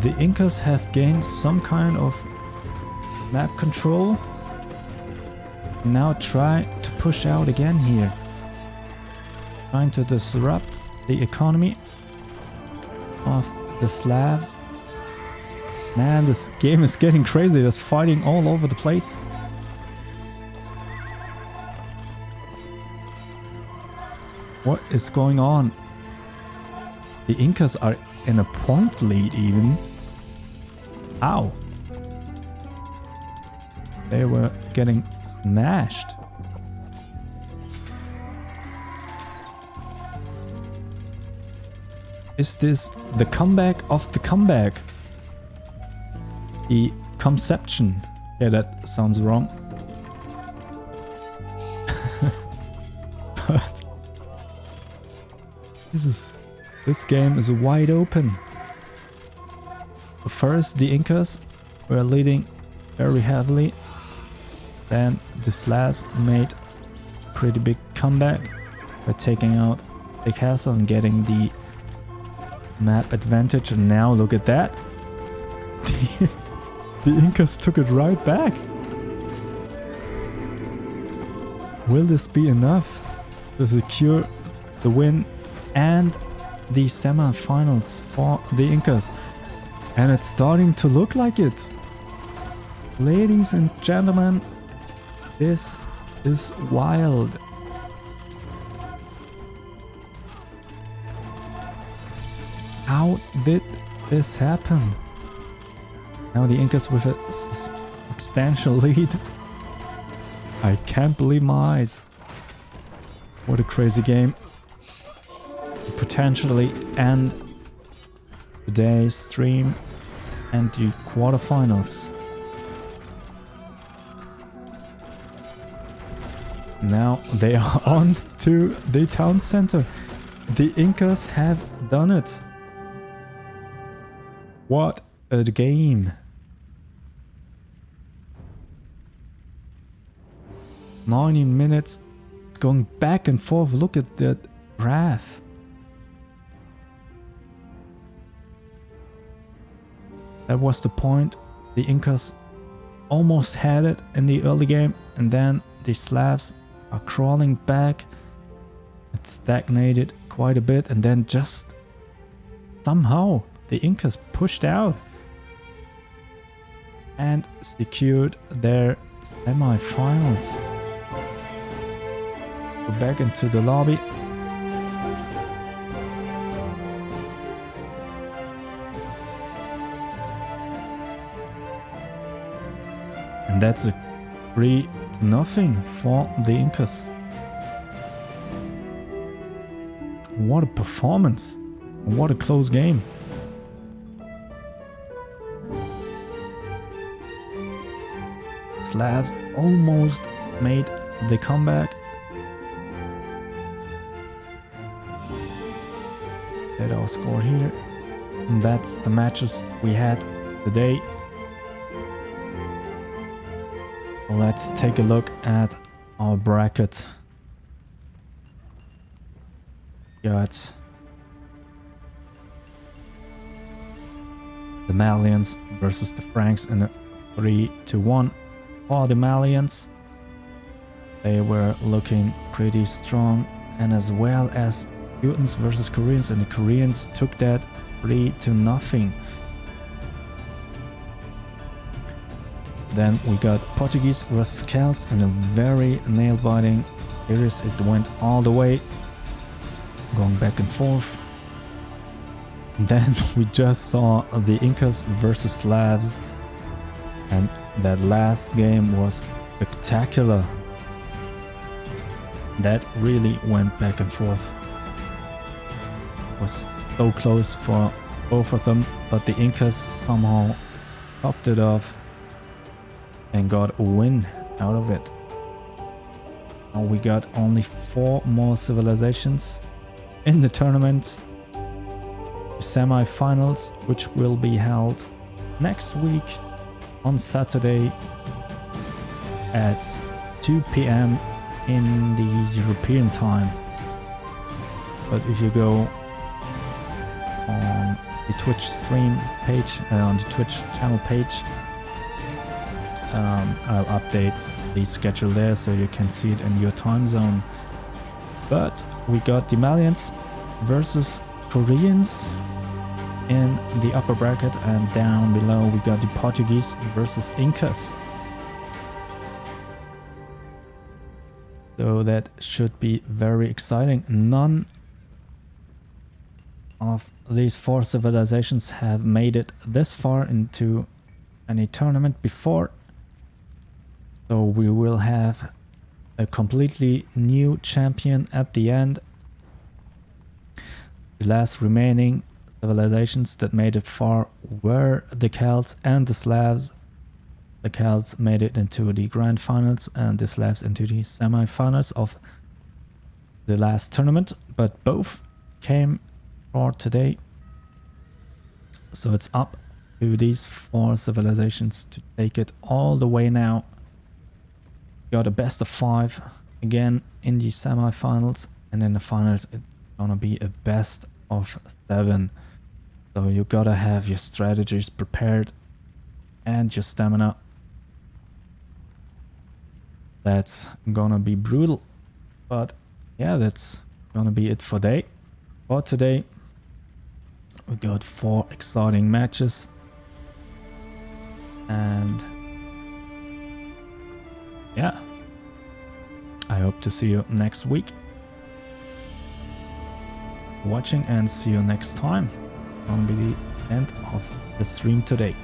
The Incas have gained some kind of map control. Now try to push out again here. Trying to disrupt the economy of the Slavs. Man, this game is getting crazy. There's fighting all over the place. What is going on? The Incas are in a point lead even. Ow. They were getting smashed. Is this the comeback of the comeback? The conception. Yeah, that sounds wrong. But this game is wide open. First, the Incas were leading very heavily. Then the Slavs made a pretty big comeback by taking out the castle and getting the map advantage. And now look at that. The Incas took it right back. Will this be enough to secure the win and the semi-finals for the Incas? And it's starting to look like it. Ladies and gentlemen, this is wild. How did this happen? Now the Incas with a substantial lead. I can't believe my eyes. What a crazy game. Potentially end today's stream and the quarterfinals. Now they are on to the town center. The Incas have done it. What a game. 90 minutes going back and forth. Look at that graph. That was the point. The Incas almost had it in the early game, and then the Slavs are crawling back. It stagnated quite a bit, and then just somehow the Incas pushed out and secured their semi-finals. Go back into the lobby. And that's a 3-0 for the Incas. What a performance. What a close game. Slavs almost made the comeback. Get our score here. And that's the matches we had today. Let's take a look at our bracket. Got the Malians versus the Franks in a 3-1 for the Malians. They were looking pretty strong, and as well as Teutons versus Koreans, and the Koreans took that 3-0. Then we got Portuguese versus Celts in a very nail-biting series. It went all the way. going back and forth. And then we just saw the Incas versus Slavs, and that last game was spectacular. That really went back and forth. It was so close for both of them, but the Incas somehow topped it off and got a win out of it. Now we got only 4 more civilizations in the tournament. Semi-finals, which will be held next week on Saturday at 2 p.m. in the European time. But if you go on the Twitch stream page, on the Twitch channel page, I'll update the schedule there so you can see it in your time zone. But we got the Malians versus Koreans in the upper bracket, and down below we got the Portuguese versus Incas. So that should be very exciting. None of these 4 civilizations have made it this far into any tournament before. So we will have a completely new champion at the end. The last remaining civilizations that made it far were the Celts and the Slavs. The Celts made it into the grand finals and the Slavs into the semi-finals of the last tournament, but both came for today. So it's up to these 4 civilizations to take it all the way now. Got a best of 5 again in the semi-finals, and in the finals it's gonna be a best of 7. So you gotta have your strategies prepared and your stamina. That's gonna be brutal. But yeah, that's gonna be it for today. We got 4 exciting matches. And yeah, I hope to see you next week watching, and see you next time. Gonna be the end of the stream today.